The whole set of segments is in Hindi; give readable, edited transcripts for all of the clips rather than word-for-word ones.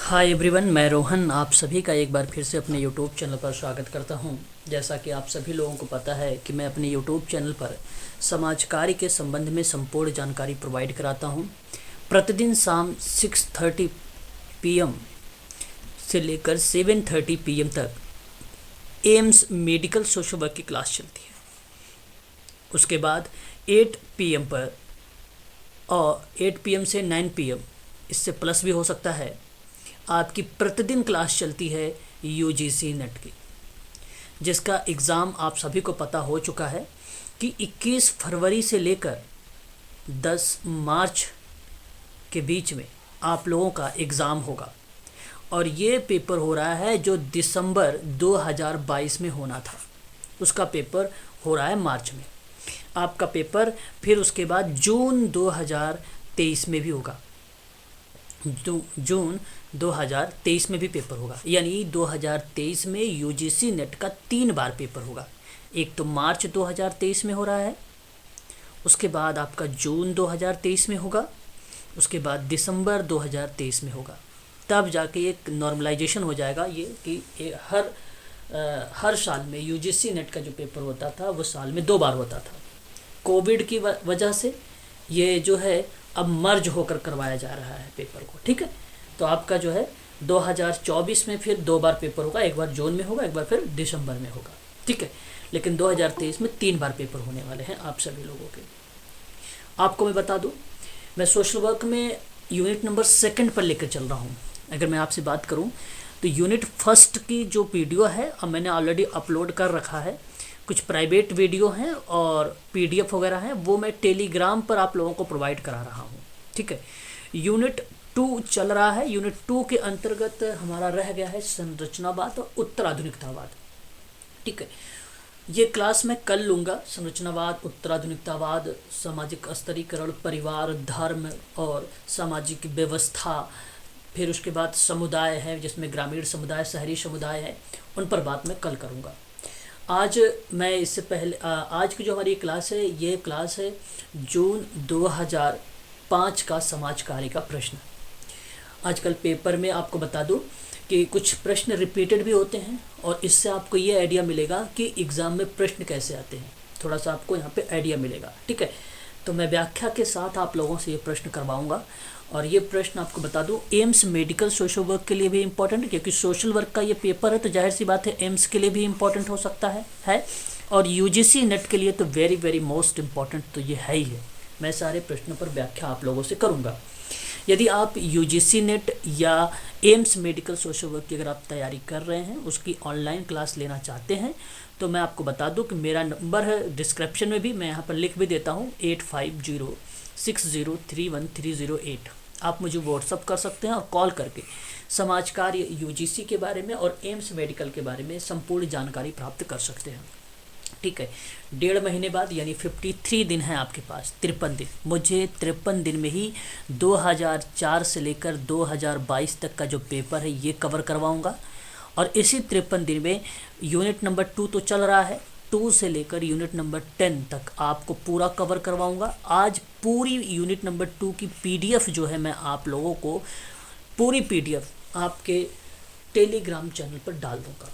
हाय एवरीवन, मैं रोहन आप सभी का एक बार फिर से अपने यूट्यूब चैनल पर स्वागत करता हूं। जैसा कि आप सभी लोगों को पता है कि मैं अपने यूट्यूब चैनल पर समाज कार्य के संबंध में संपूर्ण जानकारी प्रोवाइड कराता हूं। प्रतिदिन शाम 6:30 PM से लेकर 7:30 PM तक एम्स मेडिकल सोशल वर्क की क्लास चलती है। उसके बाद 8 PM पर और 8 PM से 9 PM, इससे प्लस भी हो सकता है, आपकी प्रतिदिन क्लास चलती है UGC नेट की, जिसका एग्ज़ाम आप सभी को पता हो चुका है कि 21 फरवरी से लेकर 10 मार्च के बीच में आप लोगों का एग्ज़ाम होगा। और ये पेपर हो रहा है जो दिसंबर 2022 में होना था, उसका पेपर हो रहा है मार्च में। आपका पेपर फिर उसके बाद जून 2023 में भी होगा। जून 2023 में भी पेपर होगा, यानी 2023 में UGC नेट का 3 बार पेपर होगा। एक तो मार्च 2023 में हो रहा है, उसके बाद आपका जून 2023 में होगा, उसके बाद दिसंबर 2023 में होगा। तब जाके एक नॉर्मलाइजेशन हो जाएगा ये कि हर साल में UGC नेट का जो पेपर होता था वो साल में 2 बार होता था। कोविड की वजह से ये जो है अब मर्ज होकर करवाया जा रहा है पेपर को, ठीक है। तो आपका जो है 2024 में फिर 2 बार पेपर होगा, एक बार जून में होगा, एक बार फिर दिसंबर में होगा, ठीक है। लेकिन 2023 में 3 बार पेपर होने वाले हैं आप सभी लोगों के। आपको मैं बता दूं, मैं सोशल वर्क में यूनिट नंबर 2 पर लेकर चल रहा हूं। अगर मैं आपसे बात करूं तो यूनिट 1 की जो वीडियो है अब मैंने ऑलरेडी अपलोड कर रखा है। कुछ प्राइवेट वीडियो हैं और PDF वगैरह हैं, वो मैं टेलीग्राम पर आप लोगों को प्रोवाइड करा रहा हूँ, ठीक है। यूनिट 2 चल रहा है। यूनिट 2 के अंतर्गत हमारा रह गया है संरचनावाद और उत्तराधुनिकतावाद, ठीक है। ये क्लास मैं कल लूँगा। संरचनावाद, उत्तराधुनिकतावाद, सामाजिक स्तरीकरण, परिवार, धर्म और सामाजिक व्यवस्था, फिर उसके बाद समुदाय है जिसमें ग्रामीण समुदाय, शहरी समुदाय है, उन पर बात मैं कल करूँगा। आज मैं इससे पहले आज की जो हमारी क्लास है, ये क्लास है जून 2005 का समाज कार्य का प्रश्न। आजकल पेपर में आपको बता दूं कि कुछ प्रश्न रिपीटेड भी होते हैं और इससे आपको ये आइडिया मिलेगा कि एग्ज़ाम में प्रश्न कैसे आते हैं। थोड़ा सा आपको यहाँ पे आइडिया मिलेगा, ठीक है। तो मैं व्याख्या के साथ आप लोगों से ये प्रश्न करवाऊँगा। और ये प्रश्न आपको बता दूं एम्स मेडिकल सोशल वर्क के लिए भी इम्पोर्टेंट है, क्योंकि सोशल वर्क का ये पेपर है तो जाहिर सी बात है एम्स के लिए भी इम्पोर्टेंट हो सकता है। और UGC नेट के लिए तो वेरी वेरी मोस्ट इम्पॉर्टेंट तो ये है ही है। मैं सारे प्रश्नों पर व्याख्या आप लोगों से करूँगा। यदि आप UGC नेट या एम्स मेडिकल सोशल वर्क की अगर आप तैयारी कर रहे हैं, उसकी ऑनलाइन क्लास लेना चाहते हैं, तो मैं आपको बता दूं कि मेरा नंबर है डिस्क्रिप्शन में भी, मैं यहाँ पर लिख भी देता हूँ 8506031308। आप मुझे व्हाट्सअप कर सकते हैं और कॉल करके समाज कार्य UGC के बारे में और एम्स मेडिकल के बारे में संपूर्ण जानकारी प्राप्त कर सकते हैं, ठीक है। 1.5 महीने बाद यानी 53 दिन है आपके पास, 53 दिन। मुझे 53 दिन में ही 2004 से लेकर 2022 तक का जो पेपर है ये कवर करवाऊँगा। और इसी 53 दिन में यूनिट नंबर 2 तो चल रहा है, 2 से लेकर यूनिट नंबर 10 तक आपको पूरा कवर करवाऊंगा। आज पूरी यूनिट नंबर 2 की PDF जो है मैं आप लोगों को पूरी PDF आपके टेलीग्राम चैनल पर डाल दूंगा।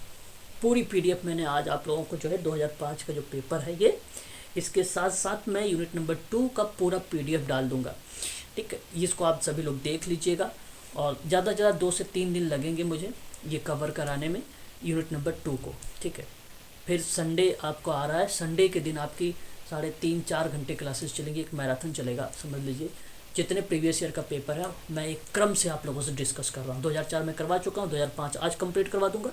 पूरी PDF मैंने आज आप लोगों को जो है 2005 का जो पेपर है ये, इसके साथ साथ मैं यूनिट नंबर 2 का पूरा PDF डाल दूंगा, ठीक है। इसको आप सभी लोग देख लीजिएगा और ज़्यादा से ज़्यादा 2 से 3 दिन लगेंगे मुझे ये कवर कराने में यूनिट नंबर 2 को, ठीक है। फिर संडे आपको आ रहा है, संडे के दिन आपकी 3.5-4 घंटे क्लासेस चलेंगी, एक मैराथन चलेगा, समझ लीजिए। जितने प्रीवियस ईयर का पेपर है मैं एक क्रम से आप लोगों से डिस्कस कर रहा हूँ। 2004 में करवा चुका हूँ, 2005 आज कंप्लीट करवा दूंगा।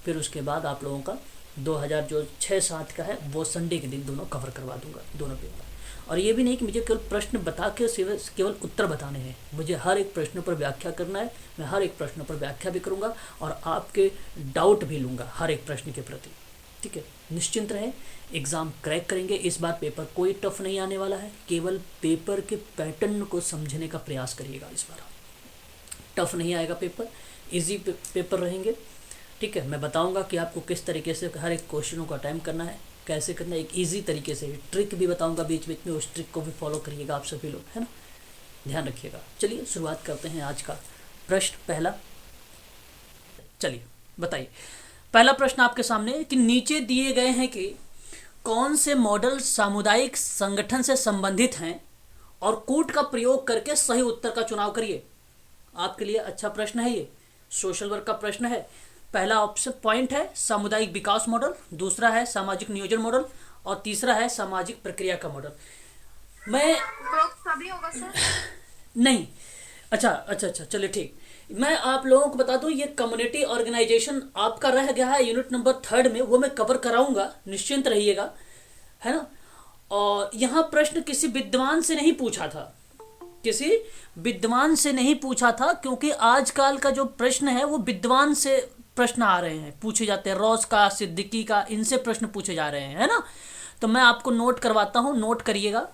फिर उसके बाद आप लोगों का 2006-7 का है वो संडे के दिन दोनों कवर करवा दूंगा, दोनों पेपर। और ये भी नहीं कि मुझे केवल प्रश्न बता के केवल उत्तर बताने हैं, मुझे हर एक प्रश्न पर व्याख्या करना है। मैं हर एक प्रश्न पर व्याख्या भी करूँगा और आपके डाउट भी लूँगा हर एक प्रश्न के प्रति, ठीक है। निश्चिंत रहें, एग्ज़ाम क्रैक करेंगे। इस बार पेपर कोई टफ नहीं आने वाला है, केवल पेपर के पैटर्न को समझने का प्रयास करिएगा। इस बार टफ नहीं आएगा पेपर, इजी पेपर रहेंगे, ठीक है। मैं बताऊंगा कि आपको किस तरीके से हर एक क्वेश्चनों का अटेम्प्ट करना है, कैसे करना है, एक ईजी तरीके से। ट्रिक भी बताऊँगा बीच बीच में, उस ट्रिक को भी फॉलो करिएगा आप सभी लोग, है ना, ध्यान रखिएगा। चलिए शुरुआत करते हैं आज का प्रश्न पहला। चलिए बताइए, पहला प्रश्न आपके सामने कि नीचे दिए गए हैं कि कौन से मॉडल सामुदायिक संगठन से संबंधित हैं और कूट का प्रयोग करके सही उत्तर का चुनाव करिए। आपके लिए अच्छा प्रश्न है ये, सोशल वर्क का प्रश्न है। पहला ऑप्शन पॉइंट है सामुदायिक विकास मॉडल, दूसरा है सामाजिक नियोजन मॉडल और तीसरा है सामाजिक प्रक्रिया का मॉडल। मैं सभी होगा सर? नहीं, अच्छा चलिए ठीक, मैं आप लोगों को बता दूं ये कम्युनिटी ऑर्गेनाइजेशन आपका रह गया है यूनिट नंबर 3 में, वो मैं कवर कराऊंगा, निश्चिंत रहिएगा, है ना। और यहाँ प्रश्न किसी विद्वान से नहीं पूछा था, किसी विद्वान से नहीं पूछा था, क्योंकि आजकल का जो प्रश्न है वो विद्वान से प्रश्न आ रहे हैं, पूछे जाते हैं, रॉस का, सिद्दीकी का, इनसे प्रश्न पूछे जा रहे हैं, है ना। तो मैं आपको नोट करवाता हूँ, नोट करिएगा।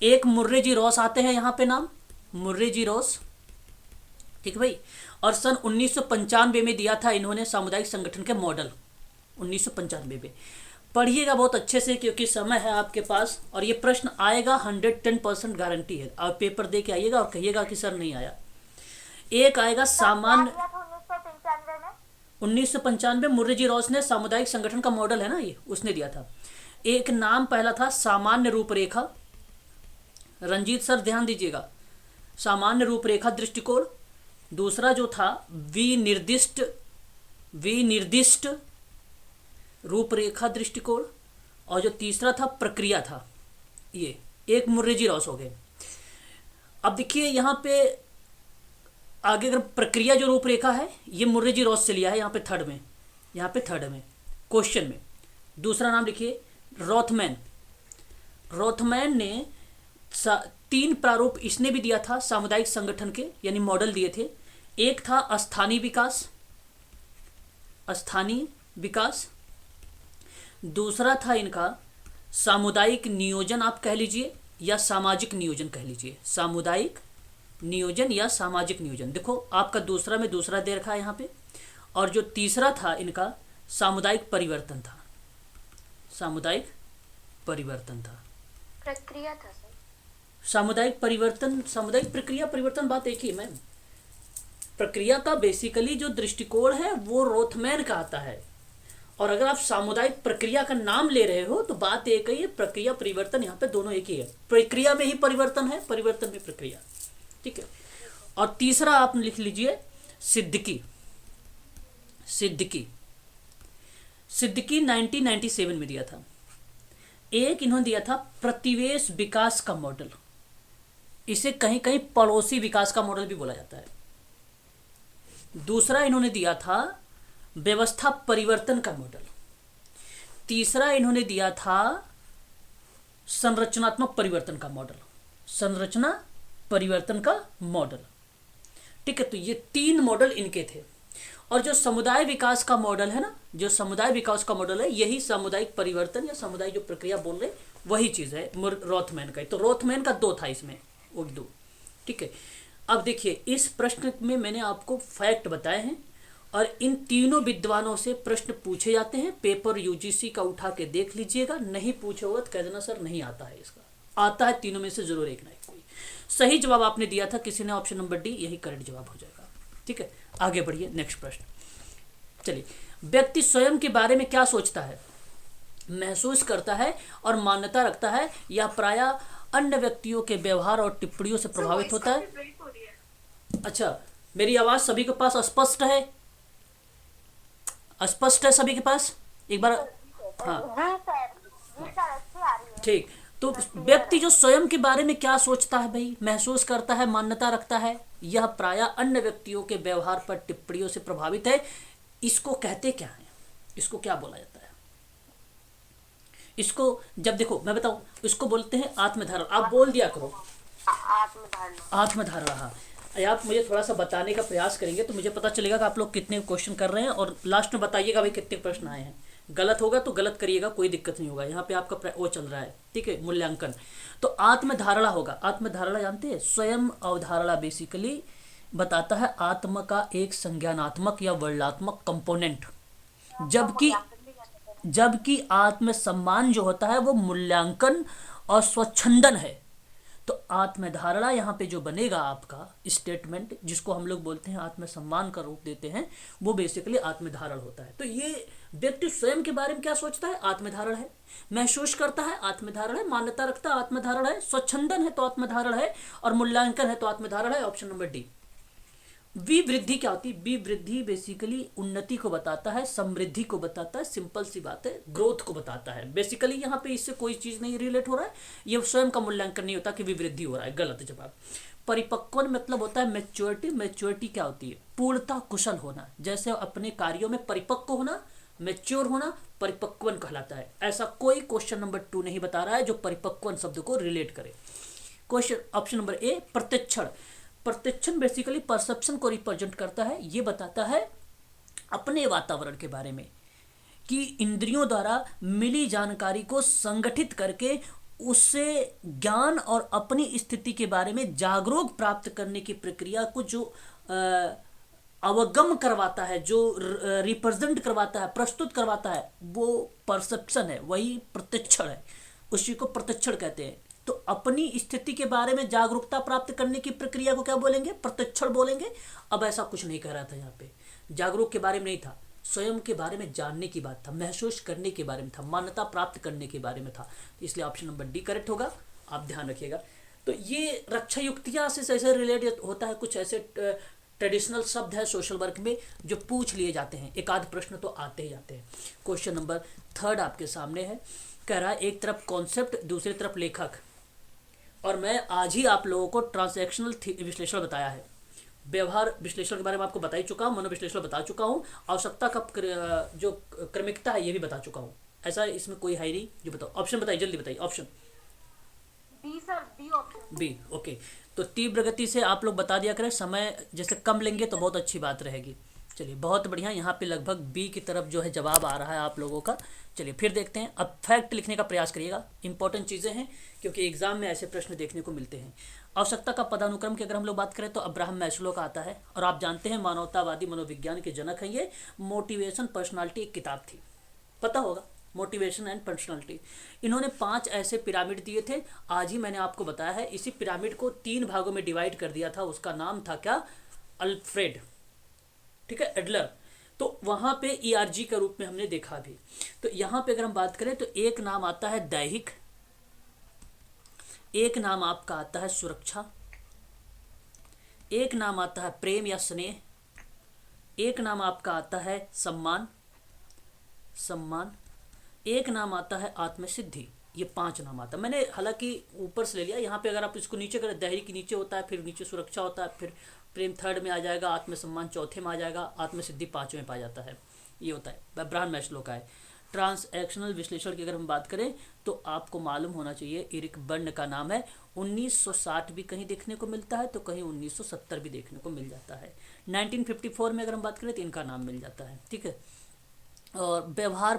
एक मुर्रे जी रॉस आते हैं यहाँ पे नाम, मुर्रे जी रॉस, ठीक है भाई। और सन 1995 में दिया था इन्होंने सामुदायिक संगठन के मॉडल, 1995 में। पढ़िएगा बहुत अच्छे से क्योंकि समय है आपके पास, और ये प्रश्न आएगा 110% गारंटी है। आप पेपर दे के आइएगा और कहिएगा कि सर नहीं आया। एक आएगा सामान्य 1995 मुर्रे जी रॉस ने सामुदायिक संगठन का मॉडल है ना, ये उसने दिया था। एक नाम पहला था सामान्य रूपरेखा, रंजीत सर ध्यान दीजिएगा, सामान्य रूपरेखा दृष्टिकोण। दूसरा जो था विनिर्दिष्ट रूपरेखा दृष्टिकोण, और जो तीसरा था प्रक्रिया था। ये एक मुर्रे जी रॉस हो गए। अब देखिए यहाँ पे आगे अगर प्रक्रिया जो रूपरेखा है ये मुर्रे जी रॉस से लिया है, यहाँ पे थर्ड में, यहाँ पे थर्ड में क्वेश्चन में। दूसरा नाम लिखिए रॉथमैन, रॉथमैन ने 3 प्रारूप इसने भी दिया था सामुदायिक संगठन के, यानी मॉडल दिए थे। एक था स्थानीय विकास, दूसरा था इनका सामुदायिक नियोजन आप कह लीजिए या सामाजिक नियोजन कह लीजिए, सामुदायिक नियोजन या सामाजिक नियोजन। देखो आपका दूसरा में दूसरा दे रखा है यहाँ पे। और जो तीसरा था इनका सामुदायिक परिवर्तन था, सामुदायिक परिवर्तन था, प्रक्रिया था सर। सामुदायिक परिवर्तन, सामुदायिक प्रक्रिया परिवर्तन बात एक ही है मैम। प्रक्रिया का बेसिकली जो दृष्टिकोण है वो रोथमैन का आता है, और अगर आप सामुदायिक प्रक्रिया का नाम ले रहे हो तो बात एक ही है, प्रक्रिया परिवर्तन यहाँ पे दोनों एक ही है। प्रक्रिया में ही परिवर्तन है, परिवर्तन में प्रक्रिया, ठीक है। और तीसरा आप लिख लीजिए सिद्दीकी 1997 में दिया था। एक इन्होंने दिया था प्रतिवेश विकास का मॉडल, इसे कहीं कहीं पड़ोसी विकास का मॉडल भी बोला जाता है। दूसरा इन्होंने दिया था व्यवस्था परिवर्तन का मॉडल। तीसरा इन्होंने दिया था संरचनात्मक परिवर्तन का मॉडल, संरचना परिवर्तन का मॉडल, ठीक है। तो ये 3 मॉडल इनके थे। और जो समुदाय विकास का मॉडल है ना, जो समुदाय विकास का मॉडल है, यही सामुदायिक परिवर्तन या समुदाय जो प्रक्रिया बोल रहे वही चीज़ है रॉथमैन का। तो रॉथमैन का 2 था इसमें, वो 2, ठीक है। अब देखिए इस प्रश्न में मैंने आपको फैक्ट बताए हैं, और इन तीनों विद्वानों से प्रश्न पूछे जाते हैं। पेपर यूजीसी का उठा के देख लीजिएगा, नहीं पूछे हुआ तो कह देना सर नहीं आता है, इसका आता है, तीनों में से जरूर एक ना एक कोई। सही जवाब आपने दिया था किसी ने, ऑप्शन नंबर डी, यही करेक्ट जवाब हो जाएगा, ठीक है। आगे बढ़िए, नेक्स्ट प्रश्न। चलिए, व्यक्ति स्वयं के बारे में क्या सोचता है, महसूस करता है और मान्यता रखता है, या प्रायः अन्य व्यक्तियों के व्यवहार और टिप्पणियों से प्रभावित होता है। अच्छा, मेरी आवाज सभी के पास स्पष्ट है? स्पष्ट है सभी के पास? एक बार हाँ ठीक। तो व्यक्ति जो स्वयं के बारे में क्या सोचता है भाई, महसूस करता है, मान्यता रखता है, यह प्रायः अन्य व्यक्तियों के व्यवहार पर टिप्पणियों से प्रभावित है। इसको कहते क्या है, इसको क्या बोला जाता है? इसको जब देखो मैं बताऊं, इसको बोलते हैं आत्मधारणा। आप बोल दिया करो आत्मधारणा। हाँ, आप मुझे थोड़ा सा बताने का प्रयास करेंगे तो मुझे पता चलेगा कि आप लोग कितने क्वेश्चन कर रहे हैं, और लास्ट में बताइएगा भाई कितने प्रश्न आए हैं। गलत होगा तो गलत करिएगा, कोई दिक्कत नहीं होगा। यहाँ पे आपका वो चल रहा है, ठीक है, मूल्यांकन। तो आत्मधारणा होगा। आत्मधारणा जानते हैं, स्वयं अवधारणा बेसिकली बताता है आत्म का एक संज्ञानात्मक या वर्णात्मक कंपोनेंट, जबकि आत्म सम्मान जो होता है वो मूल्यांकन और स्वच्छंदन है। तो आत्मधारणा यहाँ पे जो बनेगा आपका स्टेटमेंट, जिसको हम लोग बोलते हैं आत्मसम्मान का रूप देते हैं, वो बेसिकली आत्मधारण होता है। तो ये व्यक्ति स्वयं के बारे में क्या सोचता है, आत्मधारण है। महसूस करता है, आत्मधारण है। मान्यता रखता है, आत्मधारण है। स्वच्छंदन है तो आत्मधारण है, और मूल्यांकन है तो आत्मधारण है। Option number D. विवृद्धि क्या होती है, विवृद्धि बेसिकली उन्नति को बताता है, समृद्धि को बताता है, सिंपल सी बात है, ग्रोथ को बताता है। बेसिकली यहाँ पे इससे कोई चीज नहीं रिलेट हो रहा है, ये स्वयं का मूल्यांकन नहीं होता कि विवृद्धि हो रहा है, गलत जवाब। परिपक्वन मतलब होता है मैच्योरिटी। मैच्योरिटी क्या होती है, पूर्णता कुशल होना, जैसे अपने कार्यों में परिपक्व होना, मैच्योर होना परिपक्वन कहलाता है। ऐसा कोई क्वेश्चन नंबर 2 नहीं बता रहा है जो परिपक्वन शब्द को रिलेट करे। क्वेश्चन ऑप्शन नंबर ए, प्रत्यक्षण। प्रत्यक्षण बेसिकली परसेप्शन को रिप्रेजेंट करता है। ये बताता है अपने वातावरण के बारे में, कि इंद्रियों द्वारा मिली जानकारी को संगठित करके उससे ज्ञान और अपनी स्थिति के बारे में जागरूक प्राप्त करने की प्रक्रिया को जो अवगम करवाता है, जो रिप्रेजेंट करवाता है, प्रस्तुत करवाता है, वो परसेप्शन है, वही प्रत्यक्षण है। उसी को प्रत्यक्षण कहते हैं। तो अपनी स्थिति के बारे में जागरूकता प्राप्त करने की प्रक्रिया को क्या बोलेंगे, प्रत्यक्षण बोलेंगे। अब ऐसा कुछ नहीं कह रहा था यहाँ पे, जागरूक के बारे में नहीं था, स्वयं के बारे में जानने की बात था, महसूस करने के बारे में था, मान्यता प्राप्त करने के बारे में था। इसलिए ऑप्शन नंबर डी करेक्ट होगा, आप ध्यान रखिएगा। तो ये रक्षा युक्तियाँ से ऐसे रिलेट होता है, कुछ ऐसे ट्रेडिशनल शब्द है सोशल वर्क में जो पूछ लिए जाते हैं, एक आध प्रश्न तो आते ही जाते हैं। क्वेश्चन नंबर 3 आपके सामने है, कह रहा है एक तरफ कॉन्सेप्ट, दूसरी तरफ लेखक। और मैं आज ही आप लोगों को ट्रांजैक्शनल विश्लेषण बताया है, व्यवहार विश्लेषण के बारे में आपको बता ही चुका हूँ, मनोविश्लेषण बता चुका हूँ, आवश्यकता का जो क्रमिकता है ये भी बता चुका हूँ। ऐसा इसमें कोई है नहीं जो बताओ। ऑप्शन बताइए, जल्दी बताइए। Option B sir, B option. B, okay. तो तीव्र गति से आप लोग बता दिया करें, समय जैसे कम लेंगे तो बहुत अच्छी बात रहेगी। चलिए बहुत बढ़िया, यहाँ पे लगभग बी की तरफ जो है जवाब आ रहा है आप लोगों का। चलिए फिर देखते हैं, अब फैक्ट लिखने का प्रयास करिएगा, इंपॉर्टेंट चीज़ें हैं क्योंकि एग्जाम में ऐसे प्रश्न देखने को मिलते हैं। आवश्यकता का पदानुक्रम की अगर हम लोग बात करें तो अब्राहम मैस्लो का आता है, और आप जानते हैं मानवतावादी मनोविज्ञान के जनक हैं ये। मोटिवेशन पर्सनालिटी एक किताब थी, पता होगा, मोटिवेशन एंड पर्सनालिटी। इन्होंने 5 ऐसे पिरामिड दिए थे, आज ही मैंने आपको बताया है। इसी पिरामिड को 3 भागों में डिवाइड कर दिया था, उसका नाम था क्या, अल्फ्रेड, ठीक है, एडलर। तो वहां पे ईआरजी के रूप में हमने देखा भी। तो यहाँ पे अगर हम बात करें तो एक नाम आता है दैहिक, एक नाम आपका आता है सुरक्षा, एक नाम आता है प्रेम या स्नेह, एक नाम आपका आता है सम्मान, एक नाम आता है आत्मसिद्धि। ये 5 नाम आता है, मैंने हालांकि ऊपर से ले लिया। यहाँ पे अगर आप इसको नीचे करें, दैहिक नीचे होता है, फिर नीचे सुरक्षा होता है, फिर प्रेम 3rd में आ जाएगा, आत्मसम्मान 4थे में आ जाएगा, आत्मसिद्धि 5वें में पा जाता है। ये होता है, अब्राहम मैस्लो का है। ट्रांसएक्शनल विश्लेषण की अगर हम बात करें तो आपको मालूम होना चाहिए, एरिक बर्न का नाम है। 1960 भी कहीं देखने को मिलता है, तो कहीं 1970 भी देखने को मिल जाता है। 1954 में अगर हम बात करें तो इनका नाम मिल जाता है, ठीक है। और व्यवहार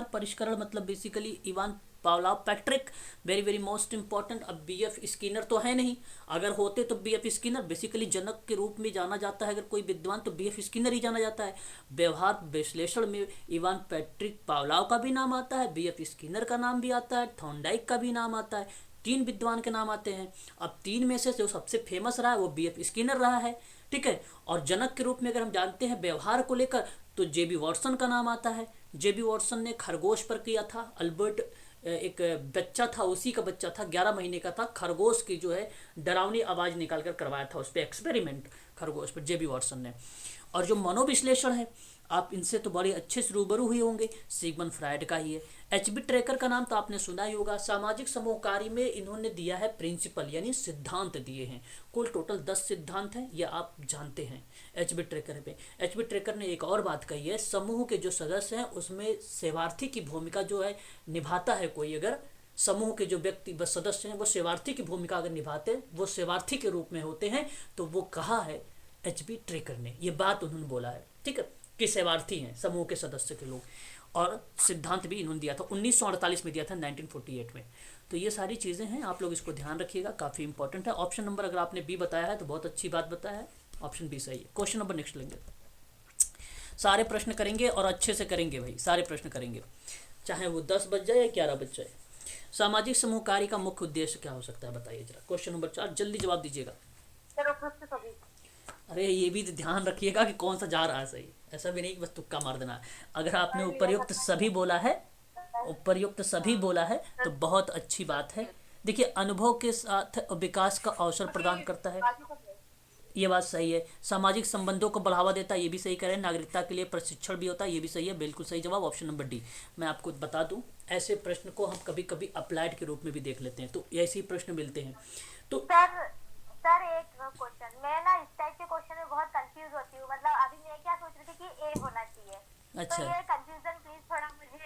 परिष्करण मतलब basically Ivan Pavlov Patrick, very very most important. अब बीएफ स्किनर तो है नहीं, अगर होते तो बीएफ स्किनर बेसिकली जनक के रूप में जाना जाता है। अगर कोई विद्वान तो बीएफ स्किनर ही जाना जाता है। व्यवहार विश्लेषण में इवान पैट्रिक पावलोव का भी नाम आता है, बीएफ स्किनर का नाम भी आता है, थॉर्नडाइक का भी नाम आता है। 3 विद्वान के नाम आते हैं। अब 3 में से जो सबसे फेमस रहा है वो बीएफ स्किनर रहा है, ठीक है। और जनक के रूप में अगर हम जानते हैं व्यवहार को लेकर तो जेबी वॉटसन का नाम आता है। जेबी वॉटसन ने खरगोश पर किया था, अल्बर्ट एक बच्चा था, उसी का बच्चा था, 11 महीने का था, खरगोश की जो है डरावनी आवाज़ निकाल कर करवाया था उस पर एक्सपेरिमेंट, खरगोश पर, जेबी वॉटसन ने। और जो मनोविश्लेषण है, आप इनसे तो बड़े अच्छे से रूबरू हुए होंगे, सिगमंड फ्रायड का ही है। एचबी ट्रेकर का नाम तो आपने सुना ही होगा। सामाजिक समूह कार्य में इन्होंने दिया है प्रिंसिपल, यानी सिद्धांत दिए हैं। कुल टोटल 10 सिद्धांत हैं, ये आप जानते हैं एचबी ट्रेकर पे। एचबी ट्रेकर ने एक और बात कही है, समूह के जो सदस्य हैं उसमें सेवार्थी की भूमिका जो है निभाता है कोई, अगर समूह के जो व्यक्ति बस सदस्य हैं वो सेवार्थी की भूमिका अगर निभाते हैं, वो सेवार्थी के रूप में होते हैं, तो वो कहा है एचबी ट्रेकर ने, ये बात उन्होंने बोला है, ठीक है, कि सेवार्थी हैं समूह के सदस्य के लोग। और सिद्धांत भी इन्होंने दिया था, 1948 में दिया था, 1948 में। तो ये सारी चीज़ें हैं, आप लोग इसको ध्यान रखिएगा, काफ़ी इंपॉर्टेंट है। ऑप्शन नंबर अगर आपने बी बताया है तो बहुत अच्छी बात बताया है, ऑप्शन बी सही है। क्वेश्चन नंबर नेक्स्ट लेंगे, सारे प्रश्न करेंगे और अच्छे से करेंगे भाई, सारे प्रश्न करेंगे, चाहे वो 10 बज जाए या 11 बज जाए। सामाजिक समूह कार्य का मुख्य उद्देश्य क्या हो सकता है, बताइए जरा। क्वेश्चन नंबर 4, जल्दी जवाब दीजिएगा। सर उपयुक्त सभी। अरे ये भी तो ध्यान रखिएगा कि कौन सा जा रहा है सही, ऐसा भी नहीं कि बस तुक्का मार देना है। अगर आपने पढ़ लिया उपर्युक्त सर सभी बोला है, उपर्युक्त सभी हाँ बोला है तो सर। बहुत अच्छी बात है। देखिए, अनुभव के साथ विकास का अवसर प्रदान करता है, बाकी सब है। ये बात सही है। सामाजिक संबंधों को बढ़ावा देता है, ये भी सही कह रहे हैं। नागरिकता के लिए प्रशिक्षण भी होता है, ये भी सही है, बिल्कुल सही जवाब ऑप्शन नंबर डी। मैं आपको बता दूं, ऐसे प्रश्न को हम कभी कभी अप्लाइड के रूप में भी देख लेते हैं, तो ऐसे ही प्रश्न मिलते हैं। तो सर सर एक क्वेश्चन, मैं ना इस टाइप के क्वेश्चन में बहुत कंफ्यूज होती हूँ। मतलब अभी मैं क्या सोच रही थी कि ए होना चाहिए, तो अच्छा, ये कंफ्यूजन प्लीज थोड़ा मुझे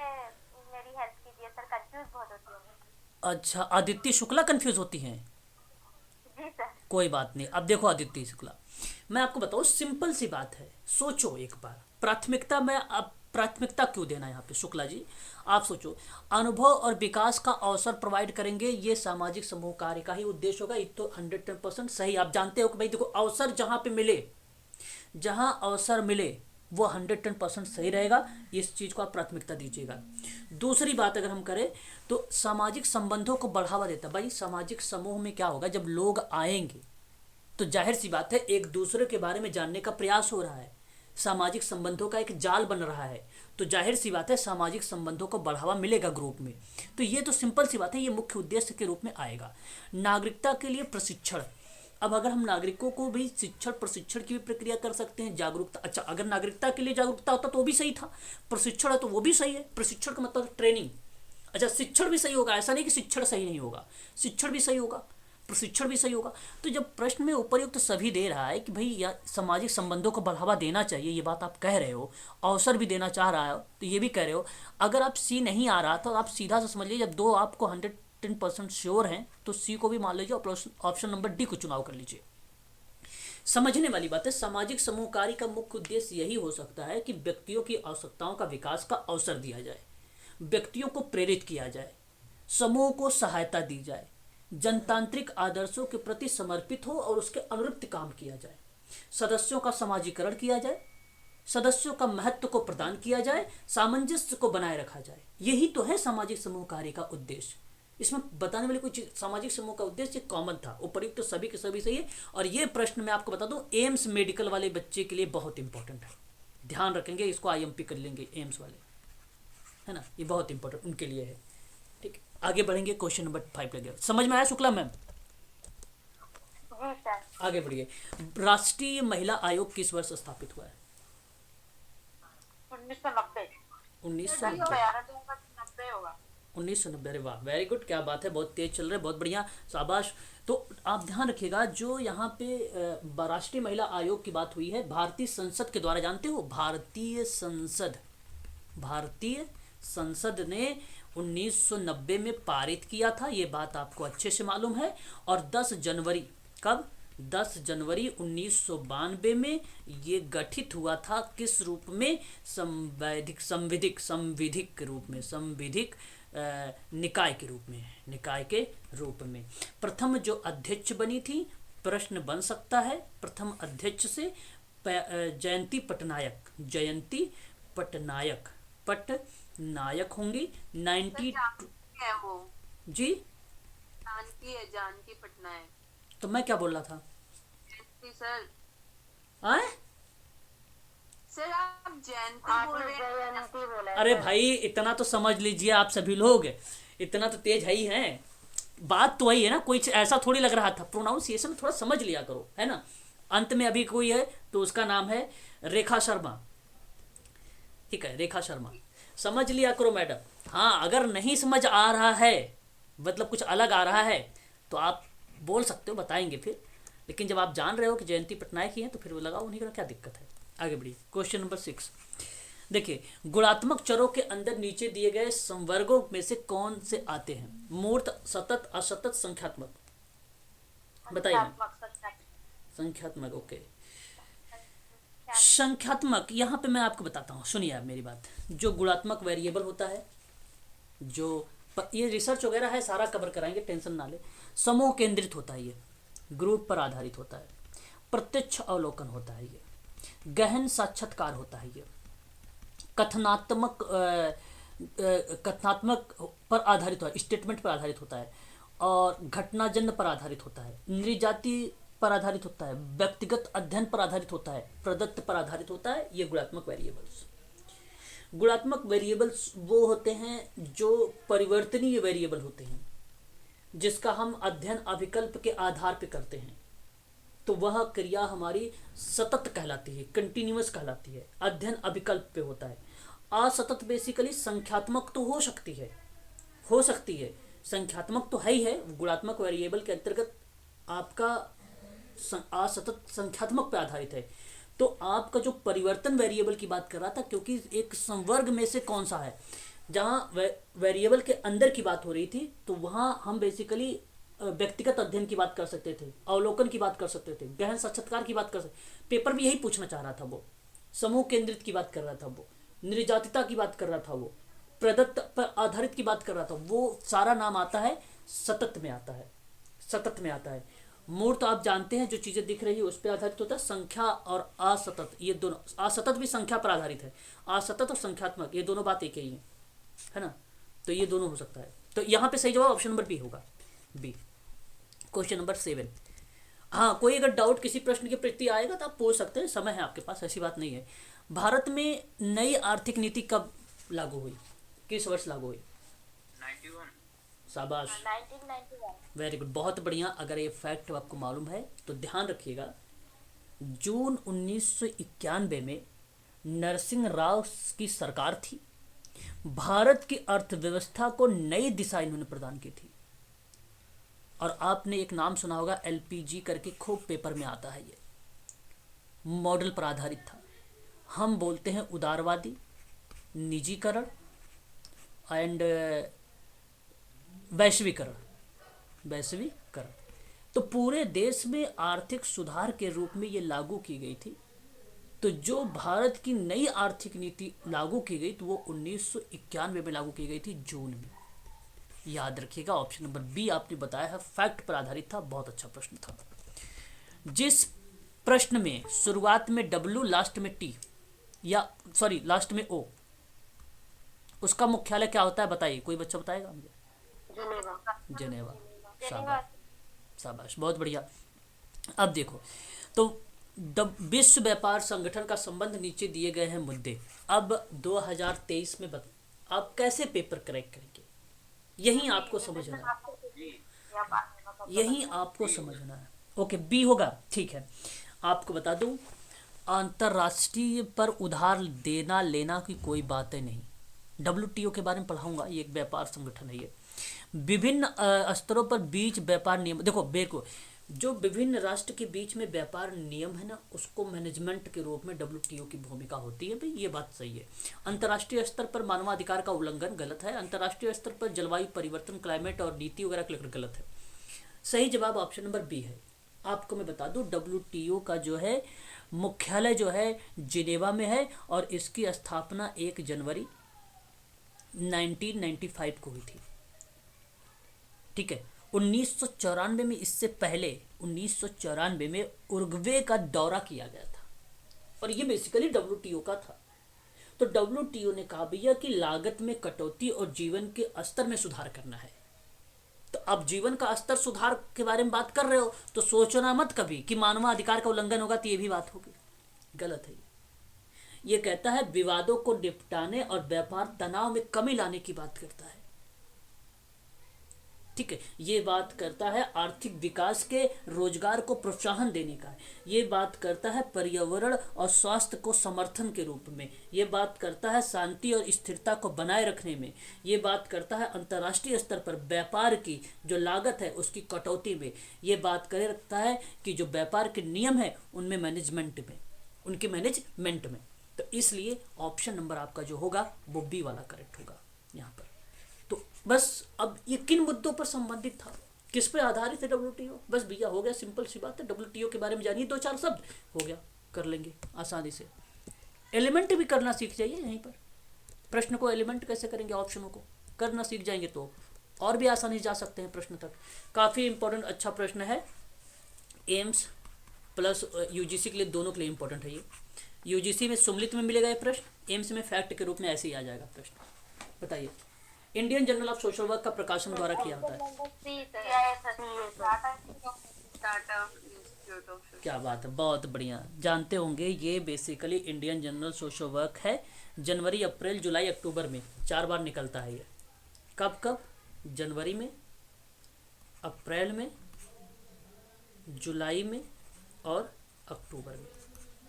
मेरी हेल्प कीजिए सर, कंफ्यूज बहुत होती हूँ मैं। अच्छा आदित्य शुक्ला कंफ्यूज होती हैं। जी सर। कोई बात नहीं, अब देखो आदित्य शुक्ला, मैं आपको बताऊं, सिंपल सी बात है। सोचो एक बार, प्राथमिकता में अब प्राथमिकता क्यों देना है यहाँ पे शुक्ला जी, आप सोचो। अनुभव और विकास का अवसर प्रोवाइड करेंगे, ये सामाजिक समूह कार्य का ही उद्देश्य होगा। ये तो 110% सही। आप जानते हो कि भाई देखो, अवसर जहाँ पे मिले, जहाँ अवसर मिले वो 110% सही रहेगा। इस चीज़ को आप प्राथमिकता दीजिएगा। दूसरी बात अगर हम करें तो सामाजिक संबंधों को बढ़ावा देता है। भाई सामाजिक समूह में क्या होगा, जब लोग आएंगे तो जाहिर सी बात है एक दूसरे के बारे में जानने का प्रयास हो रहा है, सामाजिक संबंधों का एक जाल बन रहा है, तो जाहिर सी बात है सामाजिक संबंधों को बढ़ावा मिलेगा ग्रुप में। तो ये तो सिंपल सी बात है, ये मुख्य उद्देश्य के रूप में आएगा। नागरिकता के लिए प्रशिक्षण, अब अगर हम नागरिकों को भी शिक्षण प्रशिक्षण की भी प्रक्रिया कर सकते हैं, जागरूकता। अच्छा, अगर नागरिकता के लिए जागरूकता होता तो वो भी सही था, प्रशिक्षण है तो वो भी सही है। प्रशिक्षण का मतलब ट्रेनिंग। अच्छा, शिक्षण भी सही होगा, ऐसा नहीं कि शिक्षण सही नहीं होगा, शिक्षण भी सही होगा, प्रशिक्षण भी सही होगा। तो जब प्रश्न में उपर्युक्त सभी दे रहा है कि भाई या सामाजिक संबंधों को बढ़ावा देना चाहिए, ये बात आप कह रहे हो, अवसर भी देना चाह रहा हो, तो ये भी कह रहे हो। अगर आप सी नहीं आ रहा तो आप सीधा से समझ लीजिए, जब दो आपको 110% श्योर हैं तो सी को भी मान लीजिए और ऑप्शन नंबर डी को चुनाव कर लीजिए। समझने वाली बात है, सामाजिक समूह कार्य का मुख्य उद्देश्य यही हो सकता है कि व्यक्तियों की आवश्यकताओं का विकास का अवसर दिया जाए, व्यक्तियों को प्रेरित किया जाए, समूह को सहायता दी जाए, जनतांत्रिक आदर्शों के प्रति समर्पित हो और उसके अनुरूप काम किया जाए, सदस्यों का समाजीकरण किया जाए, सदस्यों का महत्व को प्रदान किया जाए, सामंजस्य को बनाए रखा जाए। यही तो है सामाजिक समूह कार्य का उद्देश्य। इसमें बताने वाली कोई चीज, सामाजिक समूह का उद्देश्य कॉमन था, उपर्युक्त तो सभी के सभी सही है। और ये प्रश्न मैं आपको बता दूं, एम्स मेडिकल वाले बच्चे के लिए बहुत इंपॉर्टेंट है, ध्यान रखेंगे इसको, IMP कर लेंगे एम्स वाले, है ना, ये बहुत इंपॉर्टेंट उनके लिए है। ठीक, आगे बढ़ेंगे, क्वेश्चन नंबर 5 लगे। समझ में आया शुक्ला मैम? जी सर। आगे बढ़िए। राष्ट्रीय महिला आयोग किस वर्ष स्थापित हुआ है? 1990। 1990। 1990 होगा। 1990, अरे वाह, वेरी गुड, क्या बात है, बहुत तेज चल रहे हैं, बहुत बढ़िया, शाबाश। तो आप ध्यान रखिएगा, जो यहाँ पे राष्ट्रीय महिला आयोग की बात हुई है, भारतीय संसद के द्वारा, जानते हो, भारतीय संसद, भारतीय संसद ने 1990 में पारित किया था, ये बात आपको अच्छे से मालूम है। और 10 जनवरी, कब, 10 जनवरी 1992 में ये गठित हुआ था, किस रूप में, संवैधिक संविधिक संविधिक रूप में, संविधिक निकाय के रूप में, निकाय के रूप में। प्रथम जो अध्यक्ष बनी थी, प्रश्न बन सकता है प्रथम अध्यक्ष से, जयंती पटनायक, जयंती पटनायक, पटनायक होंगी। 90 है वो, जी, जानकी है, जानकी पटनायक। तो मैं क्या बोल रहा था? जयंती सर, आए, सर आप जयंती बोल रहे हैं। जयंती बोला है अरे सर। भाई इतना तो समझ लीजिए, आप सभी लोग इतना तो तेज है ही हैं। बात तो वही है ना, कोई ऐसा थोड़ी लग रहा था, प्रोनाउंसिएशन में थोड़ा समझ लिया करो, है ना। अंत में अभी कोई है तो उसका नाम है रेखा शर्मा, ठीक है, रेखा शर्मा, समझ लिया करो मैडम। हाँ, अगर नहीं समझ आ रहा है, मतलब कुछ अलग आ रहा है, तो आप बोल सकते हो, बताएंगे फिर। लेकिन जब आप जान रहे हो कि जयंती पटनायक ही हैं तो फिर वो लगाओ, उन्हीं का क्या दिक्कत है। आगे बढ़िए, क्वेश्चन नंबर 6 देखिए, गुणात्मक चरों के अंदर नीचे दिए गए संवर्गों में से कौन से आते हैं? मूर्त, सतत, असतत, संख्यात्मक, बताइए मैम। संख्यात्मक, ओके। संख्यात्मक, यहाँ पे मैं आपको बताता हूँ, सुनिए आप मेरी बात। जो गुणात्मक वेरिएबल होता है, जो ये रिसर्च वगैरह है, सारा कवर कराएंगे, टेंशन ना ले। समूह केंद्रित होता है, ये ग्रुप पर आधारित होता है, प्रत्यक्ष अवलोकन होता है, ये गहन साक्षात्कार होता है, ये कथनात्मक कथनात्मक पर आधारित होता है, स्टेटमेंट पर आधारित होता है, और घटनाजन्य पर आधारित होता है, नृजाति पर आधारित होता है, व्यक्तिगत अध्ययन पर आधारित होता है, प्रदत्त पर आधारित होता है। ये गुणात्मक वेरिएबल्स। गुणात्मक वेरिएबल्स वो होते हैं जो परिवर्तनीय वेरिएबल होते हैं, जिसका हम अध्ययन अभिकल्प के आधार पर करते हैं, तो वह क्रिया हमारी सतत कहलाती है, कंटिन्यूअस कहलाती है, अध्ययन अभिकल्प पे होता है। असतत बेसिकली संख्यात्मक तो हो सकती है, संख्यात्मक तो है ही है, गुणात्मक वेरिएबल के अंतर्गत आपका असतत संख्यात्मक पे आधारित है। तो आपका जो परिवर्तन वेरिएबल की बात कर रहा था, क्योंकि एक संवर्ग में से कौन सा है, जहाँ वेरिएबल के अंदर की बात हो रही थी, तो वहाँ हम बेसिकली व्यक्तिगत अध्ययन की बात कर सकते थे, अवलोकन की बात कर सकते थे, गहन साक्षात्कार की बात कर सकते। पेपर भी यही पूछना चाह रहा था, वो समूह केंद्रित की बात कर रहा था, वो निर्जातिता की बात कर रहा था, वो प्रदत्त पर आधारित की बात कर रहा था। वो सारा नाम आता है सतत में आता है, सतत में आता है। मूर्त आप जानते हैं, जो चीज़ें दिख रही है उस पर आधारित होता है। संख्या और असतत, ये दोनों, असतत भी संख्या पर आधारित है, असतत और संख्यात्मक ये दोनों बात एक ही है ना, तो ये दोनों हो सकता है। तो यहाँ पे सही जवाब ऑप्शन नंबर बी होगा, बी। Question number 7। हाँ, कोई अगर डाउट किसी प्रश्न के प्रति आएगा तो आप पूछ सकते हैं, समय है आपके पास, ऐसी बात नहीं है। भारत में नई आर्थिक नीति कब लागू हुई, किस वर्ष लागू हुई? 91। शाबाश, 1991। वेरी गुड, बहुत बढ़िया। अगर ये फैक्ट आपको मालूम है तो ध्यान रखिएगा, जून 1991 में नरसिंह राव की सरकार थी, भारत की अर्थव्यवस्था को नई दिशा इन्होंने प्रदान की थी। और आपने एक नाम सुना होगा एलपीजी करके, खूब पेपर में आता है, ये मॉडल पर आधारित था। हम बोलते हैं उदारवादी, निजीकरण एंड वैश्वीकरण। तो पूरे देश में आर्थिक सुधार के रूप में ये लागू की गई थी। तो जो भारत की नई आर्थिक नीति लागू की गई, तो वो 1991 में लागू की गई थी, जून में। याद रखिएगा, ऑप्शन नंबर बी आपने बताया है, फैक्ट पर आधारित था, बहुत अच्छा प्रश्न था। जिस प्रश्न में शुरुआत में डब्ल्यू लास्ट में टी, या सॉरी लास्ट में ओ, उसका मुख्यालय क्या होता है बताइए, कोई बच्चा बताएगा मुझे? जेनेवा। शाबाश, बहुत बढ़िया। अब देखो, तो विश्व व्यापार संगठन का संबंध, नीचे दिए गए हैं मुद्दे। अब 2023 में आप कैसे पेपर क्रैक करेंगे, यही आपको समझना है, यही आपको समझना है। ओके, बी होगा, ठीक है। आपको बता दूं, अंतर्राष्ट्रीय पर उधार देना लेना की कोई बात नहीं। WTO के बारे में पढ़ाऊंगा, ये एक व्यापार संगठन है। ये विभिन्न स्तरों पर बीच व्यापार नियम, देखो जो विभिन्न राष्ट्र के बीच में व्यापार नियम है ना, उसको मैनेजमेंट के रूप में WTO की भूमिका होती है। भाई ये बात सही है। अंतर्राष्ट्रीय स्तर पर मानवाधिकार का उल्लंघन गलत है। अंतर्राष्ट्रीय स्तर पर जलवायु परिवर्तन, क्लाइमेट और नीति वगैरह गलत है। सही जवाब ऑप्शन नंबर बी है। आपको मैं बता दूं, WTO का जो है मुख्यालय जो है जिनेवा में है, और इसकी स्थापना 1 जनवरी 1995 को हुई थी। ठीक है, 1994 में, इससे पहले 1994 में उरुग्वे का दौरा किया गया था, और ये बेसिकली WTO का था। तो WTO ने कहा भैया कि लागत में कटौती और जीवन के स्तर में सुधार करना है। तो अब जीवन का स्तर सुधार के बारे में बात कर रहे हो, तो सोचना मत कभी कि मानवाधिकार का उल्लंघन होगा, तो ये भी बात होगी, गलत है। ये कहता है विवादों को निपटाने और व्यापार तनाव में कमी लाने की बात करता है। ठीक है, ये बात करता है आर्थिक विकास के, रोजगार को प्रोत्साहन देने का है। ये बात करता है पर्यावरण और स्वास्थ्य को समर्थन के रूप में। ये बात करता है शांति और स्थिरता को बनाए रखने में। ये बात करता है अंतर्राष्ट्रीय स्तर पर व्यापार की जो लागत है उसकी कटौती में। ये बात करे रखता है कि जो व्यापार के नियम है उनमें मैनेजमेंट में, उनके मैनेजमेंट में। तो इसलिए ऑप्शन नंबर आपका जो होगा वो बी वाला करेक्ट होगा यहाँ पर। तो बस अब ये किन मुद्दों पर संबंधित था, किस पे आधारित है WTO, बस भैया हो गया, सिंपल सी बात है। WTO के बारे में जानिए, 2-4 शब्द, हो गया, कर लेंगे आसानी से। एलिमेंट भी करना सीख जाइए, यहीं पर प्रश्न को एलिमेंट कैसे करेंगे, ऑप्शनों को करना सीख जाएंगे तो और भी आसानी से जा सकते हैं प्रश्न तक। काफ़ी इंपॉर्टेंट अच्छा प्रश्न है, एम्स प्लस UGC के लिए, दोनों के लिए इंपॉर्टेंट है ये। UGC में सुमलित में मिलेगा ये प्रश्न, एम्स में फैक्ट के रूप में ऐसे ही आ जाएगा प्रश्न। बताइए। Indian journal of social work का प्रकाशन द्वारा किया होता है। टाटा इंस्टीट्यूट ऑफ क्या बात है, बहुत बढ़िया, जानते होंगे ये basically Indian general social work है। जनवरी, अप्रैल, जुलाई, अक्टूबर में 4 बार निकलता है ये। कब कब? जनवरी में, अप्रैल में, जुलाई में और अक्टूबर में।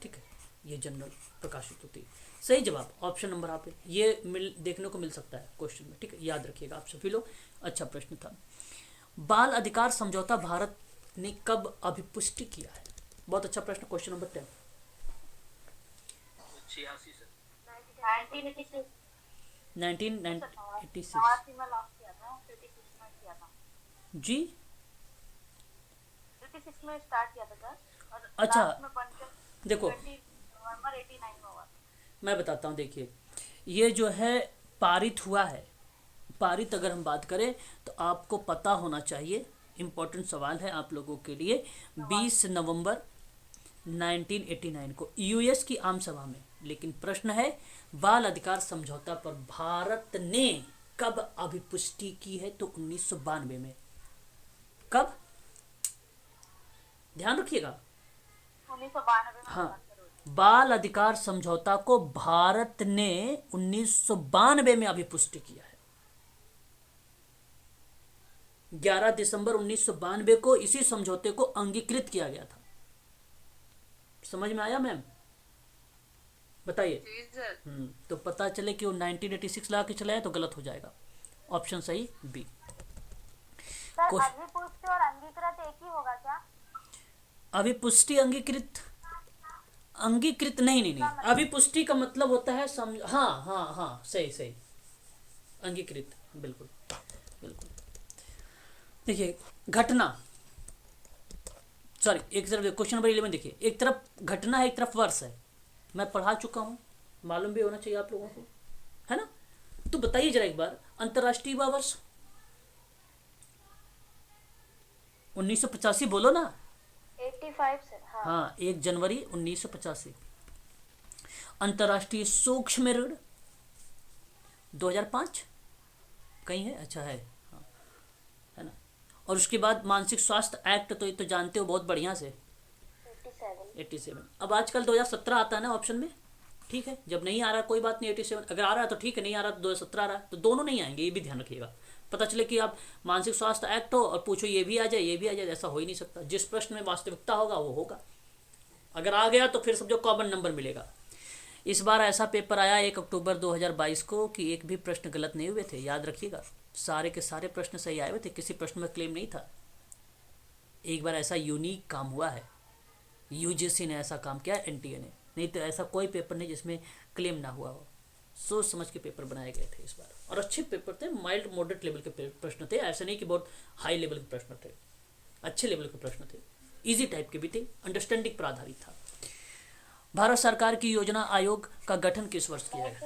ठीक है, ये जनरल प्रकाशित होती है। सही जवाब ऑप्शन नंबर आप ये देखने को मिल सकता है क्वेश्चन में। ठीक है, याद रखिएगा आप सभी लोग। अच्छा प्रश्न था। बाल अधिकार समझौता भारत ने कब अभिपुष्टि किया है? बहुत अच्छा प्रश्न, क्वेश्चन नंबर 10। 1986 जी। में स्टार्ट किया था सर, और अच्छा, लास्ट में बनकर देखो 20 नवंबर 89 में हुआ। मैं बताता हूँ, देखिए ये जो है पारित हुआ है। पारित अगर हम बात करें तो आपको पता होना चाहिए, इम्पोर्टेंट सवाल है आप लोगों के लिए। 20 नवंबर 1989 को यूएस की आम सभा में। लेकिन प्रश्न है बाल अधिकार समझौता पर भारत ने कब अभिपुष्टि की है? तो 1992 में। कब? ध्यान रखिएगा। 1992 में हाँ, बाल अधिकार समझौता को भारत ने 1992 में अभिपुष्टि किया है। 11 दिसंबर 1992 को इसी समझौते को अंगीकृत किया गया था। समझ में आया मैम? बताइए। जी सर। तो पता चले कि वो 1986 ला के चलाया तो गलत हो जाएगा। ऑप्शन सही बी। सर कोश- अभिपुष्टि और अंगीकृत एक ही होगा क्या? अभिपुष्टि अंगीकृत, अंगीकृत नहीं नहीं नहीं, अभिपुष्टि का मतलब होता है हाँ हाँ हाँ, सही सही, अंगीकृत, बिल्कुल बिल्कुल। देखिए घटना, सॉरी एक तरफ क्वेश्चन नंबर 11 देखिए, एक तरफ घटना है, एक तरफ वर्ष है। मैं पढ़ा चुका हूँ, मालूम भी होना चाहिए आप लोगों को, है ना? तो बताइए जरा एक बार, अंतर्राष्ट्रीय युवा वर्ष 1985 बोलो ना। 85 सर। हाँ, 1 जनवरी 1985। अंतर्राष्ट्रीय सूक्ष्म ऋण 2005 कहीं है? अच्छा है, हाँ, है ना? और उसके बाद मानसिक स्वास्थ्य एक्ट, तो ये तो जानते हो बहुत बढ़िया से, 87। अब आजकल 2017 आता है ना ऑप्शन में। ठीक है, जब नहीं आ रहा कोई बात नहीं, 87 अगर आ रहा है तो ठीक है, नहीं आ रहा तो 2017 आ रहा है, तो दोनों नहीं आएंगे, ये भी ध्यान रखिएगा। पता चले कि आप मानसिक स्वास्थ्य एक्ट हो और पूछो ये भी आ जाए ये भी आ जाए, ऐसा हो ही नहीं सकता। जिस प्रश्न में वास्तविकता होगा वो होगा, अगर आ गया तो फिर समझो कॉमन नंबर मिलेगा। इस बार ऐसा पेपर आया 1 अक्टूबर 2022 को कि एक भी प्रश्न गलत नहीं हुए थे, याद रखिएगा। सारे के सारे प्रश्न सही आए हुए थे, किसी प्रश्न में क्लेम नहीं था। एक बार ऐसा यूनिक काम हुआ है, यूजीसी ने ऐसा काम किया, एनटीए ने, नहीं तो ऐसा कोई पेपर नहीं जिसमें क्लेम ना हुआ हो। सोच समझ के पेपर बनाए गए थे इस बार, और अच्छे पेपर थे, माइल्ड मॉडरेट लेवल के प्रश्न थे, ऐसे नहीं कि बहुत हाई लेवल के प्रश्न थे, अच्छे लेवल के प्रश्न थे, इजी टाइप के भी थे, अंडरस्टैंडिंग पर आधारित था। भारत सरकार की योजना आयोग का गठन किस वर्ष किया गया?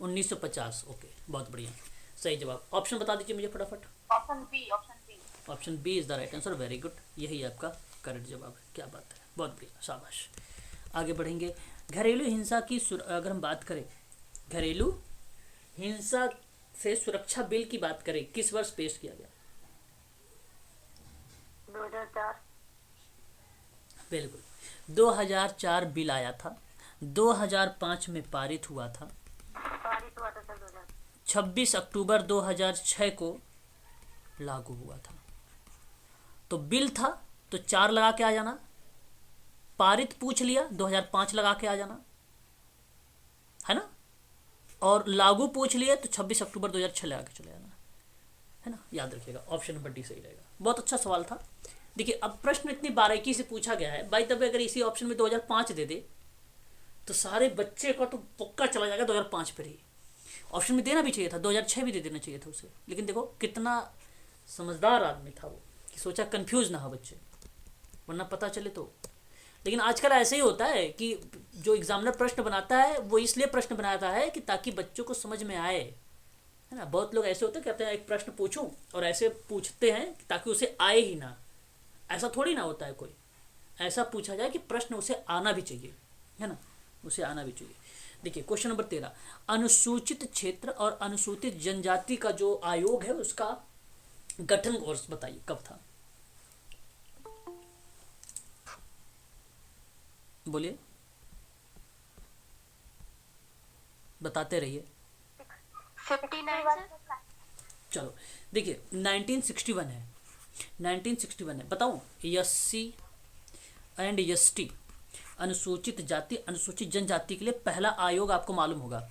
1950। ओके, बहुत बढ़िया, सही जवाब। ऑप्शन बता दीजिए मुझे फटाफट। Option B. Option B is the right answer, very good, यही आपका करेक्ट जवाब है। क्या बात है, बहुत बढ़िया, शाबाश। आगे बढ़ेंगे। घरेलू हिंसा की अगर हम बात करें, घरेलू हिंसा से सुरक्षा बिल की बात करें, किस वर्ष पेश किया गया? 2004। बिल्कुल, 2004 बिल आया था, 2005 में पारित हुआ था, पारित हुआ था सर 2000। 26 अक्टूबर 2006 को लागू हुआ था। तो बिल था तो 4 लगा के आ जाना, पारित पूछ लिया 2005 लगा के आ जाना, है ना? और लागू पूछ लिया तो 26 अक्टूबर 2006 लगा के चले जाना, है ना? याद रखिएगा, ऑप्शन नंबर डी सही रहेगा। बहुत अच्छा सवाल था। देखिए अब प्रश्न इतनी बारीकी से पूछा गया है, बाई द वे अगर इसी ऑप्शन में 2005 दे दे तो सारे बच्चे का तो पक्का चला जाएगा 2005 पर ही। ऑप्शन में देना भी चाहिए था, 2006 भी दे देना चाहिए था उसे, लेकिन देखो कितना समझदार आदमी था वो, कि सोचा कंफ्यूज ना हो बच्चे, वरना पता चले तो। लेकिन आजकल ऐसे ही होता है कि जो एग्जामिनर प्रश्न बनाता है वो इसलिए प्रश्न बनाता है कि ताकि बच्चों को समझ में आए, है ना? बहुत लोग ऐसे होते हैं, कहते हैं एक प्रश्न पूछूं, और ऐसे पूछते हैं ताकि उसे आए ही ना। ऐसा थोड़ी ना होता है, कोई ऐसा पूछा जाए कि प्रश्न उसे आना भी चाहिए, है ना? उसे आना भी चाहिए। देखिए क्वेश्चन नंबर 13, अनुसूचित क्षेत्र और अनुसूचित जनजाति का जो आयोग है उसका गठन वर्ष बताइए कब था? बोलिए, बताते रहिए। 59 सर। चलो देखिए 1961 है, 1961 है। बताऊं, एससी एंड एसटी अनुसूचित जाति अनुसूचित जनजाति के लिए पहला आयोग आपको मालूम होगा,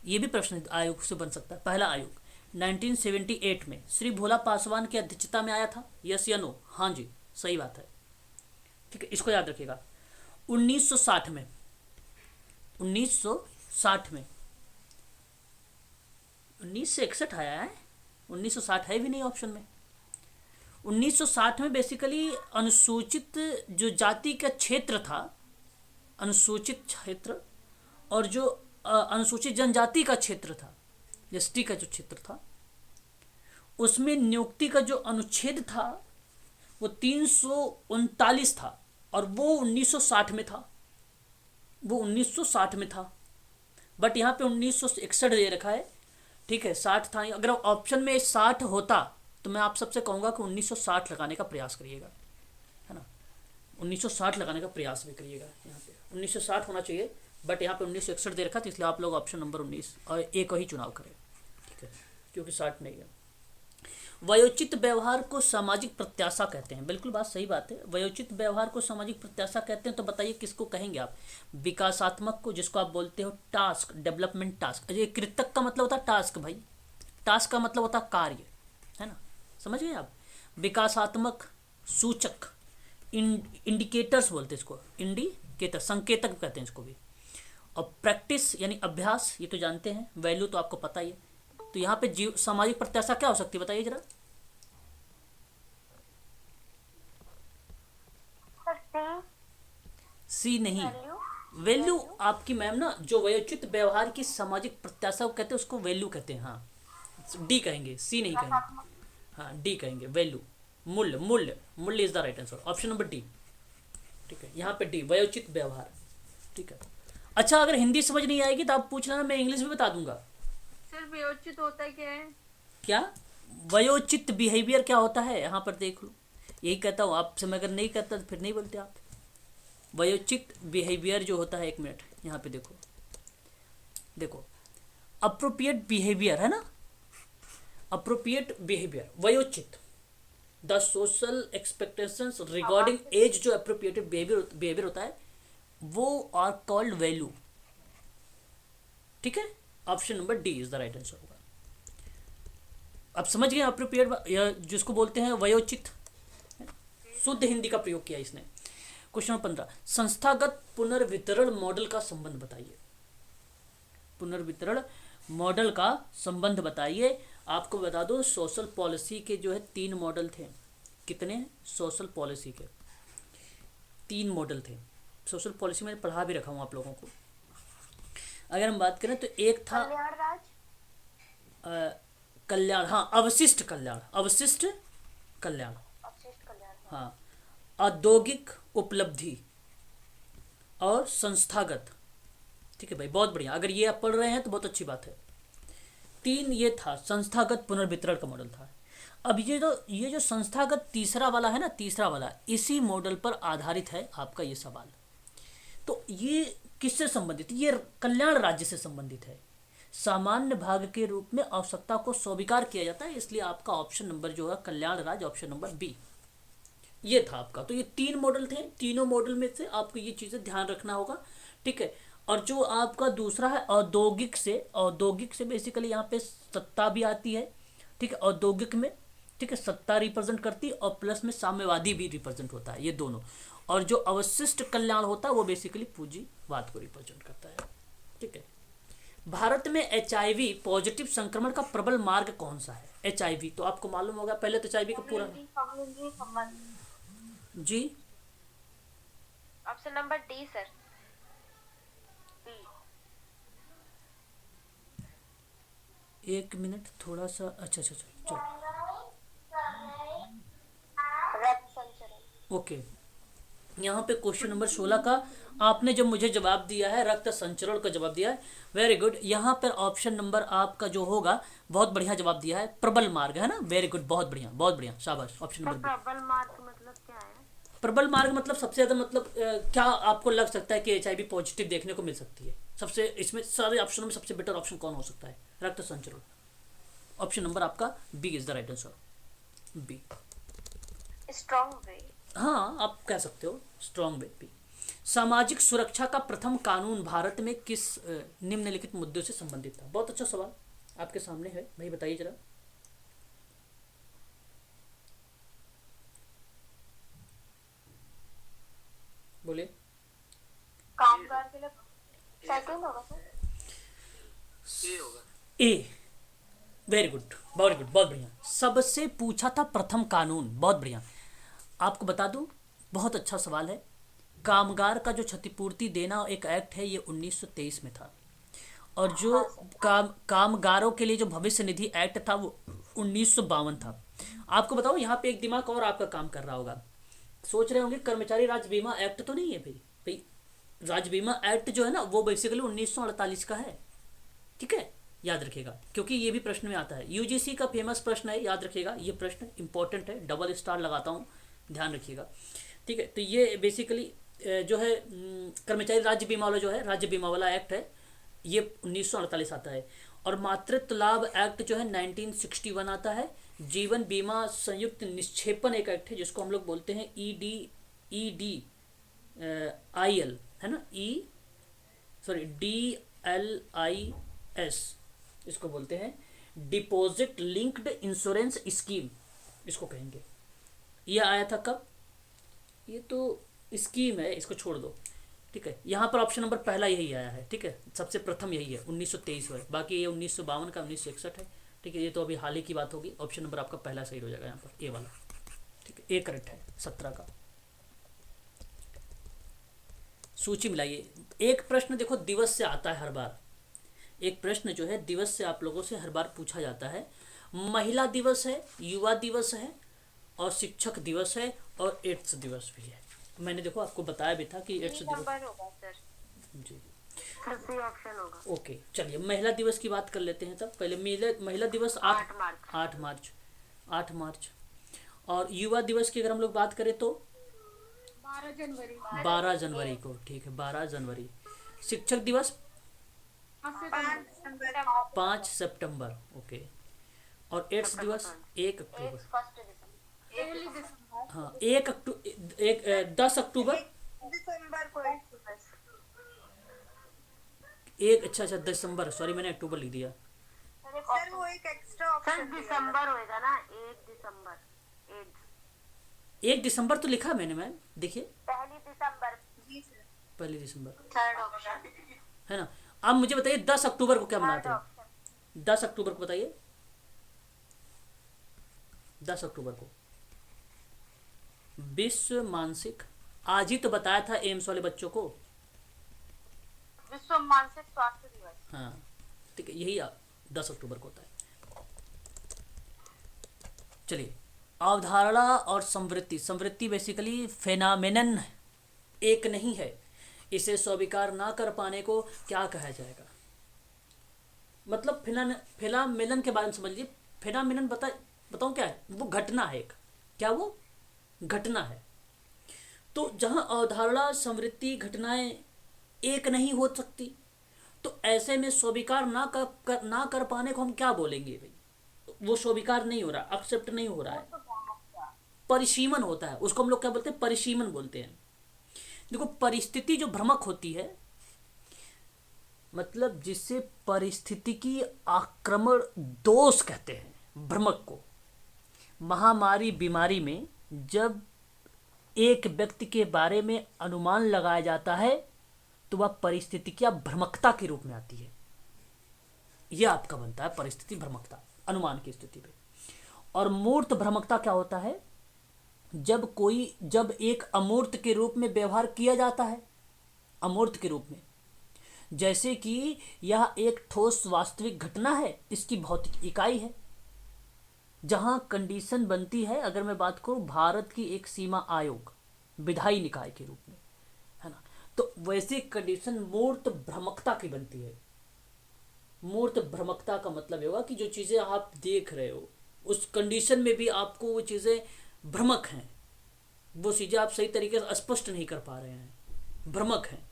ये भी प्रश्न आयोग से बन सकता है। पहला आयोग 1978 में श्री भोला पासवान की अध्यक्षता में आया था, यस या नो? हाँ जी, सही बात है। ठीक है, इसको याद रखिएगा। 1960 में 1960 में 1961 आया है, 1960 है भी नहीं ऑप्शन में। 1960 में बेसिकली अनुसूचित जो जाति का क्षेत्र था, अनुसूचित क्षेत्र, और जो अनुसूचित जनजाति का क्षेत्र था, एसटी का जो क्षेत्र था, उसमें नियुक्ति का जो अनुच्छेद था वो 339 था, और वो 1960 में था, वो 1960 में था। बट यहाँ पे 1961 दे रखा है। ठीक है, 60 था। अगर ऑप्शन में 60 होता तो मैं आप सबसे कहूँगा कि 1960 लगाने का प्रयास करिएगा, है ना, 1960 लगाने का प्रयास भी करिएगा। यहाँ पे 1960 होना चाहिए, बट यहाँ पे 1961 दे रखा, तो इसलिए आप लोग ऑप्शन नंबर 19 और ए को ही चुनाव करें। ठीक है, क्योंकि 60 नहीं है। वयोचित व्यवहार को सामाजिक प्रत्याशा कहते हैं, बिल्कुल बात सही बात है। वयोचित व्यवहार को सामाजिक प्रत्याशा कहते हैं, तो बताइए किसको कहेंगे आप? विकासात्मक को, जिसको आप बोलते हो टास्क, डेवलपमेंट टास्क। ये कृतक का मतलब होता है टास्क भाई, टास्क का मतलब होता है कार्य, है ना, समझ गए आप? विकासात्मक सूचक, इंडिकेटर्स बोलते हैं इसको, इंडिकेटर संकेतक कहते हैं इसको भी। और प्रैक्टिस यानी अभ्यास, ये तो जानते हैं। वैल्यू तो आपको पता ही है। तो यहाँ पे जीव सामाजिक प्रत्याशा क्या हो सकती है बताइए जरा? सी नहीं, वैल्यू आपकी मैम ना, जो वयोचित व्यवहार की सामाजिक प्रत्याशा को कहते हैं उसको वैल्यू कहते हैं। हाँ, डी कहेंगे, सी नहीं कहेंगे। हाँ, डी कहेंगे, वैल्यू, मूल्य। मूल्य, मूल्य is the right answer, option number D. ठीक है, यहाँ पे डी, वयोचित व्यवहार। ठीक है, अच्छा अगर हिंदी समझ नहीं आएगी तो आप पूछ लेना, मैं इंग्लिश में बता दूंगा। सर वयोचित होता क्या है? क्या वयोचित बिहेवियर क्या होता है, यहाँ पर देख लो, यही कहता हूँ आपसे। मैं अगर नहीं कहता तो फिर नहीं बोलते आप। वयोचित बिहेवियर जो होता है, एक मिनट यहाँ पे देखो, देखो अप्रोप्रिएट बिहेवियर है ना, अप्रोप्रिएट बिहेवियर, वयोचित, the social expectations regarding age, जो अप्रोप्रिएट बिहेवियर होता है वो आर कॉल्ड वैल्यू। ठीक है, option number D is the right answer होगा। अब समझ गए अप्रोप्रिएट जिसको बोलते हैं वयोचित, शुद्ध हिंदी का प्रयोग किया इसने। क्वेश्चन नंबर 15, संस्थागत पुनर्वितरण मॉडल का संबंध बताइए। पुनर्वितरण मॉडल का संबंध बताइए। आपको बता दो, सोशल पॉलिसी के जो है 3 मॉडल थे। कितने? सोशल पॉलिसी के 3 मॉडल थे। सोशल पॉलिसी मैंने पढ़ा भी रखा हूँ आप लोगों को। अगर हम बात करें तो एक था कल्याण राज, कल्याण, हाँ, अवशिष्ट कल्याण, अवशिष्ट कल्याण, अपशिष्ट कल्याण। हाँ, औद्योगिक उपलब्धि और संस्थागत। ठीक है भाई, बहुत बढ़िया। अगर ये आप पढ़ रहे हैं तो बहुत अच्छी बात है। 3 ये था, संस्थागत पुनर्वितरण का मॉडल था। अब ये जो संस्थागत तीसरा वाला है ना, तीसरा वाला, इसी मॉडल पर आधारित है आपका ये सवाल। तो ये किससे संबंधित? ये कल्याण राज्य से संबंधित है। सामान्य भाग के रूप में आवश्यकता को स्वीकार किया जाता है, इसलिए आपका ऑप्शन नंबर जो है कल्याण राज्य, ऑप्शन नंबर बी ये था आपका। तो ये 3 मॉडल थे, तीनों मॉडल में से आपको ये चीज़ें ध्यान रखना होगा। ठीक है, और जो आपका दूसरा है औद्योगिक से, औद्योगिक से बेसिकली यहाँ पे सत्ता भी आती है। ठीक है, औद्योगिक में, ठीक है, सत्ता रिप्रेजेंट करती है और प्लस में साम्यवादी भी रिप्रेजेंट होता है, ये दोनों। और जो अवशिष्ट कल्याण होता है वो बेसिकली पूंजीवाद को रिप्रेजेंट करता है। ठीक है, भारत में HIV पॉजिटिव संक्रमण का प्रबल मार्ग कौन सा है? HIV तो आपको मालूम होगा, पहले तो HIV का पूरा जी, ऑप्शन नंबर डी सर। एक मिनट थोड़ा सा, अच्छा, चलो रक्त संचरण। ओके, यहाँ पे क्वेश्चन नंबर 16 का आपने जो मुझे जवाब दिया है, रक्त संचरण का जवाब दिया है, वेरी गुड। यहाँ पर ऑप्शन नंबर आपका जो होगा, बहुत बढ़िया जवाब दिया है, प्रबल मार्ग, है ना, वेरी गुड, बहुत बढ़िया, शाबाश। Option number B. प्रबल मार्ग मतलब क्या है? प्रबल मार्ग मतलब सबसे ज्यादा, मतलब क्या आपको लग सकता है कि HIV पॉजिटिव देखने को मिल सकती है? सबसे, इसमें सारे ऑप्शनों में सबसे बेटर ऑप्शन कौन हो सकता है? रक्त संचरण। ऑप्शन नंबर आपका B is the right answer, B. Strong way. हाँ, आप कह सकते हो स्ट्रॉन्ग वे, बी। सामाजिक सुरक्षा का प्रथम कानून भारत में किस निम्नलिखित मुद्दों से संबंधित था? बहुत अच्छा सवाल आपके सामने है भाई, बताइए जरा। बोलिए। कामगार के लिए सेकंड होगा सर? ए, वेरी गुड, बहुत बढ़िया। सबसे पूछा था प्रथम कानून, बहुत बढ़िया। आपको बता दूं, बहुत अच्छा सवाल है। कामगार का जो क्षतिपूर्ति देना एक एक्ट है, ये 1923 में था। और जो कामगारों के लिए जो भविष्य निधि एक्ट था, वो 1952 था। आपको बताओ, यहाँ पे एक दिमाग और आपका काम कर रहा होगा। सोच रहे होंगे कर्मचारी राज्य बीमा एक्ट तो नहीं है भाई राज्य बीमा एक्ट जो है ना, वो बेसिकली 1948 का है, ठीक है, याद रखिएगा, क्योंकि ये भी प्रश्न में आता है। यूजीसी का फेमस प्रश्न है, याद रखिएगा, ये प्रश्न इंपॉर्टेंट है, डबल स्टार लगाता हूँ, ध्यान रखिएगा, ठीक है। तो ये बेसिकली जो है कर्मचारी राज्य बीमा वाला जो है, राज्य बीमा वाला एक्ट है, ये 1948 आता है। और मातृत्व लाभ एक्ट जो है 1961 आता है। जीवन बीमा संयुक्त निक्षेपण एक एक्ट है, जिसको हम लोग बोलते हैं EDIL, है ना, DLIS इसको बोलते हैं, डिपॉजिट लिंक्ड इंश्योरेंस स्कीम इसको कहेंगे। ये आया था कब? ये तो स्कीम है, इसको छोड़ दो, ठीक है। यहाँ पर ऑप्शन नंबर पहला यही आया है, ठीक है, सबसे प्रथम यही है, 1923 है, बाकी ये 1952 का 1961 है, ठीक है। ये तो अभी हाल ही की बात होगी। ऑप्शन नंबर आपका पहला सही हो जाएगा यहाँ पर, ए वाला, ठीक है, ए करेक्ट है 17 का। सूची मिलाइए। एक प्रश्न देखो दिवस से आता है हर बार, एक प्रश्न जो है दिवस से आप लोगों से हर बार पूछा जाता है। महिला दिवस है, युवा दिवस है, और शिक्षक दिवस है, और एड्स दिवस भी है। मैंने देखो आपको बताया भी था कि एड्स दिवस होगा सर जी, सी ऑप्शन होगा। ओके। चलिए महिला दिवस की बात कर लेते हैं। तब पहले महिला दिवस 8 मार्च। और युवा दिवस की अगर हम लोग बात करें तो 12 जनवरी को, ठीक है, 12 जनवरी। शिक्षक दिवस 5 सितंबर, ओके। और एड्स दिवस 1 अक्टूबर, हाँ 10 अक्टूबर, दिसंबर को एक, अच्छा दिसंबर, सॉरी मैंने अक्टूबर लिख दिया। सर वो एक एक्स्ट्रा ऑप्शन दिसंबर होएगा ना, 1 दिसंबर। 1 दिसंबर तो लिखा मैंने मैम, देखिए पहली दिसंबर। जी सर, पहली दिसंबर थर्ड ऑप्शन है ना। अब मुझे बताइए 10 अक्टूबर को क्या मनाते हैं? 10 अक्टूबर को बताइए, 10 अक्टूबर को विश्व मानसिक, आज ही तो बताया था एम्स वाले बच्चों को, विश्व मानसिक स्वास्थ्य दिवस। हाँ ठीक है, यही 10 अक्टूबर को होता है। चलिए, अवधारणा और समवृत्ति बेसिकली फेनामेनन एक नहीं है, इसे स्वीकार ना कर पाने को क्या कहा जाएगा? मतलब फेनामेनन के बारे में समझ लीजिए। फेनामेनन बताऊं क्या है? वो घटना है एक, क्या वो घटना है। तो जहां अवधारणा समवृत्ति घटनाएं एक नहीं हो सकती, तो ऐसे में स्वीकार ना कर पाने को हम क्या बोलेंगे भाई? वो स्वीकार नहीं हो रहा, एक्सेप्ट नहीं हो रहा है, परिसीमन होता है, उसको हम लोग क्या बोलते हैं? परिसीमन बोलते हैं। देखो, परिस्थिति जो भ्रमक होती है, मतलब जिसे परिस्थितिकी आक्रमण दोष कहते हैं, भ्रमक को। महामारी बीमारी में जब एक व्यक्ति के बारे में अनुमान लगाया जाता है, तो वह परिस्थितिकी भ्रमकता के रूप में आती है। यह आपका बनता है परिस्थिति भ्रमकता, अनुमान की स्थिति पे। और मूर्त भ्रमकता क्या होता है? जब एक अमूर्त के रूप में व्यवहार किया जाता है, अमूर्त के रूप में, जैसे कि यह एक ठोस वास्तविक घटना है, इसकी भौतिक इकाई है। जहां कंडीशन बनती है, अगर मैं बात करूं भारत की एक सीमा आयोग, विधायी निकाय के रूप में, है ना। तो वैसी कंडीशन मूर्त भ्रमकता की बनती है। मूर्त भ्रमकता का मतलब होगा कि जो चीज़ें आप देख रहे हो उस कंडीशन में भी आपको वो चीज़ें भ्रमक हैं, वो चीज़ें आप सही तरीके से स्पष्ट नहीं कर पा रहे हैं, भ्रमक हैं,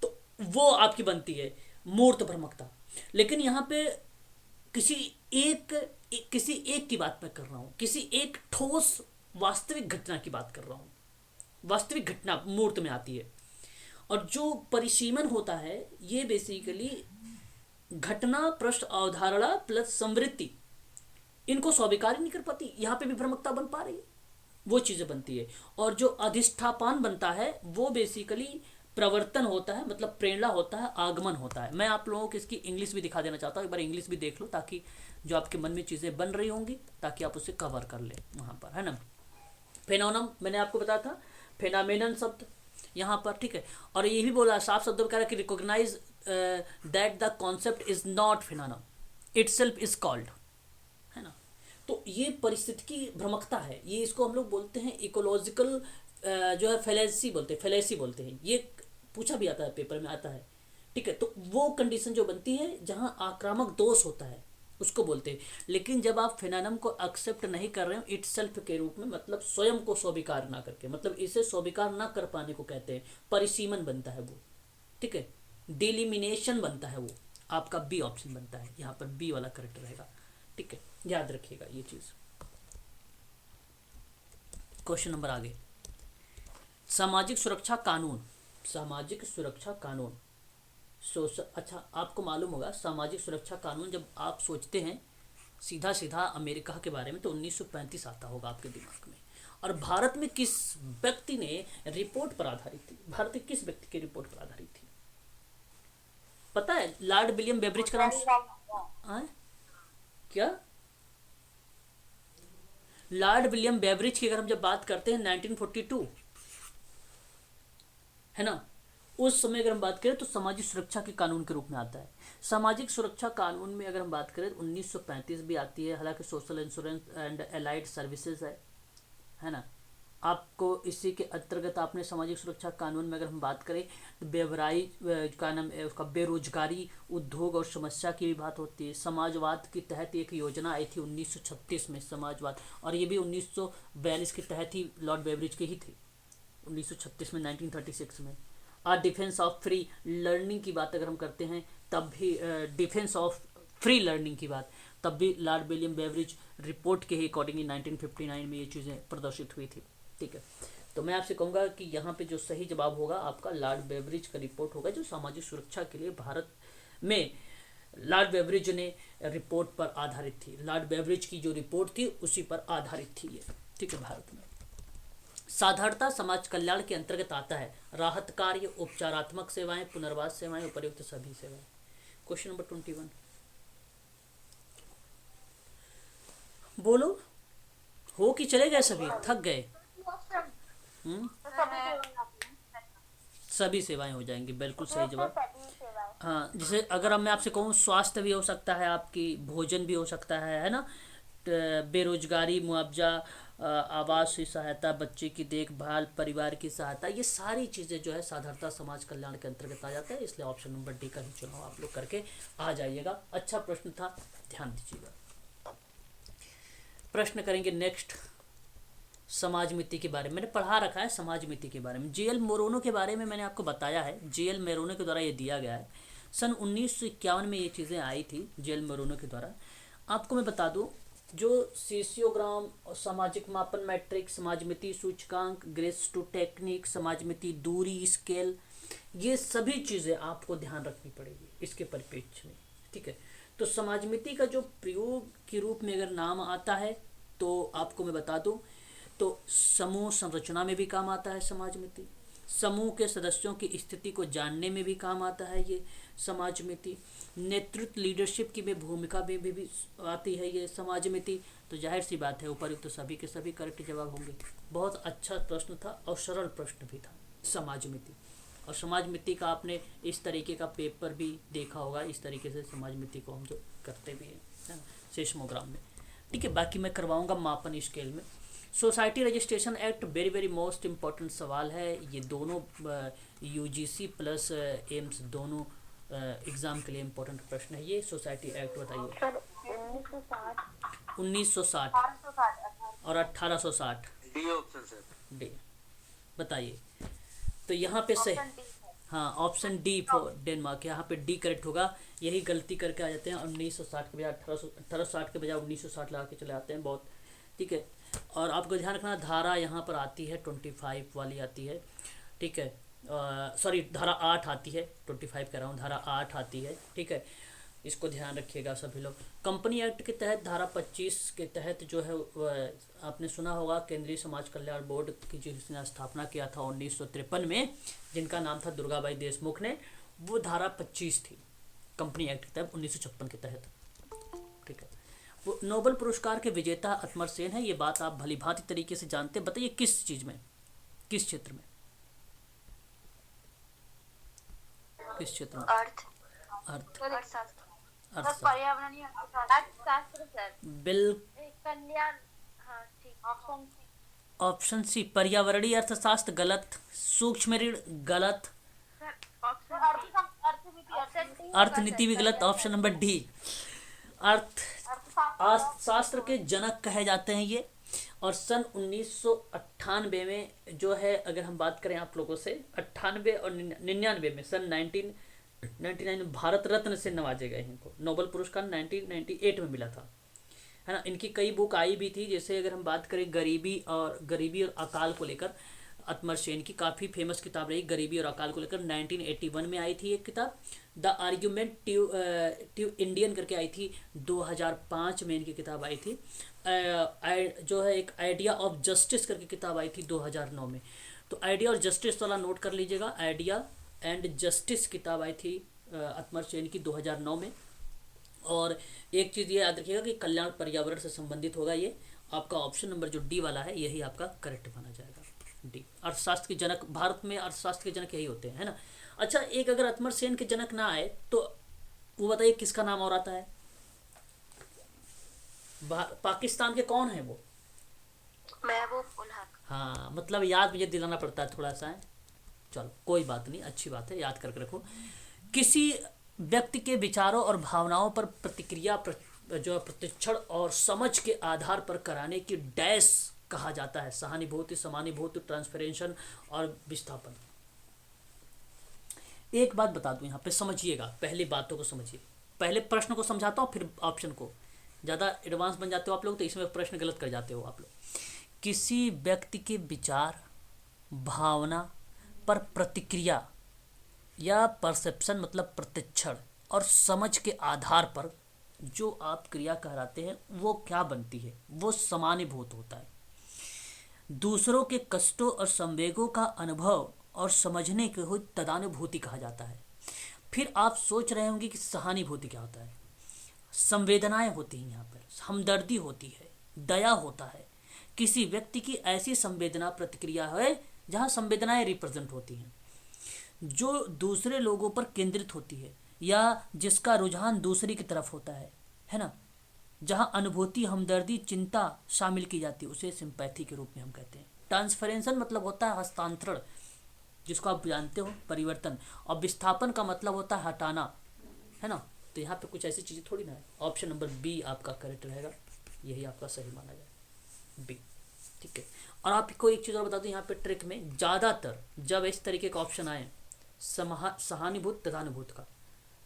तो वो आपकी बनती है मूर्त भ्रमकता। लेकिन यहाँ पे किसी किसी एक की बात मैं कर रहा हूँ, किसी एक ठोस वास्तविक घटना की बात कर रहा हूँ। वास्तविक घटना मूर्त में आती है। और जो परिसीमन होता है ये बेसिकली घटना पृष्ठ अवधारणा प्लस समृद्धि, इनको स्वीकार ही नहीं कर पाती, यहाँ पे भी भ्रमकता बन पा रही है, वो चीज़ें बनती है। और जो अधिष्ठापन बनता है वो बेसिकली प्रवर्तन होता है, मतलब प्रेरणा होता है, आगमन होता है। मैं आप लोगों को इसकी इंग्लिश भी दिखा देना चाहता हूँ, एक बार इंग्लिश भी देख लो ताकि जो आपके मन में चीज़ें बन रही होंगी ताकि आप उसे कवर कर ले वहाँ पर, है ना। फेनोनम मैंने आपको बताया था, फेनामेनन शब्द यहाँ पर, ठीक है। और ये भी बोला साफ शब्दों में कह रहा है कि recognize that the concept is not phenomenon itself is called, है ना। तो ये परिस्थिति की भ्रमकता है, ये इसको हम लोग बोलते हैं इकोलॉजिकल जो है फैलेसी बोलते हैं। ये पूछा भी आता है, पेपर में आता है, ठीक है। तो वो कंडीशन जो बनती है जहाँ आक्रामक दोष होता है उसको बोलते हैं। लेकिन जब आप फेनोमेनन को एक्सेप्ट नहीं कर रहे हो इटसेल्फ के रूप में, मतलब स्वयं को स्वीकार ना करके, मतलब इसे स्वीकार ना कर पाने को कहते हैं, परिसीमन बनता है वो, ठीक है, डिलिमिनेशन बनता है वो, आपका बी ऑप्शन बनता है, यहाँ पर बी वाला करेक्ट रहेगा, ठीक है, याद रखिएगा ये चीज। क्वेश्चन नंबर आगे, सामाजिक सुरक्षा कानून। सामाजिक सुरक्षा कानून अच्छा, आपको मालूम होगा सामाजिक सुरक्षा कानून जब आप सोचते हैं सीधा सीधा अमेरिका के बारे में तो 1935 आता होगा आपके दिमाग में। और भारत में किस व्यक्ति ने रिपोर्ट पर आधारित थी, भारत के किस व्यक्ति की रिपोर्ट पर आधारित थी पता है? लॉर्ड विलियम बेब्रिज का नाम क्या? लॉर्ड विलियम बेब्रिज की अगर हम जब बात करते हैं 1942, है ना, उस समय अगर हम बात करें तो सामाजिक सुरक्षा के कानून के रूप में आता है। सामाजिक सुरक्षा कानून में अगर हम बात करें 1935 भी आती है, हालांकि social insurance and allied services है ना। आपको इसी के अंतर्गत आपने सामाजिक सुरक्षा कानून में अगर हम बात करें तो बेवराई का नाम उसका बेरोजगारी, उद्योग और समस्या की भी बात होती है। समाजवाद के तहत एक योजना आई थी 1936 में, समाजवाद, और ये भी 1942 के तहत ही लॉर्ड बेब्रिज की ही थी, 1936 में, 1936 में। और डिफेंस ऑफ फ्री लर्निंग की बात अगर हम करते हैं तब भी डिफेंस ऑफ फ्री लर्निंग की बात तब भी लॉर्ड विलियम बेब्रिज रिपोर्ट के ही अकॉर्डिंगली 1959 में ये चीज़ें प्रदर्शित हुई थी, ठीक है। तो मैं आपसे कहूँगा कि यहाँ पे जो सही जवाब होगा आपका लॉर्ड बेब्रिज का रिपोर्ट होगा, जो सामाजिक सुरक्षा के लिए भारत में लॉर्ड बेब्रिज ने रिपोर्ट पर आधारित थी। लॉर्ड बेब्रिज की जो रिपोर्ट थी उसी पर आधारित थी ये, ठीक है, भारत में। साधारणता समाज कल्याण के अंतर्गत आता है राहत कार्य, उपचारात्मक सेवाएं, पुनर्वास सेवाएं, उपयुक्त सभी सेवाएं। क्वेश्चन नंबर 21, बोलो, हो कि चले गए सभी, थक गए? सभी सेवाएं हो जाएंगी, बिल्कुल सही जवाब। हाँ, जैसे अगर मैं आपसे कहूँ स्वास्थ्य भी हो सकता है, आपकी भोजन भी हो सकता है ना, बेरोजगारी मुआवजा, आवास की सहायता, बच्चे की देखभाल, परिवार की सहायता, ये सारी चीज़ें जो है साधारणता समाज कल्याण के अंतर्गत आ जाता है। इसलिए ऑप्शन नंबर डी का ही चुनाव आप लोग करके आ जाइएगा। अच्छा प्रश्न था, ध्यान दीजिएगा। प्रश्न करेंगे नेक्स्ट, समाज मिति के बारे में मैंने पढ़ा रखा है। समाज मिति के बारे में जेएल मोरोनो के बारे में मैंने आपको बताया है, जेएल मोरोनो के द्वारा ये दिया गया है। सन 1951 में ये चीज़ें आई थी जेएल मोरोनो के द्वारा। आपको मैं बता दूं, जो सीसियोग्राम और सामाजिक मापन मैट्रिक, समाज मिति सूचकांक, ग्रेस टू टेक्निक, समाज मिति दूरी स्केल, ये सभी चीज़ें आपको ध्यान रखनी पड़ेगी इसके परिप्रेक्ष्य में, ठीक है। तो समाज मिति का जो प्रयोग के रूप में अगर नाम आता है तो आपको मैं बता दूं, तो समूह संरचना में भी काम आता है समाज मिति, समूह के सदस्यों की स्थिति को जानने में भी काम आता है ये समाज मिति, नेतृत्व लीडरशिप की भी भूमिका में भी आती है ये समाज मिति। तो जाहिर सी बात है उपयुक्त तो सभी के सभी करेक्ट जवाब होंगे। बहुत अच्छा प्रश्न था और सरल प्रश्न भी था समाज मिति। और समाज मिति का आपने इस तरीके का पेपर भी देखा होगा, इस तरीके से समाज मिति को हम जो करते भी हैं, है ना, सेस्मोग्राम में, ठीक है। बाकी मैं करवाऊंगा मापन स्केल में, society registration act very very most important सवाल है। ये दोनों यूजीसी प्लस एम्स दोनों एग्ज़ाम के लिए इम्पोर्टेंट प्रश्न है। ये सोसाइटी एक्ट बताइए। सर 1960 1960 1860 और 1860। D option sir. डी बताइए। तो यहाँ पे सही, ऑप्शन डी है। हाँ ऑप्शन डी फॉर डेनमार्क, यहाँ पे डी करेक्ट होगा। यही गलती करके आ जाते हैं 1960 के बजाय 1860 के बजाय 1960 लगा के चले आते हैं बहुत, ठीक है। और आपको ध्यान रखना धारा यहाँ पर आती है 25 वाली आती है, ठीक है। सॉरी धारा 8 आती है, 25 कह रहा हूँ, धारा 8 आती है, ठीक है। इसको ध्यान रखिएगा सभी लोग। कंपनी एक्ट के तहत धारा 25 के तहत जो है आपने सुना होगा केंद्रीय समाज कल्याण बोर्ड की जिसने स्थापना किया था 1953 में, जिनका नाम था दुर्गाबाई देशमुख ने, वो धारा 25 थी कंपनी एक्ट के तहत 1956 के तहत, ठीक है। वो नोबेल पुरस्कार के विजेता अमर्त्य सेन है, ये बात आप भली भांति तरीके से जानते हैं। बताइए किस चीज़ में, किस क्षेत्र में, किस क्षेत्र में? अर्थ अर्थ, सर अर्थ पर्यावरणीय अर्थशास्त्र सर। बिल कल्याण। हाँ ठीक। Option C. ऑप्शन सी पर्यावरणीय अर्थशास्त्र गलत, सूक्ष्म ऋण गलत, अर्थनीति भी गलत। ऑप्शन नंबर डी अर्थशास्त्र के जनक कहे जाते हैं ये। और सन 1998 में जो है, अगर हम बात करें आप लोगों से 98 और 99 में, सन 1999 में भारत रत्न से नवाजे गए हैं इनको। नोबेल पुरस्कार 1998 में मिला था, है ना। इनकी कई बुक आई भी थी, जैसे अगर हम बात करें गरीबी और अकाल को लेकर, अमर्त्य सेन की काफ़ी फेमस किताब रही गरीबी और अकाल को लेकर। 1981 में आई थी एक किताब, द आर्ग्यूमेंट टू इंडियन करके आई थी। 2005 में इनकी किताब आई थी। जो है एक आइडिया ऑफ जस्टिस करके किताब आई थी 2009 में। तो आइडिया और जस्टिस वाला नोट कर लीजिएगा, आइडिया एंड जस्टिस किताब आई थी अमर्त्य सेन की 2009 में। और एक चीज़ ये याद रखिएगा कि कल्याण पर्यावरण से संबंधित होगा। ये आपका ऑप्शन नंबर जो डी वाला है यही आपका करेक्ट माना जाएगा, डी। अर्थशास्त्र के जनक, भारत में अर्थशास्त्र के जनक यही होते हैं, है ना। अच्छा, एक अगर अमर्त्य सेन के जनक ना आए तो वो बताइए किसका नाम और आता है? पाकिस्तान के कौन है वो? महबूब उल हक। हाँ, मतलब याद मुझे दिलाना पड़ता है थोड़ा सा है। चलो कोई बात नहीं, अच्छी बात है, याद करके रखो। किसी व्यक्ति के विचारों और भावनाओं पर प्रतिक्रिया जो प्रतिक्षण और समझ के आधार पर कराने की डैश कहा जाता है। सहानुभूति, समानुभूति, ट्रांसफरेंशन और विस्थापन। एक बात बता दूं यहाँ पे, समझिएगा, पहले बातों को समझिए। पहले प्रश्न को समझाता हूँ फिर ऑप्शन को। ज़्यादा एडवांस बन जाते हो आप लोग तो इसमें प्रश्न गलत कर जाते हो आप लोग। किसी व्यक्ति के विचार, भावना पर प्रतिक्रिया या परसेप्शन मतलब प्रतिक्षण और समझ के आधार पर जो आप क्रिया कहलाते हैं वो क्या बनती है? वो समानुभूत होता है। दूसरों के कष्टों और संवेगों का अनुभव और समझने को हुई तदानुभूति कहा जाता है। फिर आप सोच रहे होंगे कि सहानुभूति क्या होता है? संवेदनाएं होती हैं, यहाँ पर हमदर्दी होती है, दया होता है। किसी व्यक्ति की ऐसी संवेदना प्रतिक्रिया है जहाँ संवेदनाएं रिप्रेजेंट होती हैं, जो दूसरे लोगों पर केंद्रित होती है या जिसका रुझान दूसरे की तरफ होता है ना। जहाँ अनुभूति, हमदर्दी, चिंता शामिल की जाती है उसे सिंपैथी के रूप में हम कहते हैं। ट्रांसफरेंशन मतलब होता है हस्तांतरण, जिसको आप जानते हो, परिवर्तन। और विस्थापन का मतलब होता है हटाना, है ना। तो यहाँ पे कुछ ऐसी चीज़ें थोड़ी ना है। ऑप्शन नंबर बी आपका करेक्ट रहेगा, यही आपका सही माना जाए, बी, ठीक है। और आपको एक चीज़ और बता दूँ यहाँ पे ट्रिक में, ज़्यादातर जब इस तरीके का ऑप्शन आए सहानुभूत तदानुभूत का,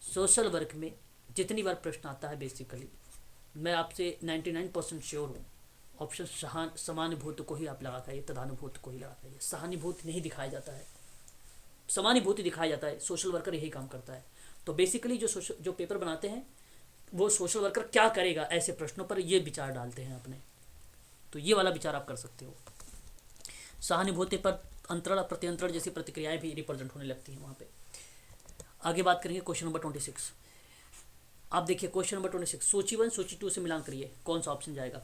सोशल वर्क में जितनी बार प्रश्न आता है बेसिकली मैं आपसे 99% श्योर हूँ ऑप्शन समानुभूत को ही आप लगा खाइए, तदानुभूत को ही लगा खाइए। सहानुभूति नहीं दिखाया जाता है, समानुभूति दिखाया जाता है। सोशल वर्कर यही काम करता है। तो बेसिकली जो पेपर बनाते हैं वो सोशल वर्कर क्या करेगा ऐसे प्रश्नों पर ये विचार डालते हैं अपने। तो ये वाला विचार आप कर सकते हो। सहानुभूति पर अंतरण प्रत्यंतरण जैसी प्रतिक्रियाएं भी रिप्रेजेंट होने लगती हैं वहाँ पे। आगे बात करेंगे क्वेश्चन नंबर 26। आप देखिए क्वेश्चन नंबर 26, सूची 1 सूची 2 से मिलान करिए, कौन सा ऑप्शन जाएगा?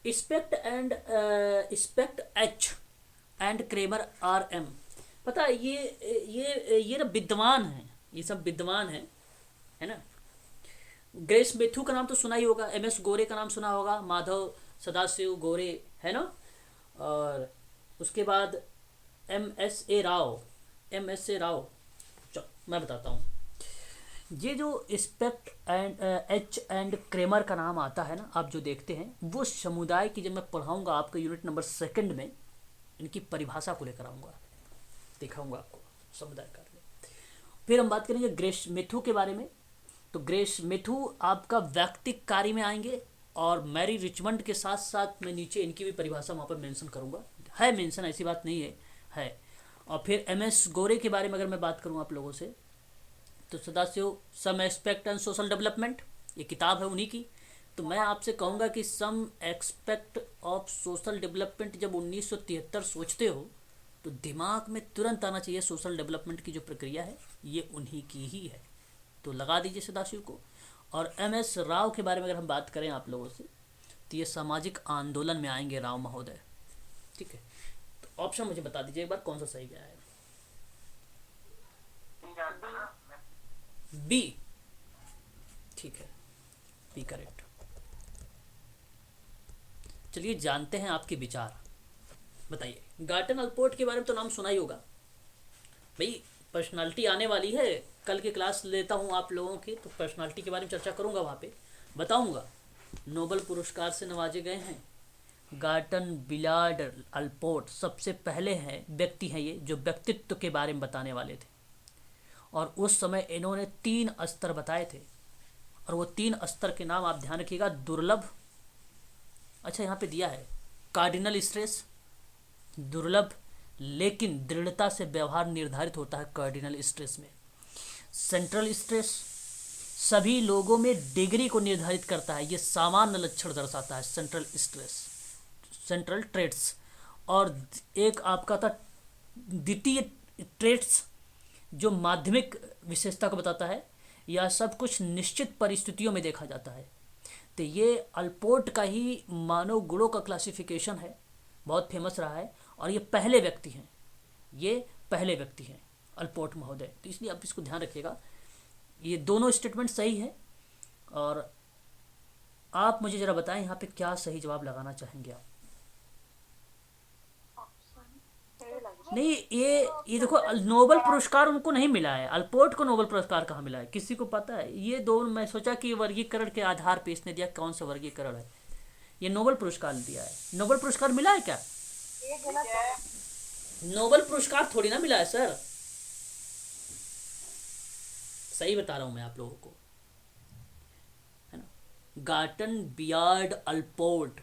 स्पेक्ट H and Kramer R M. पता है ये ना विद्वान हैं, ये सब विद्वान हैं, है ना। ग्रेस मेथू का नाम तो सुना ही होगा, एम एस गोरे का नाम सुना होगा, माधव सदाशिव गोरे, है ना। और उसके बाद एम एस ए राव। चलो मैं बताता हूँ। ये जो स्पेक्ट एंड एच एंड क्रेमर का नाम आता है ना, आप जो देखते हैं वो समुदाय की, जब मैं पढ़ाऊँगा आपको यूनिट नंबर 2 में, इनकी परिभाषा को लेकर आऊँगा, दिखाऊँगा आपको समुदाय कार्य। फिर हम बात करेंगे ग्रेस मेथू के बारे में। तो ग्रेस मेथू आपका व्यक्तिक कार्य में आएंगे, और मैरी रिचमंड के साथ साथ मैं नीचे इनकी भी परिभाषा वहाँ पर मेंशन करूँगा, है मेंशन, ऐसी बात नहीं है। और फिर एम एस गोरे के बारे में अगर मैं बात करूँ आप लोगों से, तो Sadashiv some aspect and social development, ये किताब है उन्हीं की। तो मैं आपसे कहूँगा कि सम एक्सपेक्ट ऑफ सोशल डेवलपमेंट जब 1973 सोचते हो तो दिमाग में तुरंत आना चाहिए सोशल डेवलपमेंट की जो प्रक्रिया है ये उन्हीं की ही है। तो लगा दीजिए सदाशिव को। और एम एस राव के बारे में अगर हम बात करें आप लोगों से, तो ये सामाजिक आंदोलन में आएंगे राव महोदय। ठीक है, तो ऑप्शन मुझे बता दीजिए एक बार कौन सा सही गया है। बी, ठीक है, बी करेक्ट। चलिए जानते हैं आपके विचार, बताइए। गार्टन अल्पोर्ट के बारे में तो नाम सुना ही होगा भाई, पर्सनालिटी आने वाली है, कल की क्लास लेता हूँ आप लोगों की, तो पर्सनालिटी के बारे में चर्चा करूँगा, वहाँ पे बताऊँगा। नोबेल पुरस्कार से नवाजे गए हैं गार्टन बिलार्ड अल्पोर्ट, सबसे पहले हैं व्यक्ति हैं ये जो व्यक्तित्व के बारे में बताने वाले थे। और उस समय इन्होंने 3 स्तर बताए थे, और वो 3 स्तर के नाम आप ध्यान रखिएगा। दुर्लभ, अच्छा यहाँ पे दिया है कार्डिनल स्ट्रेस, दुर्लभ लेकिन दृढ़ता से व्यवहार निर्धारित होता है कार्डिनल स्ट्रेस में। सेंट्रल स्ट्रेस सभी लोगों में डिग्री को निर्धारित करता है, ये सामान्य लक्षण दर्शाता है सेंट्रल स्ट्रेस, सेंट्रल ट्रेट्स। और एक आपका था द्वितीय ट्रेट्स जो माध्यमिक विशेषता को बताता है, यह सब कुछ निश्चित परिस्थितियों में देखा जाता है। तो ये अल्पोर्ट का ही मानव गुणों का क्लासिफिकेशन है, बहुत फेमस रहा है, और ये पहले व्यक्ति हैं, ये पहले व्यक्ति हैं अल्पोर्ट महोदय। तो इसलिए आप इसको ध्यान रखिएगा, ये दोनों स्टेटमेंट सही है। और आप मुझे ज़रा बताएं यहाँ पे क्या सही जवाब लगाना चाहेंगे आप। नहीं, ये देखो, नोबेल पुरस्कार उनको नहीं मिला है, अल्पोर्ट को नोबेल पुरस्कार कहाँ मिला है, किसी को पता है? ये दोनों, मैं सोचा कि वर्गीकरण के आधार पे इसने दिया, कौन सा वर्गीकरण है, ये नोबेल पुरस्कार दिया है। नोबेल पुरस्कार मिला है क्या? नोबेल पुरस्कार थोड़ी ना मिला है सर, सही बता रहा हूं मैं आप लोगों को, है ना। गार्टन बियार्ड अल्पोर्ट,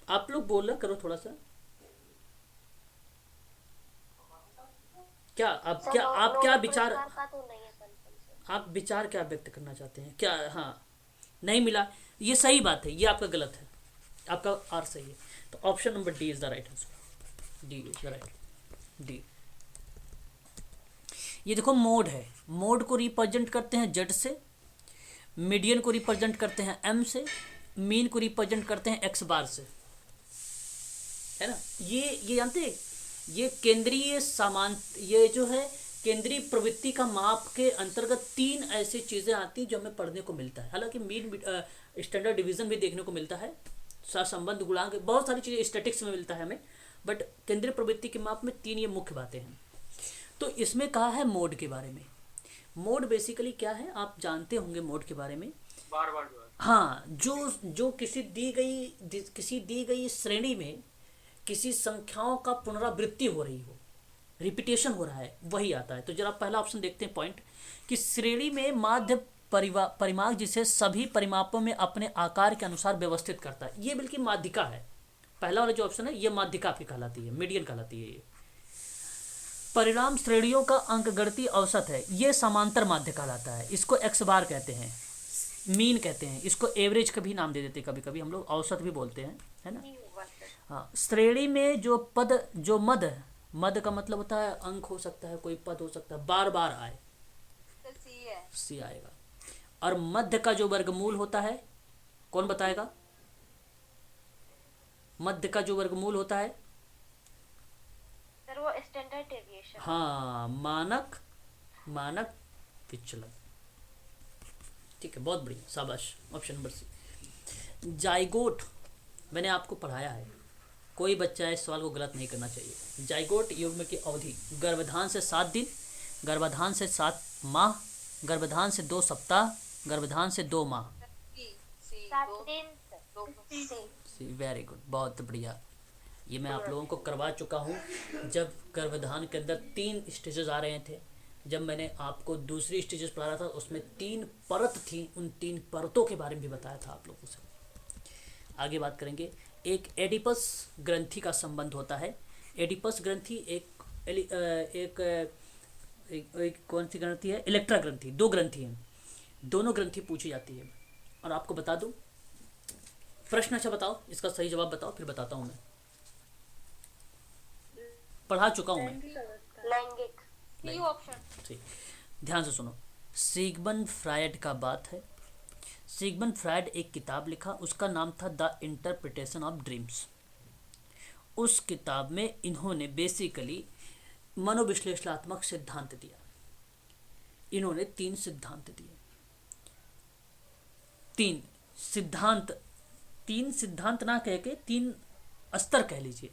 आप लोग बोलना करो थोड़ा सा, क्या आप क्या विचार, आप विचार क्या व्यक्त करना चाहते हैं क्या? हाँ, नहीं मिला, ये सही बात है, ये आपका गलत है, आपका आर सही है। तो option number D is the right answer, D is the right, D. ये देखो मोड है, मोड को रिप्रेजेंट करते हैं जेड से, मीडियन को रिप्रेजेंट करते हैं एम से, मीन को रिप्रेजेंट करते हैं एक्स बार से, है ना। ये जानते हैं, ये केंद्रीय समान, ये जो है केंद्रीय प्रवृत्ति का माप के अंतर्गत 3 ऐसी चीज़ें आती हैं जो हमें पढ़ने को मिलता है। हालांकि मीन स्टैंडर्ड डिवीजन भी देखने को मिलता है, सहसंबंध गुणांक, बहुत सारी चीज़ें स्टैटिक्स में मिलता है हमें, बट केंद्रीय प्रवृत्ति के माप में 3 ये मुख्य बातें हैं। तो इसमें कहा है मोड के बारे में। मोड बेसिकली क्या है, आप जानते होंगे मोड के बारे में, बार हाँ, जो किसी दी गई श्रेणी में किसी संख्याओं का पुनरावृत्ति हो रही हो, रिपीटेशन हो रहा है, वही आता है। तो जरा पहला ऑप्शन देखते हैं पॉइंट, कि श्रेणी में माध्य परिमाप जिसे सभी परिमापों में अपने आकार के अनुसार व्यवस्थित करता है, ये बल्कि माध्यिका है। पहला वाला जो ऑप्शन है ये माध्यिका आपकी कहलाती है, मीडियन कहलाती है। ये परिणाम श्रेणियों का अंकगणितीय औसत है, ये समांतर माध्य कहलाता है, इसको एक्स बार कहते हैं, मीन कहते हैं, इसको एवरेज का भी नाम दे देते हैं, कभी कभी हम लोग औसत भी बोलते हैं, है ना। हाँ, श्रेणी में जो पद, जो मद का मतलब होता है अंक हो सकता है, कोई पद हो सकता है, बार बार आए, सी आएगा। और मध्य का जो वर्गमूल होता है, कौन बताएगा? मध्य का जो वर्गमूल होता है सर वो स्टैंडर्ड डेविएशन। हाँ, मानक विचलन। ठीक है, बहुत बढ़िया, शाबाश। Option number C. जाइगोट, मैंने आपको पढ़ाया है, कोई बच्चा इस सवाल को गलत नहीं करना चाहिए। जाइगोट युग्म की अवधि गर्भाधान से 7 दिन, गर्भाधान से 7 माह, गर्भाधान से 2 सप्ताह, गर्भाधान से 2 माह। 7 दिन। वेरी गुड, बहुत बढ़िया। ये मैं आप लोगों को करवा चुका हूँ जब गर्भाधान के अंदर 3 स्टेजेस आ रहे थे। जब मैंने आपको दूसरी स्टेजेस पढ़ा रहा था उसमें 3 परत थी, उन 3 परतों के बारे में भी बताया था आप लोगों से। आगे बात करेंगे। एक एडिपस ग्रंथि का संबंध होता है। एडिपस ग्रंथि एक कौन सी ग्रंथि है? इलेक्ट्रा ग्रंथि। 2 ग्रंथि हैं, दोनों ग्रंथि पूछी जाती है। और आपको बता दूं, प्रश्न अच्छा बताओ, इसका सही जवाब बताओ, फिर बताता हूं। मैं पढ़ा चुका हूं मैं। लैंगिक। ठीक, ध्यान से सुनो। सिगमंड फ्रायड का बात है। सिगमंड फ्रायड एक किताब लिखा, उसका नाम था द इंटरप्रिटेशन ऑफ ड्रीम्स। उस किताब में इन्होंने बेसिकली मनोविश्लेषणात्मक सिद्धांत दिया। इन्होंने 3 सिद्धांत दिए। 3 सिद्धांत ना कह के 3 स्तर कह लीजिए,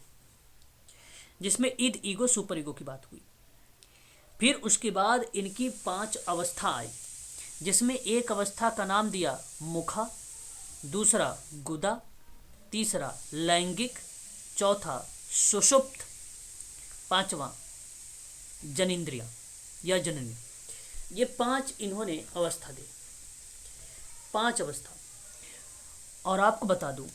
जिसमें ईद, ईगो, सुपर ईगो की बात हुई। फिर उसके बाद इनकी 5 अवस्था आई, जिसमें एक अवस्था का नाम दिया मुखा, दूसरा गुदा, तीसरा लैंगिक, चौथा सुषुप्त, 5वां जनिंद्रिया या जननी। ये 5 इन्होंने अवस्था दी, 5 अवस्था। और आपको बता दूं,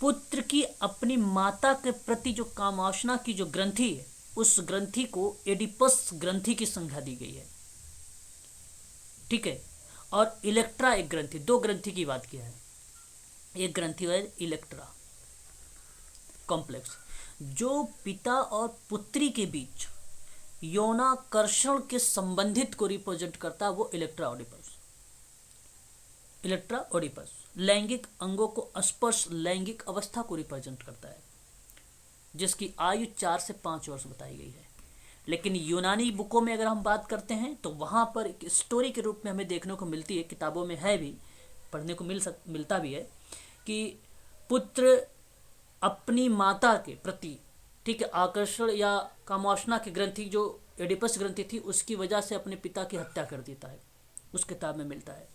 पुत्र की अपनी माता के प्रति जो कामवासना की जो ग्रंथि है, उस ग्रंथि को एडिपस ग्रंथि की संज्ञा दी गई है। ठीक है। और इलेक्ट्रा एक ग्रंथि, 2 ग्रंथि की बात किया है। एक ग्रंथि है इलेक्ट्रा कॉम्प्लेक्स, जो पिता और पुत्री के बीच यौनाकर्षण के संबंधित को रिप्रेजेंट करता है, वो इलेक्ट्रा ओडिपस। इलेक्ट्रा ओडिपस लैंगिक अंगों को स्पर्श, लैंगिक अवस्था को रिप्रेजेंट करता है, जिसकी आयु 4 से 5 वर्ष बताई गई है। लेकिन यूनानी बुकों में अगर हम बात करते हैं तो वहाँ पर एक स्टोरी के रूप में हमें देखने को मिलती है, किताबों में है भी, पढ़ने को मिलता भी है, कि पुत्र अपनी माता के प्रति, ठीक है, आकर्षण या कामवासना की ग्रंथि जो एडिपस ग्रंथि थी, उसकी वजह से अपने पिता की हत्या कर देता है, उस किताब में मिलता है।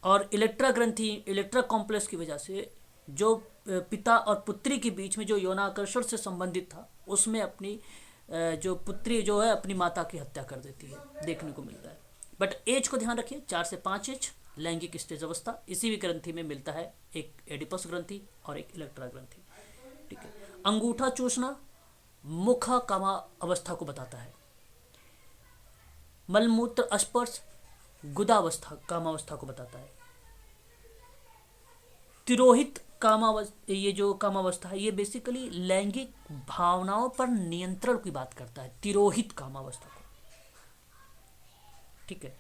और इलेक्ट्रा ग्रंथि, इलेक्ट्रा कॉम्प्लेक्स की वजह से जो पिता और पुत्री के बीच में जो यौनाकर्षण से संबंधित था, उसमें अपनी जो पुत्री जो है अपनी माता की हत्या कर देती है, देखने को मिलता है। बट एज को ध्यान रखिए, 4 से 5 एज लैंगिक स्टेज अवस्था। इसी भी ग्रंथि में मिलता है, एक एडिपस ग्रंथि और एक इलेक्ट्रा ग्रंथि। ठीक है। अंगूठा चूसना मुख कामा अवस्था को बताता है। मलमूत्र स्पर्श गुदावस्था, कामावस्था को बताता है। तिरोहित कामावस्था, ये जो कामावस्था है, ये बेसिकली लैंगिक भावनाओं पर नियंत्रण की बात करता है, तिरोहित कामावस्था को। ठीक है।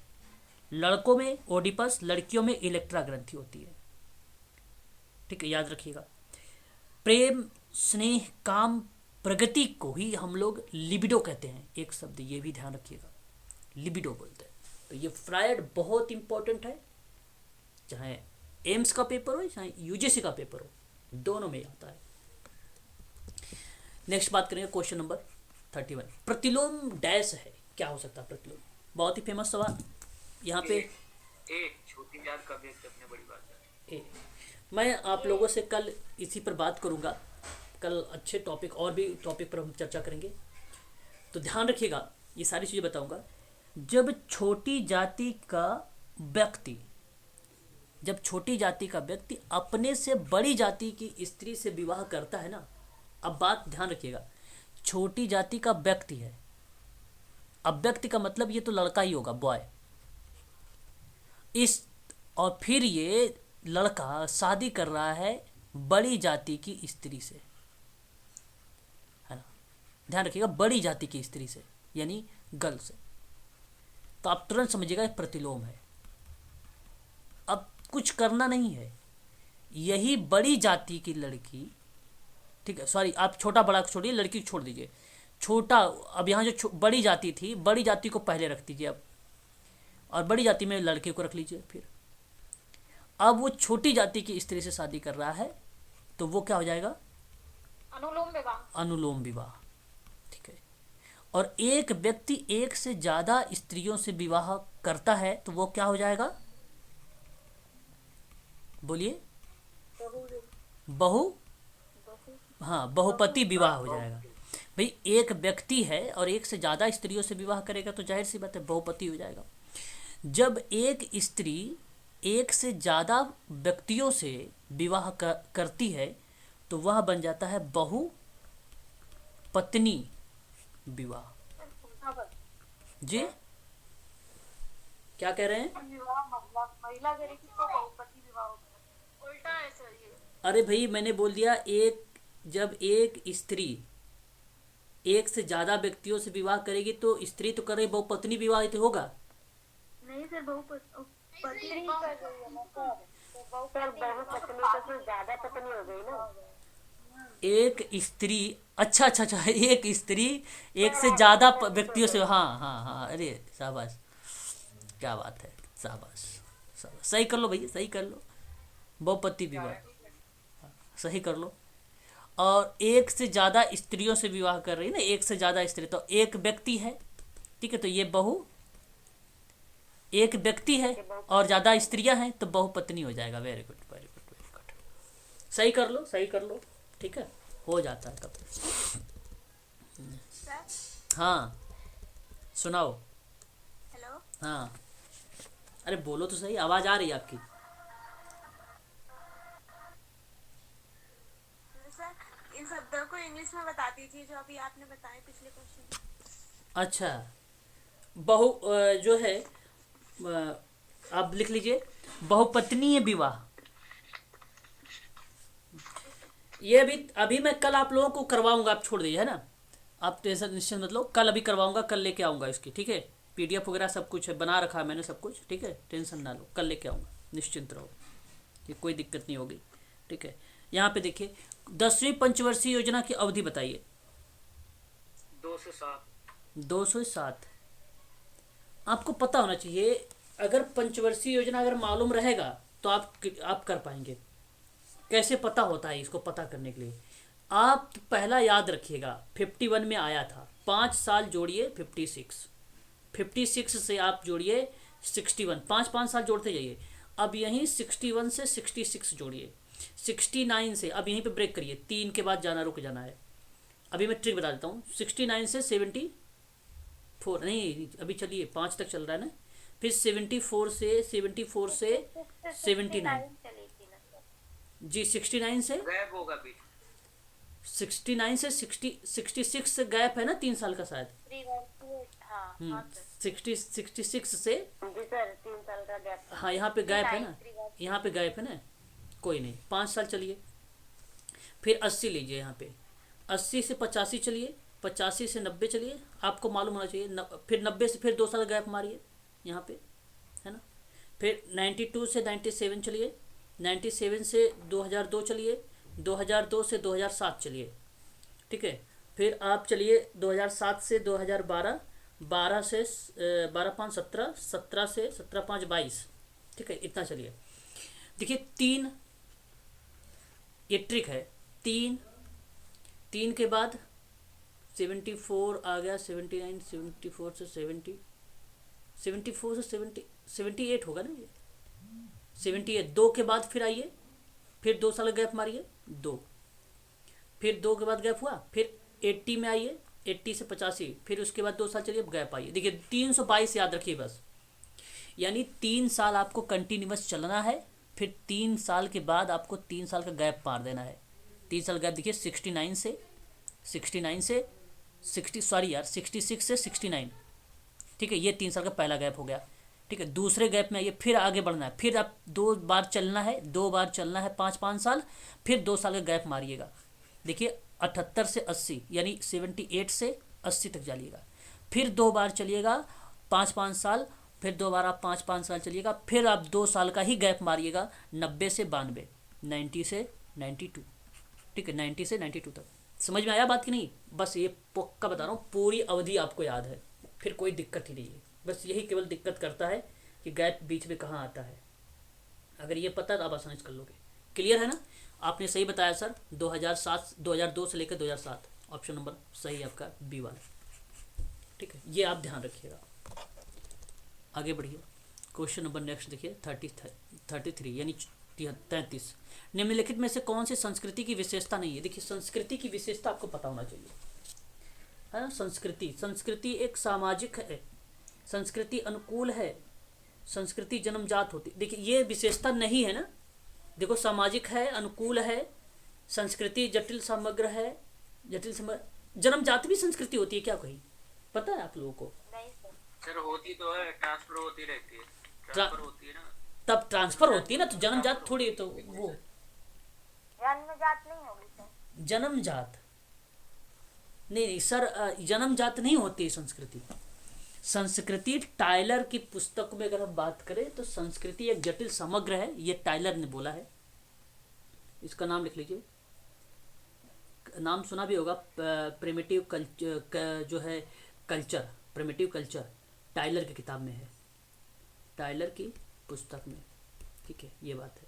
लड़कों में ओडिपस, लड़कियों में इलेक्ट्रा ग्रंथि होती है। ठीक है, याद रखिएगा। प्रेम, स्नेह, काम, प्रगति को ही हम लोग लिबिडो कहते हैं, एक शब्द ये भी ध्यान रखिएगा, लिबिडो बोलते हैं। तो ये फ्रायड बहुत इंपॉर्टेंट है, चाहे एम्स का पेपर हो चाहे यूजीसी का पेपर हो, दोनों में आता है। नेक्स्ट बात करेंगे क्वेश्चन नंबर 31। प्रतिलोम डैश है, क्या हो सकता है प्रतिलोम? बहुत ही फेमस सवाल। यहाँ पे छोटी जात का व्यक्ति अपने बड़ी बात है। मैं आप लोगों से कल इसी पर बात करूँगा, कल अच्छे टॉपिक और भी टॉपिक पर हम चर्चा करेंगे। तो ध्यान रखिएगा, ये सारी चीज़ें बताऊँगा। जब छोटी जाति का व्यक्ति अपने से बड़ी जाति की स्त्री से विवाह करता है ना, अब बात ध्यान रखिएगा, छोटी जाति का व्यक्ति है, अब व्यक्ति का मतलब ये तो लड़का ही होगा, बॉय। और फिर ये लड़का शादी कर रहा है बड़ी जाति की स्त्री से, है ना, ध्यान रखिएगा, बड़ी जाति की स्त्री से, यानी गर्ल से। तो आप तुरंत समझिएगा प्रतिलोम है। अब कुछ करना नहीं है, यही बड़ी जाति की लड़की, ठीक है, सॉरी, आप छोटा बड़ा छोड़िए, लड़की छोड़ दीजिए, छोटा, अब यहाँ जो बड़ी जाति थी, बड़ी जाति को पहले रख दीजिए अब, और बड़ी जाति में लड़के को रख लीजिए। फिर अब वो छोटी जाति की स्त्री से शादी कर रहा है तो वो क्या हो जाएगा? अनुलोम विवाह। अनुलोम विवाह। ठीक है। और एक व्यक्ति एक से ज्यादा स्त्रियों से विवाह करता है तो वो क्या हो जाएगा? बोलिए। बहु हाँ, बहुपति विवाह हो जाएगा। भाई एक व्यक्ति है और एक से ज्यादा स्त्रियों से विवाह करेगा तो जाहिर सी बात है बहुपति हो जाएगा। जब एक स्त्री एक से ज्यादा व्यक्तियों से विवाह करती है तो वह बन जाता है बहुपत्नी विवाह। जी क्या कह रहे हैं? महिला करेगी तो बहुपति विवाह होता है। उल्टा है सर ये। अरे भाई मैंने बोल दिया, जब एक स्त्री एक से ज्यादा व्यक्तियों से विवाह करेगी तो स्त्री तो करे बहुपत्नी विवाह ही तो होगा। नहीं सर, बहुपत्नी कर रही है ना सर, तो बहुपत्नी तो ज्यादा पत्नी हो गई ना। एक स्त्री, अच्छा अच्छा अच्छा, एक स्त्री एक से ज्यादा व्यक्तियों से, हाँ हाँ हाँ, अरे शाबाश, क्या बात है, शाबाश शाबाश, सही कर लो भैया, सही कर लो, बहुपति विवाह सही कर लो। और एक से ज्यादा स्त्रियों से विवाह कर रही है ना, एक से ज्यादा स्त्री, तो एक व्यक्ति है, ठीक है, तो ये एक व्यक्ति है और ज्यादा स्त्रियां हैं तो बहुपत्नी हो जाएगा। Very good very good very good, सही कर लो सही कर लो, ठीक है, हो जाता है कब। हाँ सुनाओ। हेलो। हाँ अरे बोलो तो सही, आवाज आ रही है आपकी। सर इन शब्दों को इंग्लिश में बता दीजिए जो अभी आपने बताए पिछले क्वेश्चन। अच्छा, जो है आप लिख लीजिए बहुपत्नीय विवाह। ये अभी मैं कल आप लोगों को करवाऊंगा, आप छोड़ दीजिए, है ना, आप टेंशन निश्चिंत मत लो, कल अभी करवाऊंगा, कल लेके आऊंगा इसकी, ठीक है, पीडीएफ वगैरह सब कुछ है, बना रखा है मैंने सब कुछ, ठीक है, टेंशन ना लो, कल लेके आऊंगा, निश्चिंत रहो कि कोई दिक्कत नहीं होगी, ठीक है। यहाँ पे देखिए 10वीं पंचवर्षीय योजना की अवधि बताइए। 207। आपको पता होना चाहिए, अगर पंचवर्षीय योजना अगर मालूम रहेगा तो आप कर पाएंगे। कैसे पता होता है, इसको पता करने के लिए आप पहला याद रखिएगा 51 में आया था, 5 साल जोड़िए 56 से आप जोड़िए 61, 5 साल जोड़ते जाइए। अब यहीं 61 से 66 जोड़िए, 69 से, अब यहीं पे ब्रेक करिए, 3 के बाद जाना, रुक जाना है। अभी मैं ट्रिक बता देता हूँ, 69 से 74 नहीं, अभी चलिए 5 तक चल रहा है ना, फिर 74 से 79 जी, 69 से गैप होगा बीच, 69 से 66 से गैप है ना, 3 साल का शायद। 66 से, हाँ यहाँ पे गैप है ना, यहाँ पे गैप है ना, कोई नहीं, 5 साल चलिए। फिर 80 लीजिए, यहाँ पे 80 से 85 चलिए, 85 से 90 चलिए, आपको मालूम होना चाहिए। फिर 90 से फिर 2 साल गैप मारिए यहाँ पे, है ना। फिर 92 से 97 चलिए, 97 से 2002 चलिए, 2002 से 2007 चलिए, ठीक है। फिर आप चलिए 2007 से 2012, 12 से 12 5 17, 17 से 17 5 22, ठीक है, इतना चलिए। देखिए 3, ये ट्रिक है, 3 के बाद 74 आ गया, 79, 74 से 70, 74 से 78 होगा ना ये, 78, 2 के बाद फिर आइए, फिर 2 साल गैप मारिए, 2, फिर 2 के बाद गैप हुआ, फिर 80 में आइए, 80 से 85, फिर उसके बाद 2 साल चलिए, गैप आइए। देखिए 322 याद रखिए बस, यानी 3 साल आपको कंटिन्यूअस चलना है, फिर 3 साल के बाद आपको 3 साल का गैप मार देना है। 3 साल गैप देखिए, 66 से 69, ठीक है, ये 3 साल का पहला गैप हो गया, ठीक है। दूसरे गैप में आइए, फिर आगे बढ़ना है, फिर आप 2 बार चलना है, 5 साल, फिर 2 साल का गैप मारिएगा। देखिए 78 से 80, यानी 78 से 80 तक जाइएगा, फिर 2 बार चलिएगा 5 साल, फिर 2 बार आप 5 साल चलिएगा, फिर आप 2 साल का ही गैप मारिएगा, 90 से 92, 90 से 92, ठीक है, 90 से 92 तक, समझ में आया बात कि नहीं? बस ये पक्का बता रहा हूँ, पूरी अवधि आपको याद है, फिर कोई दिक्कत ही नहीं है। बस यही केवल दिक्कत करता है कि गैप बीच में कहाँ आता है। अगर ये पता तो आप आसानी से कर लोगे। क्लियर है ना? आपने सही बताया सर, 2007 2002 से लेकर 2007, ऑप्शन नंबर सही आपका बी वाला। ठीक है, ये आप ध्यान रखिएगा। आगे बढ़िए, क्वेश्चन नंबर नेक्स्ट देखिए 33 यानी 33। निम्नलिखित में से कौन सी संस्कृति की विशेषता नहीं है? देखिए, संस्कृति की विशेषता आपको पता होना चाहिए, है ना? संस्कृति एक सामाजिक है, संस्कृति अनुकूल है, संस्कृति जन्मजात होती। देखिए, ये विशेषता नहीं है ना। देखो, सामाजिक है, अनुकूल है, संस्कृति जटिल समग्र है, जन्मजात भी संस्कृति होती है क्या कहीं? पता है आप लोगों को? नहीं सर। सर होती तो है, ट्रांसफर होती रहती है, ट्रांसफर होती है ना। तब ट्रांसफर होती है ना, तो जन्मजात थोड़ी है। तो वो जन्मजात नहीं होगी सर। जन्मजात नहीं सर, जन्मजात नहीं होती है संस्कृति। संस्कृति टाइलर की पुस्तक में अगर हम बात करें तो संस्कृति एक जटिल समग्र है, ये टाइलर ने बोला है। इसका नाम लिख लीजिए, नाम सुना भी होगा, प्रिमिटिव कल्चर जो है, कल्चर, प्रिमिटिव कल्चर, टाइलर की किताब में है, टाइलर की पुस्तक में। ठीक है, ये बात है।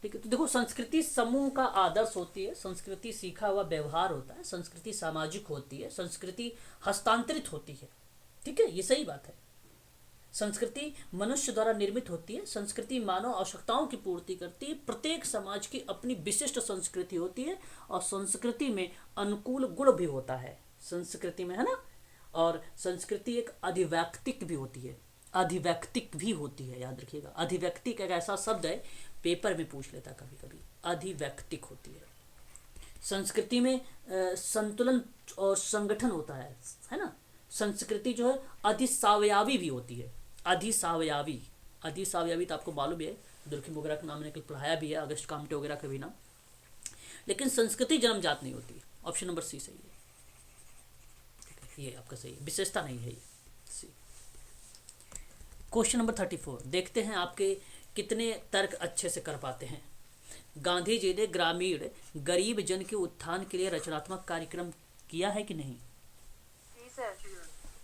ठीक है, तो देखो, संस्कृति समूह का आदर्श होती है, संस्कृति सीखा हुआ व्यवहार होता है, संस्कृति सामाजिक होती है, संस्कृति हस्तांतरित होती है। ठीक है, ये सही बात है। संस्कृति मनुष्य द्वारा निर्मित होती है, संस्कृति मानव आवश्यकताओं की पूर्ति करती है, प्रत्येक समाज की अपनी विशिष्ट संस्कृति होती है, और संस्कृति में अनुकूल गुण भी होता है, संस्कृति में, है ना? और संस्कृति एक अधिवैक्तिक भी होती है, अधिवैक्तिक भी होती है, याद रखिएगा। अधिवैक्तिक एक ऐसा शब्द है, पेपर में पूछ लेता कभी कभी, अधिवैक्तिक होती है। संस्कृति में संतुलन और संगठन होता है ना? संस्कृति जो है अधिसावयावी भी होती है, अधिसावयावी तो आपको मालूम है, दुर्खिम वगैरह के नाम ने पढ़ाया भी है, अगस्त कामटे वगैरह का भी नाम। लेकिन संस्कृति जन्मजात नहीं होती। ऑप्शन नंबर सी सही है, ये आपका सही है, विशेषता नहीं है ये सी। क्वेश्चन नंबर 34 देखते हैं आपके कितने तर्क अच्छे से कर पाते हैं। गांधी जी ने ग्रामीण गरीब जन के उत्थान के लिए रचनात्मक कार्यक्रम किया है कि नहीं? जी सर।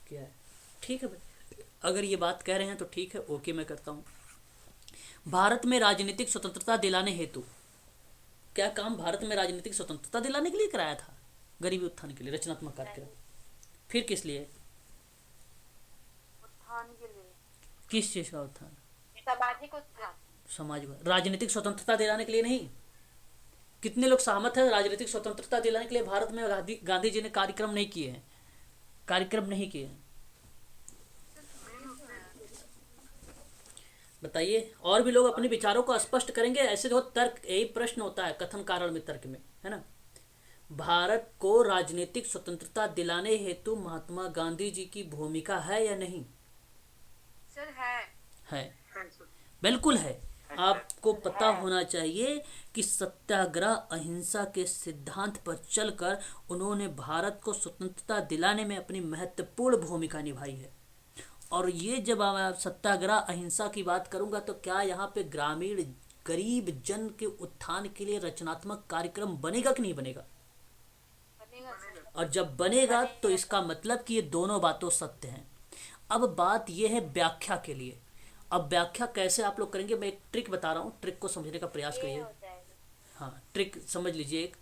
किया है। ठीक है भाई, अगर ये बात कह रहे हैं तो ठीक है, ओके, मैं करता हूँ। भारत में राजनीतिक स्वतंत्रता दिलाने हेतु क्या काम भारत में राजनीतिक स्वतंत्रता दिलाने के लिए कराया था? गरीबी उत्थान के लिए रचनात्मक कार्यक्रम। फिर किस लिए? उत्थान के लिए। किस चीज का उत्थान? सामाजिक उत्थान। समाज में राजनीतिक स्वतंत्रता दिलाने के लिए नहीं। कितने लोग सहमत हैं राजनीतिक स्वतंत्रता दिलाने के लिए भारत में गांधी जी ने कार्यक्रम नहीं किए हैं? कार्यक्रम नहीं किए हैं, बताइए। और भी लोग अपने विचारों को स्पष्ट करेंगे। ऐसे जो तर्क, यही प्रश्न होता है कथन कारण में, तर्क में, है ना? भारत को राजनीतिक स्वतंत्रता दिलाने हेतु महात्मा गांधी जी की भूमिका है या नहीं? सर है, बिल्कुल है। आपको पता होना चाहिए कि सत्याग्रह अहिंसा के सिद्धांत पर चलकर उन्होंने भारत को स्वतंत्रता दिलाने में अपनी महत्वपूर्ण भूमिका निभाई है। और ये जब मैं सत्याग्रह अहिंसा की बात करूंगा तो क्या यहाँ पे ग्रामीण गरीब जन के उत्थान के लिए रचनात्मक कार्यक्रम बनेगा कि नहीं बनेगा? बनेगा सर। और जब बनेगा तो इसका मतलब कि ये दोनों बातों सत्य हैं। अब बात ये है व्याख्या के लिए। अब व्याख्या कैसे आप लोग करेंगे, मैं एक ट्रिक बता रहा हूँ, ट्रिक को समझने का प्रयास ये करिए। हो जाएगा। हाँ, ट्रिक समझ लीजिए। एक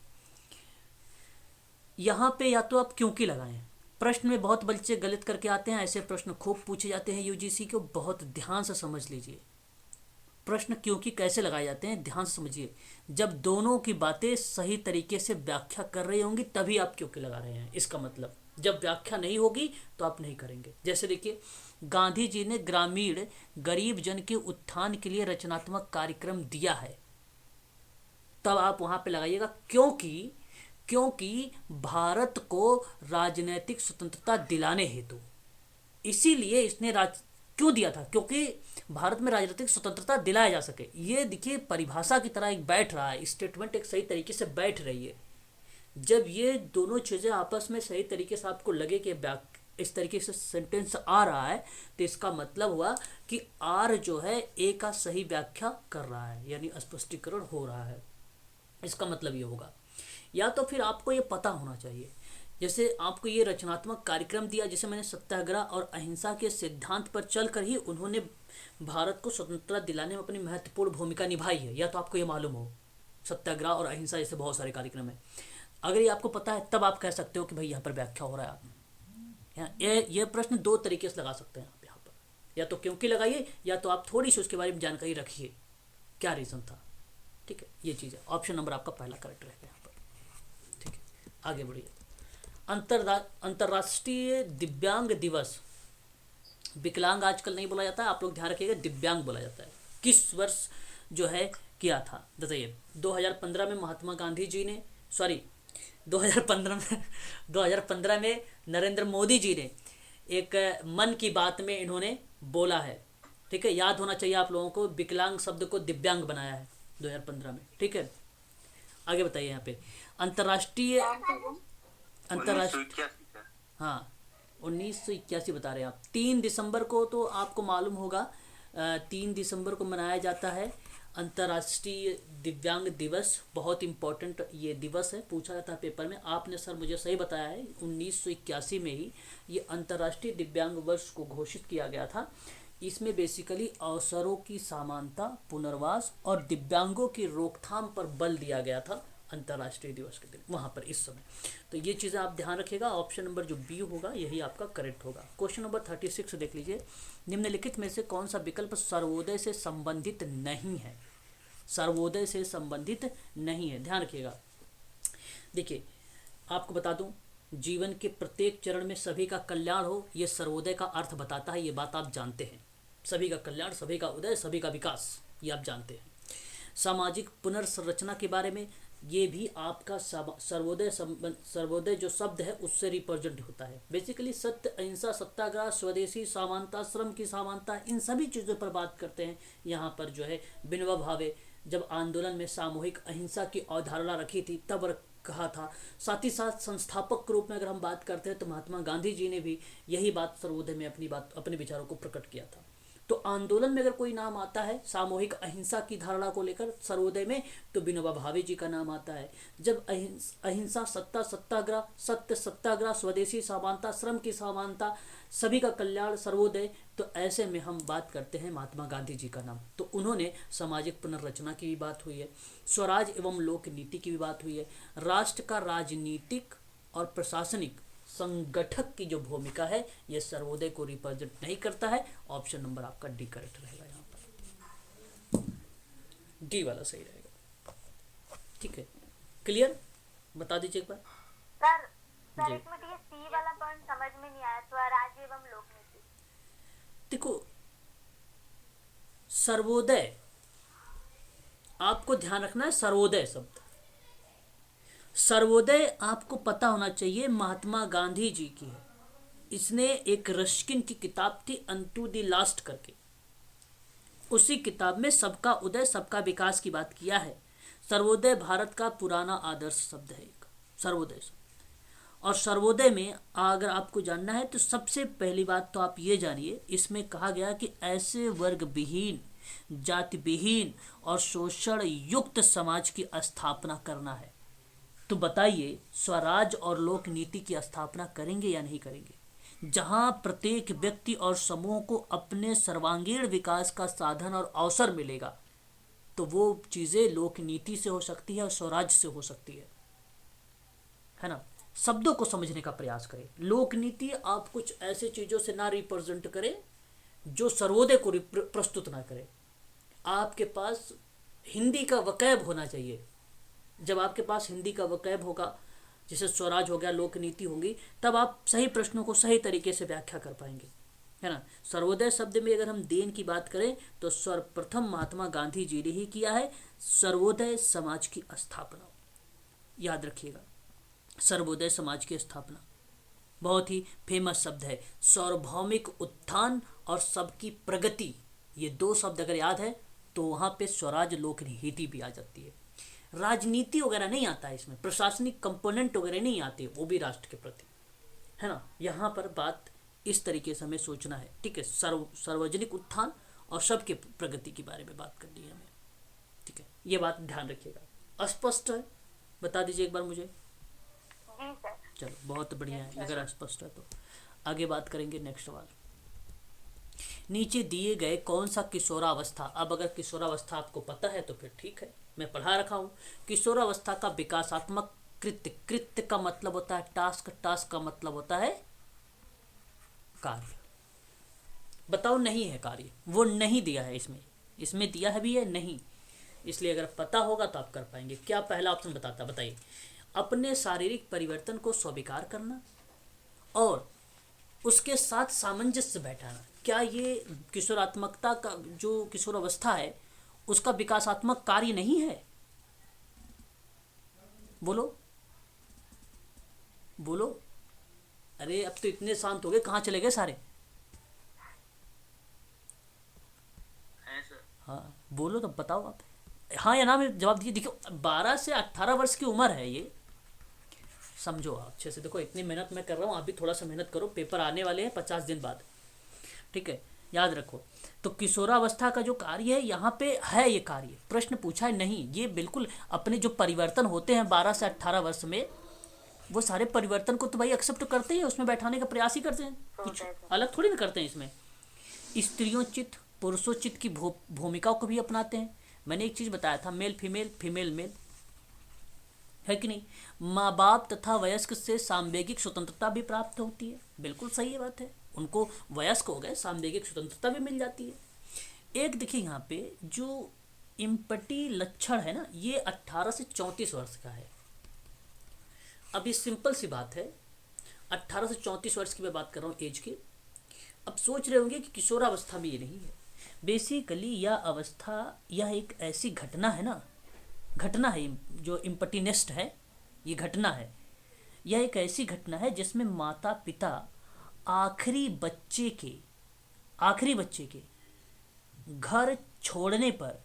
यहाँ पे या तो आप क्योंकि लगाएं। प्रश्न में बहुत बच्चे गलत करके आते हैं, ऐसे प्रश्न खूब पूछे जाते हैं यूजीसी को, बहुत ध्यान से समझ लीजिए। प्रश्न क्योंकि कैसे लगाए जाते हैं, ध्यान से समझिए। जब दोनों की बातें सही तरीके से व्याख्या कर रही होंगी तभी आप क्योंकि लगा रहे हैं, इसका मतलब। जब व्याख्या नहीं होगी तो आप नहीं करेंगे। जैसे देखिए, गांधी जी ने ग्रामीण गरीब जन के उत्थान के लिए रचनात्मक कार्यक्रम दिया है, तब आप वहां पे लगाइएगा क्योंकि भारत को राजनीतिक स्वतंत्रता दिलाने हेतु, इसीलिए इसने क्यों दिया था? क्योंकि भारत में राजनीतिक स्वतंत्रता दिलाया जा सके। ये देखिए परिभाषा की तरह एक बैठ रहा है, स्टेटमेंट एक सही तरीके से बैठ रही है। जब ये दोनों चीज़ें आपस में सही तरीके से आपको लगे कि इस तरीके से सेंटेंस आ रहा है, तो इसका मतलब हुआ कि आर जो है ए का सही व्याख्या कर रहा है, यानी स्पष्टीकरण हो रहा है। इसका मतलब ये होगा। या तो फिर आपको ये पता होना चाहिए, जैसे आपको ये रचनात्मक कार्यक्रम दिया, जैसे मैंने सत्याग्रह और अहिंसा के सिद्धांत पर चलकर ही उन्होंने भारत को स्वतंत्रता दिलाने में अपनी महत्वपूर्ण भूमिका निभाई है, या तो आपको ये मालूम हो। सत्याग्रह और अहिंसा जैसे बहुत सारे कार्यक्रम है, अगर ये आपको पता है तब आप कह सकते हो कि भाई यहाँ पर व्याख्या हो रहा है। आप ये प्रश्न दो तरीके से लगा सकते हैं आप यहाँ पर, या तो क्योंकि लगाइए, या तो आप थोड़ी सी उसके बारे में जानकारी रखिए क्या रीज़न था। ठीक है, ये चीज़ है। ऑप्शन नंबर आपका पहला करेक्ट रहेगा यहाँ पर। ठीक है, आगे बढ़िए। अंतर्राष्ट्रीय दिव्यांग दिवस, विकलांग आजकल नहीं बोला जाता है, आप लोग ध्यान रखिएगा, दिव्यांग बोला जाता है। किस वर्ष जो है किया था बताइए? 2015 में महात्मा गांधी जी ने, सॉरी 2015 में नरेंद्र मोदी जी ने एक मन की बात में इन्होंने बोला है। ठीक है, याद होना चाहिए आप लोगों को, विकलांग शब्द को दिव्यांग बनाया है 2015 में। ठीक है, आगे बताइए यहाँ पे। अंतर्राष्ट्रीय हाँ 1981 बता रहे हैं आप। 3 दिसंबर को तो आपको मालूम होगा, 3 दिसंबर को मनाया जाता है अंतर्राष्ट्रीय दिव्यांग दिवस। बहुत इम्पोर्टेंट ये दिवस है, पूछा जाता है पेपर में। आपने सर मुझे सही बताया है, 1981 में ही ये अंतर्राष्ट्रीय दिव्यांग वर्ष को घोषित किया गया था। इसमें बेसिकली अवसरों की समानता, पुनर्वास और दिव्यांगों की रोकथाम पर बल दिया गया था अंतर्राष्ट्रीय दिवस के दिन वहाँ पर इस समय। तो ये चीज़ें आप ध्यान रखिएगा। ऑप्शन नंबर जो बी होगा यही आपका करेक्ट होगा। क्वेश्चन नंबर 36 देख लीजिए। निम्नलिखित में से कौन सा विकल्प सर्वोदय से संबंधित नहीं है? सर्वोदय से संबंधित नहीं है, ध्यान रखिएगा। देखिए आपको बता दूं, जीवन के प्रत्येक चरण में सभी का कल्याण हो, ये सर्वोदय का अर्थ बताता है। ये बात आप जानते हैं, सभी का कल्याण, सभी का उदय, सभी का विकास, ये आप जानते हैं। सामाजिक पुनर्संरचना के बारे में ये भी आपका सर्वोदय जो शब्द है उससे रिप्रेजेंट होता है। बेसिकली सत्य, अहिंसा, सत्याग्रह, स्वदेशी समानता, श्रम की समानता, इन सभी चीज़ों पर बात करते हैं। यहाँ पर जो है विनोबा भावे जब आंदोलन में सामूहिक अहिंसा की अवधारणा रखी थी तब कहा था। साथ ही साथ संस्थापक के रूप में अगर हम बात करते हैं तो महात्मा गांधी जी ने भी यही बात सर्वोदय में अपने विचारों को प्रकट किया था। तो आंदोलन में अगर कोई नाम आता है सामूहिक अहिंसा की धारणा को लेकर सर्वोदय में, तो विनोबा भावे जी का नाम आता है। जब अहिंसा, सत्याग्रह, सत्य, सत्याग्रह, स्वदेशी समानता, श्रम की समानता, सभी का कल्याण, सर्वोदय, तो ऐसे में हम बात करते हैं महात्मा गांधी जी का नाम। तो उन्होंने सामाजिक पुनर्रचना की भी बात हुई है, स्वराज एवं लोक नीति की भी बात हुई है, राष्ट्र का राजनीतिक और प्रशासनिक संगठक की जो भूमिका है ये सर्वोदय को रिप्रेजेंट नहीं करता है। ऑप्शन नंबर आपका डी करेक्ट रहेगा, यहाँ पर डी वाला सही रहेगा। ठीक है, क्लियर? बता दीजिए एक बार सर एक मिनट, ये सी वाला पॉइंट समझ में नहीं आया, स्वराज एवं लोक नीति। देखो सर्वोदय, आपको ध्यान रखना है सर्वोदय शब्द, सर्वोदय आपको पता होना चाहिए महात्मा गांधी जी की है। इसने एक रस्किन की किताब थी अनटू द लास्ट करके, उसी किताब में सबका उदय सबका विकास की बात किया है। सर्वोदय भारत का पुराना आदर्श शब्द है एक, सर्वोदय शब्द। और सर्वोदय में अगर आपको जानना है तो सबसे पहली बात तो आप ये जानिए, इसमें कहा गया कि ऐसे वर्ग विहीन, जाति विहीन और शोषण युक्त समाज की स्थापना करना है। तो बताइए स्वराज और लोक नीति की स्थापना करेंगे या नहीं करेंगे? जहां प्रत्येक व्यक्ति और समूह को अपने सर्वांगीण विकास का साधन और अवसर मिलेगा, तो वो चीज़ें लोक नीति से हो सकती है और स्वराज से हो सकती है ना। शब्दों को समझने का प्रयास करें। लोक नीति आप कुछ ऐसे चीज़ों से ना रिप्रेजेंट करें जो सर्वोदय को प्रस्तुत ना करें। आपके पास हिंदी का वकैब होना चाहिए। जब आपके पास हिंदी का वकैब होगा, जैसे स्वराज हो गया, लोक नीति होगी, तब आप सही प्रश्नों को सही तरीके से व्याख्या कर पाएंगे, है ना। सर्वोदय शब्द में अगर हम देन की बात करें तो सर्वप्रथम महात्मा गांधी जी ने ही किया है सर्वोदय समाज की स्थापना। याद रखिएगा, सर्वोदय समाज की स्थापना बहुत ही फेमस शब्द है। सार्वभौमिक उत्थान और सबकी प्रगति, ये दो शब्द अगर याद है तो वहाँ पे स्वराज लोक नीति भी आ जाती है। राजनीति वगैरह नहीं आता है इसमें, प्रशासनिक कंपोनेंट वगैरह नहीं आते, वो भी राष्ट्र के प्रति, है ना। यहाँ पर बात इस तरीके से हमें सोचना है, ठीक है। सार्वजनिक उत्थान और सबके प्रगति के बारे में बात करनी है हमें, ठीक है। ये बात ध्यान रखिएगा। स्पष्ट है? बता दीजिए एक बार मुझे। जी सर। चलो बहुत बढ़िया है, अगर अस्पष्ट है तो आगे बात करेंगे। नेक्स्ट सवाल, नीचे दिए गए कौन सा किशोरावस्था, अब अगर किशोरावस्था आपको पता है तो फिर ठीक है, मैं पढ़ा रखा हूँ। किशोरावस्था का विकासात्मक कृत्य, कृत्य का मतलब होता है टास्क, टास्क का मतलब होता है कार्य। बताओ नहीं है कार्य, वो नहीं दिया है इसमें, इसमें दिया है भी है नहीं, इसलिए अगर पता होगा तो आप कर पाएंगे। क्या पहला ऑप्शन बताता, बताइए। अपने शारीरिक परिवर्तन को स्वीकार करना और उसके साथ सामंजस्य बैठाना। क्या ये किशोरात्मकता का जो किशोरावस्था है उसका विकासात्मक कार्य नहीं है? बोलो बोलो। अरे अब तो इतने शांत हो गए, कहाँ चले गए सारे? है सर। हाँ बोलो तो बताओ आप, हाँ या ना में जवाब दीजिए। देखो 12 से 18 वर्ष की उम्र है ये, समझो आप अच्छे से। देखो इतनी मेहनत मैं कर रहा हूँ, आप भी थोड़ा सा मेहनत करो, पेपर आने वाले हैं 50 दिन बाद, ठीक है, याद रखो। तो किशोरावस्था का जो कार्य है यहाँ पे है, ये कार्य प्रश्न पूछा है नहीं, ये बिल्कुल अपने जो परिवर्तन होते हैं 12 से 18 वर्ष में, वो सारे परिवर्तन को तो भाई एक्सेप्ट करते ही हैं, उसमें बैठाने का प्रयास ही करते हैं, कुछ अलग थोड़ी ना करते हैं इसमें। स्त्रियोचित पुरुषोचित की भूमिकाओं को भी अपनाते हैं। मैंने एक चीज़ बताया था, मेल फीमेल, फीमेल मेल, है कि नहीं। माँ बाप तथा वयस्क से सामवेगिक स्वतंत्रता भी प्राप्त होती है, बिल्कुल सही है बात है, उनको वयस्क हो गए, सामवेगिक स्वतंत्रता भी मिल जाती है। एक देखिए यहाँ पे जो इम्पटी लक्षण है ना, ये 18 से 34 वर्ष का है। अब ये सिंपल सी बात है, 18 से 34 वर्ष की मैं बात कर रहा हूँ एज की। अब सोच रहे होंगे कि किशोरावस्था में ये नहीं है। बेसिकली यह अवस्था, यह एक ऐसी घटना है ना, घटना है जो इम्पटीनेस्ट है, ये घटना है, यह एक ऐसी घटना है जिसमें माता पिता आखिरी बच्चे के घर छोड़ने पर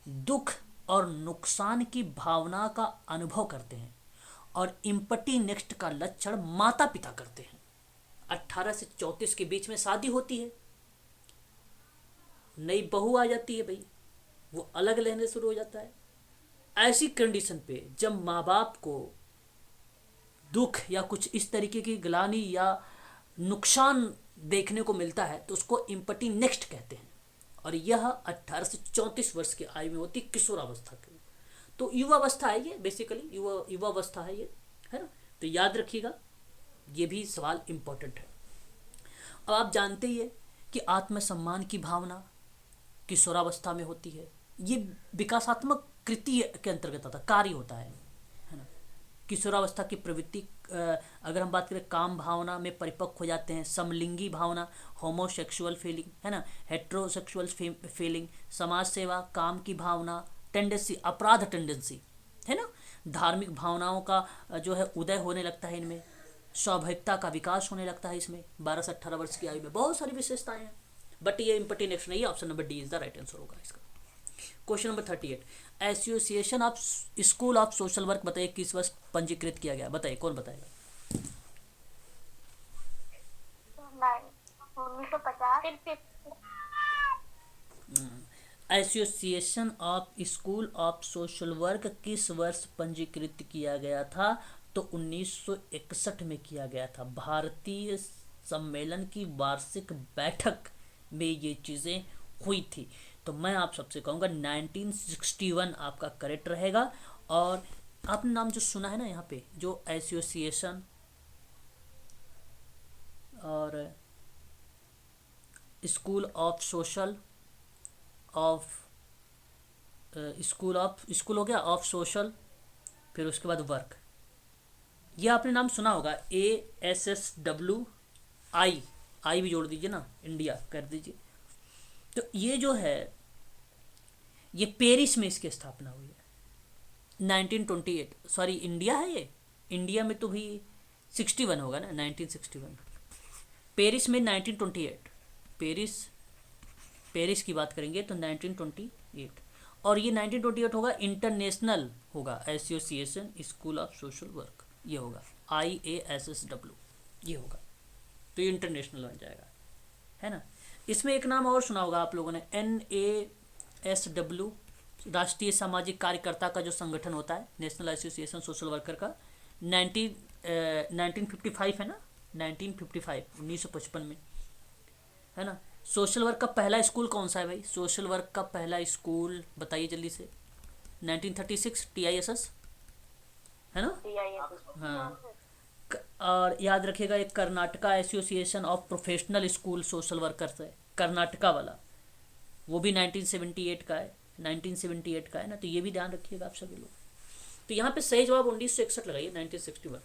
दुख और नुकसान की भावना का अनुभव करते हैं, और इम्पटी नेक्स्ट का लक्षण माता पिता करते हैं। 18 से 34 के बीच में शादी होती है, नई बहू आ जाती है भाई, वो अलग रहने शुरू हो जाता है। ऐसी कंडीशन पे जब माँ बाप को दुख या कुछ इस तरीके की ग्लानि या नुकसान देखने को मिलता है तो उसको इम्पटी नेक्स्ट कहते हैं, और यह 18 से 34 वर्ष की आयु में होती किशोरावस्था की। तो युवावस्था है ये, बेसिकली युवावस्था है ये, है ना। तो याद रखिएगा, ये भी सवाल इम्पोर्टेंट है। अब आप जानते ही है कि आत्मसम्मान की भावना किशोरावस्था में होती है, ये विकासात्मक कृति के अंतर्गत आता, कार्य होता है ना। किशोरावस्था की प्रवृत्ति, अगर हम बात करें काम भावना में परिपक्व हो जाते हैं, समलिंगी भावना, होमोसेक्सुअल फीलिंग, है ना, हेट्रोसेक्सुअल फीलिंग, समाज सेवा, काम की भावना, टेंडेंसी, अपराध टेंडेंसी, है ना, धार्मिक भावनाओं का जो है उदय होने लगता है इनमें, स्वाभाविकता का विकास होने लगता है इसमें 12 से 18 वर्ष की आयु में। बहुत सारी विशेषताएं हैं, बट ये इम्पटी नेक्स्ट नहीं है, option number D is the right answer होगा इसका। Question number 38, association of school of social work बताइए किस वर्ष पंजीकृत किया गया, बताइए, कौन बताएगा? 1950। Association of school of social work किस वर्ष पंजीकृत किया गया था? तो 1961 में किया गया था। भारतीय सम्मेलन की वार्षिक बैठक में ये चीज़ें हुई थी। तो मैं आप सबसे कहूँगा 1961 आपका करेक्ट रहेगा। और आपने नाम जो सुना है ना यहाँ पे, जो एसोसिएशन और school of social of school हो गया ऑफ सोशल, फिर उसके बाद वर्क, ये आपने नाम सुना होगा, ASSWI, आई भी जोड़ दीजिए ना, इंडिया कर दीजिए। तो ये जो है ये पेरिस में इसकी स्थापना हुई है 1928, सॉरी इंडिया है ये, इंडिया में तो भी 61 होगा ना, 1961। पेरिस में 1928, पेरिस की बात करेंगे तो 1928, और ये 1928 होगा, इंटरनेशनल होगा association school of social work, ये होगा IASSW, ये होगा, तो ये इंटरनेशनल बन जाएगा, है ना। इसमें एक नाम और सुना होगा आप लोगों ने, NASW, राष्ट्रीय सामाजिक कार्यकर्ता का जो संगठन होता है, नेशनल एसोसिएशन सोशल वर्कर का, 1955 है ना, 1955 में, है ना। सोशल वर्क का पहला स्कूल कौन सा है भाई? सोशल वर्क का पहला स्कूल बताइए जल्दी से। 1936 TISS, है ना। हाँ, और याद रखिएगा एक Karnataka association of professional school social workers है, कर्नाटका वाला, वो भी 1978 का है, 1978 का है ना। तो ये भी ध्यान रखिएगा आप सभी लोग। तो यहाँ पे सही जवाब 1961 लगाइए, 1961,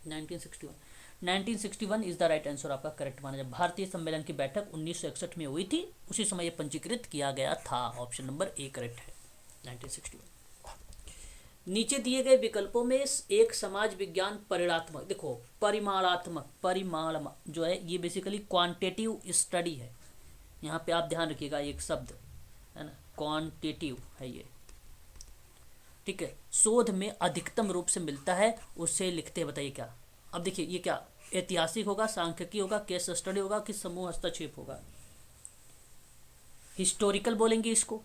1961, 1961 इज द राइट आंसर, आपका करेक्ट माना जाए। भारतीय सम्मेलन की बैठक 1961 में हुई थी, उसी समय ये पंजीकृत किया गया था। ऑप्शन नंबर ए करेक्ट है, 1961। नीचे दिए गए विकल्पों में एक समाज विज्ञान परिणात्मक, देखो परिमाणात्मक, परिमाण जो है ये बेसिकली क्वांटिटेटिव स्टडी है। यहाँ पे आप ध्यान रखिएगा एक शब्द है ना, क्वांटिटेटिव है ये, ठीक है। शोध में अधिकतम रूप से मिलता है, उससे लिखते हैं, बताइए क्या। अब देखिए ये क्या, ऐतिहासिक होगा, सांख्यिकी होगा, केस स्टडी होगा कि समूह हस्तक्षेप होगा? हिस्टोरिकल बोलेंगे इसको,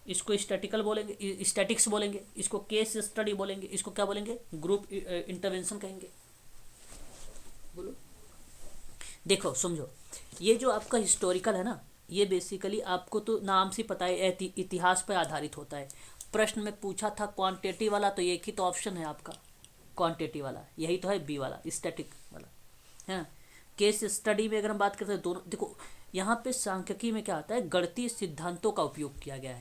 इसको स्टैटिकल बोलेंगे, स्टैटिक्स बोलेंगे, इसको केस स्टडी बोलेंगे, इसको क्या बोलेंगे? ग्रुप इंटरवेंशन कहेंगे। बोलो, देखो समझो, ये जो आपका हिस्टोरिकल है ना, ये बेसिकली आपको तो नाम से पता है इतिहास पर आधारित होता है। प्रश्न में पूछा था क्वांटिटेटिव वाला, तो एक ही तो ऑप्शन है आपका क्वांटिटेटिव वाला, यही तो है बी वाला, स्टैटिक वाला, है ना। केस स्टडी में अगर हम बात करते हैं, दोनों देखो, यहाँ पे सांख्यिकी में क्या आता है, गणितीय सिद्धांतों का उपयोग किया गया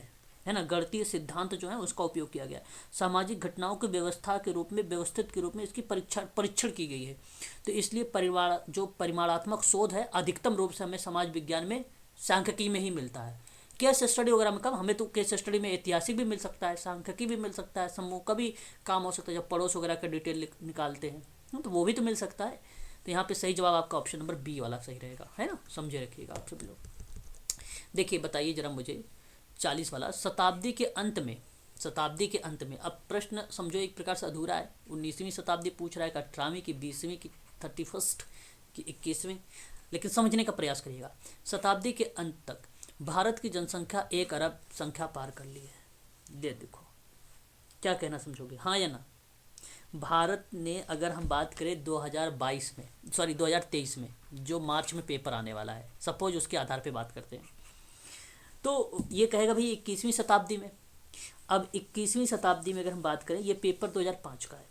है ना। गणितीय सिद्धांत जो है उसका उपयोग किया गया है। सामाजिक घटनाओं की व्यवस्था के रूप में, व्यवस्थित के रूप में इसकी परीक्षण की गई है। तो इसलिए परिमाणात्मक शोध है, अधिकतम रूप से हमें समाज विज्ञान में, सांख्यिकी में ही मिलता है। केस स्टडी वगैरह में कम, हमें तो केस स्टडी में ऐतिहासिक भी मिल सकता है, सांख्यिकी भी मिल सकता है, समूह का भी काम हो सकता है, जब पड़ोस वगैरह का डिटेल निकालते हैं तो वो भी तो मिल सकता है। तो यहाँ पे सही जवाब आपका ऑप्शन नंबर बी वाला सही रहेगा, है ना, समझे रखिएगा आप सभी लोग। देखिए बताइए जरा मुझे 40 वाला, शताब्दी के अंत में, शताब्दी के अंत में, अब प्रश्न समझो एक प्रकार से अधूरा है। 19वीं शताब्दी पूछ रहा है कि 18वीं की, 20वीं की, 31st की, 21वीं, लेकिन समझने का प्रयास करिएगा। शताब्दी के अंत तक भारत की जनसंख्या 1 अरब संख्या पार कर ली है। देखो क्या कहना, समझोगे हाँ या ना? भारत ने, अगर हम बात करें 2022 में, सॉरी 2023 में, जो मार्च में पेपर आने वाला है, सपोज उसके आधार पे बात करते हैं, तो ये कहेगा भाई 21वीं शताब्दी में। अब 21वीं शताब्दी में अगर हम बात करें, ये पेपर 2005 का है,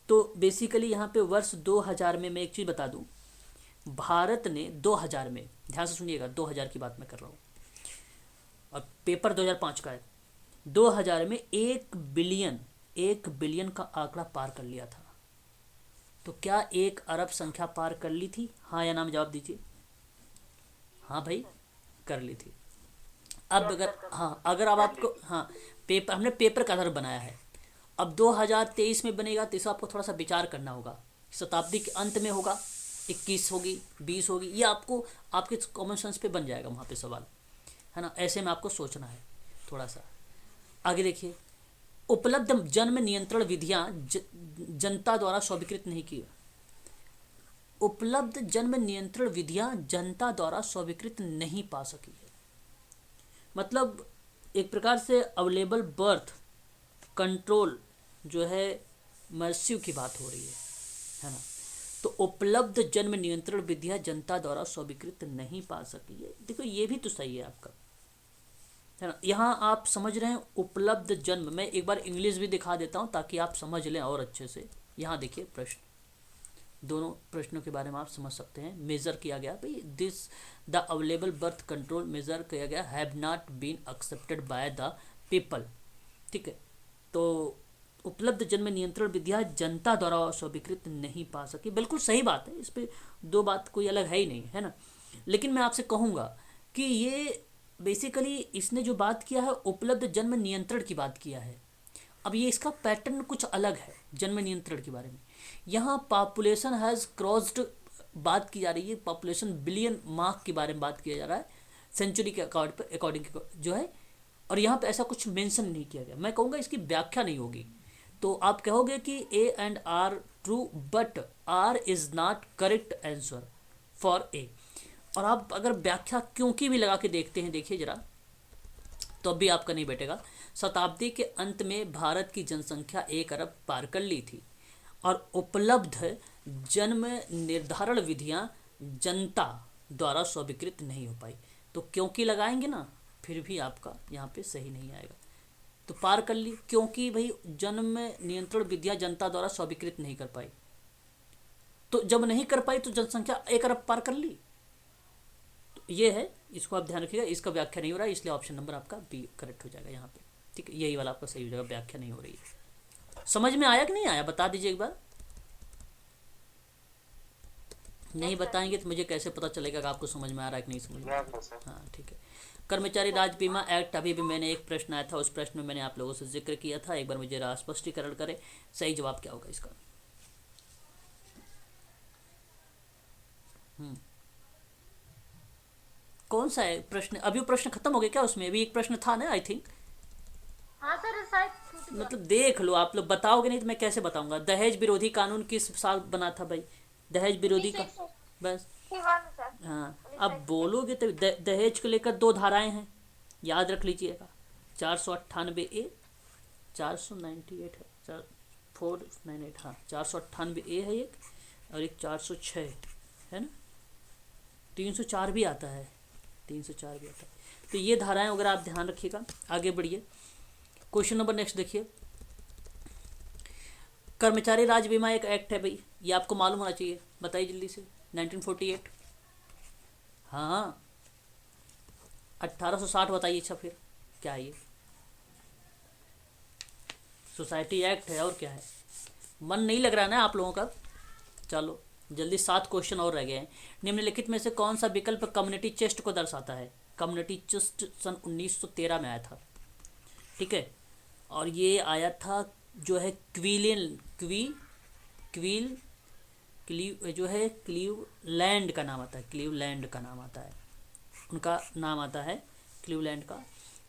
तो बेसिकली यहाँ पे वर्ष 2000 में, मैं एक चीज़ बता दूँ, भारत ने 2000 में, ध्यान से सुनिएगा, 2000 की बात मैं कर रहा हूँ और पेपर 2005 का है, 2000 में 1 बिलियन का आंकड़ा पार कर लिया था। तो क्या 1 अरब संख्या पार कर ली थी? हाँ या ना में जवाब दीजिए। हाँ भाई कर ली थी। अब अगर, हाँ अगर अब आपको, हाँ पेपर, हमने पेपर का आधार बनाया है, अब 2023 में बनेगा तो इसको आपको थोड़ा सा विचार करना होगा। शताब्दी के अंत में होगा, 21 होगी, 20 होगी, ये आपको आपके कॉमन सेंस पे बन जाएगा वहाँ पे सवाल, है ना। ऐसे में आपको सोचना है थोड़ा सा। आगे देखिए, उपलब्ध जन्म नियंत्रण विधियाँ जनता द्वारा स्वीकृत नहीं की। उपलब्ध जन्म नियंत्रण विधियाँ जनता द्वारा स्वीकृत नहीं पा सकी है, मतलब एक प्रकार से अवेलेबल बर्थ कंट्रोल जो है मर्स्यू की बात हो रही है ना। तो उपलब्ध जन्म नियंत्रण विधियाँ जनता द्वारा स्वीकृत नहीं पा सकी है। देखो ये भी तो सही है आपका, है ना। यहाँ आप समझ रहे हैं उपलब्ध जन्म, मैं एक बार इंग्लिश भी दिखा देता हूँ ताकि आप समझ लें और अच्छे से। यहाँ देखिए प्रश्न, दोनों प्रश्नों के बारे में आप समझ सकते हैं। मेजर किया गया भाई, this the available birth control measure किया गया have not been accepted by the people, ठीक है। तो उपलब्ध जन्म नियंत्रण विधियाँ जनता द्वारा स्वीकृत नहीं पा सकी, बिल्कुल सही बात है, इस पर दो बात कोई अलग है ही नहीं, है ना। लेकिन मैं आपसे कहूँगा कि ये बेसिकली इसने जो बात किया है उपलब्ध जन्म नियंत्रण की बात किया है। अब ये इसका पैटर्न कुछ अलग है जन्म नियंत्रण के बारे में। यहाँ पॉपुलेशन हैज़ क्रॉस्ड बात की जा रही है, पॉपुलेशन बिलियन मार्क के बारे में बात किया जा रहा है सेंचुरी के अकॉर्डिंग जो है, और यहाँ पे ऐसा कुछ मेंशन नहीं किया गया। मैं कहूँगा इसकी व्याख्या नहीं होगी, तो आप कहोगे कि A and R true but R is not correct answer for A. और आप अगर व्याख्या क्योंकि भी लगा के देखते हैं, देखिए जरा, तो अब भी आपका नहीं बैठेगा। शताब्दी के अंत में भारत की जनसंख्या 1 अरब पार कर ली थी और उपलब्ध जन्म निर्धारण विधियां जनता द्वारा स्वीकृत नहीं हो पाई। तो क्योंकि लगाएंगे ना, फिर भी आपका यहाँ पे सही नहीं आएगा। तो पार कर ली क्योंकि भाई जन्म नियंत्रण विधियां जनता द्वारा स्वीकृत नहीं कर पाई। तो जब नहीं कर पाई तो जनसंख्या 1 अरब पार कर ली। तो ये है, इसको आप ध्यान रखिएगा। इसका व्याख्या नहीं हो रहा है, इसलिए ऑप्शन नंबर आपका बी करेक्ट हो जाएगा यहाँ पे। ठीक है, यही वाला आपका सही हो जाएगा, व्याख्या नहीं हो रही है। समझ में आया कि नहीं आया, बता दीजिए एक बार। नहीं बताएंगे तो मुझे कैसे पता चलेगा कि आपको समझ में आ रहा है कि नहीं समझ में आ रहा है। हाँ ठीक है। कर्मचारी राज्य बीमा एक्ट, अभी भी मैंने एक प्रश्न आया था, उस प्रश्न में मैंने आप लोगों से जिक्र किया था, एक बार मुझे स्पष्टीकरण करें, सही जवाब क्या होगा इसका। कौन सा है प्रश्न? अभी वो प्रश्न खत्म हो गया क्या? उसमें अभी एक प्रश्न था ना, आई थिंक। हाँ सर शायद छूट गया। मतलब देख लो, आप लोग बताओगे नहीं तो मैं कैसे बताऊंगा। दहेज विरोधी कानून किस साल बना था भाई? दहेज विरोधी का बस। सर हाँ, अब बोलोगे तो दहेज को लेकर 2 धाराएं हैं, याद रख लीजिएगा। 498A, 498 है, 498, हाँ 498A है एक, और एक 406 है ना, 304 भी आता है, 304 भी आता है। तो ये धाराएं अगर आप ध्यान रखिएगा। आगे बढ़िए, क्वेश्चन नंबर नेक्स्ट देखिए। कर्मचारी राज्य बीमा एक एक्ट है भाई, ये आपको मालूम होना चाहिए, बताइए जल्दी से। 1948, हाँ 1860 बताइए। अच्छा फिर क्या है ये? सोसाइटी एक्ट है, और क्या है? मन नहीं लग रहा ना आप लोगों का? चलो जल्दी, 7 क्वेश्चन और रह गए हैं। निम्नलिखित में से कौन सा विकल्प कम्युनिटी चेस्ट को दर्शाता है? कम्युनिटी चेस्ट सन 1913 में आया था, ठीक है, और ये आया था जो है क्लीवलैंड का नाम आता है, क्लीवलैंड का नाम आता है, उनका नाम आता है क्लीवलैंड का।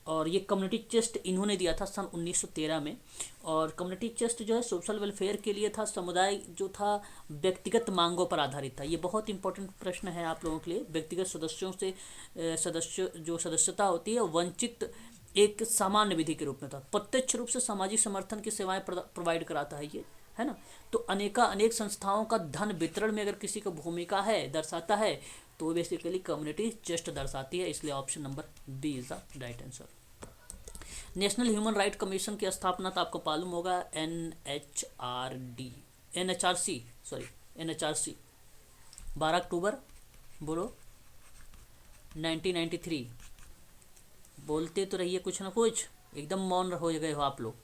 और ये कम्युनिटी चेस्ट इन्होंने दिया था सन 1913 में। और कम्युनिटी चेस्ट जो है सोशल वेलफेयर के लिए था, समुदाय जो था व्यक्तिगत मांगों पर आधारित था। ये बहुत इंपॉर्टेंट प्रश्न है आप लोगों के लिए। व्यक्तिगत सदस्यों से जो सदस्यता होती है वंचित एक सामान्य विधि के रूप में था। प्रत्यक्ष रूप से सामाजिक समर्थन की सेवाएं प्रोवाइड कराता है ये, है ना। तो अनेक संस्थाओं का धन वितरण में अगर किसी का भूमिका है, दर्शाता है, तो बेसिकली कम्युनिटी चेस्ट दर्शाती है। इसलिए option number B is the right answer. National Human Right Commission की स्थापना तो आपको मालूम होगा, NHRC 12 अक्टूबर बोलो 1993। बोलते तो रहिए कुछ ना कुछ, एकदम मौन हो गए हो आप लोग।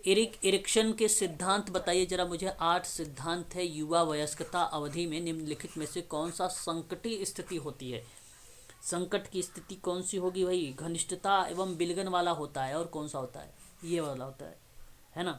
एरिक्सन के सिद्धांत बताइए जरा मुझे। 8 सिद्धांत है। युवा वयस्कता अवधि में निम्नलिखित में से कौन सा संकटी स्थिति होती है? संकट की स्थिति कौन सी होगी भाई? घनिष्ठता एवं विलगन वाला होता है, और कौन सा होता है? ये वाला होता है ना।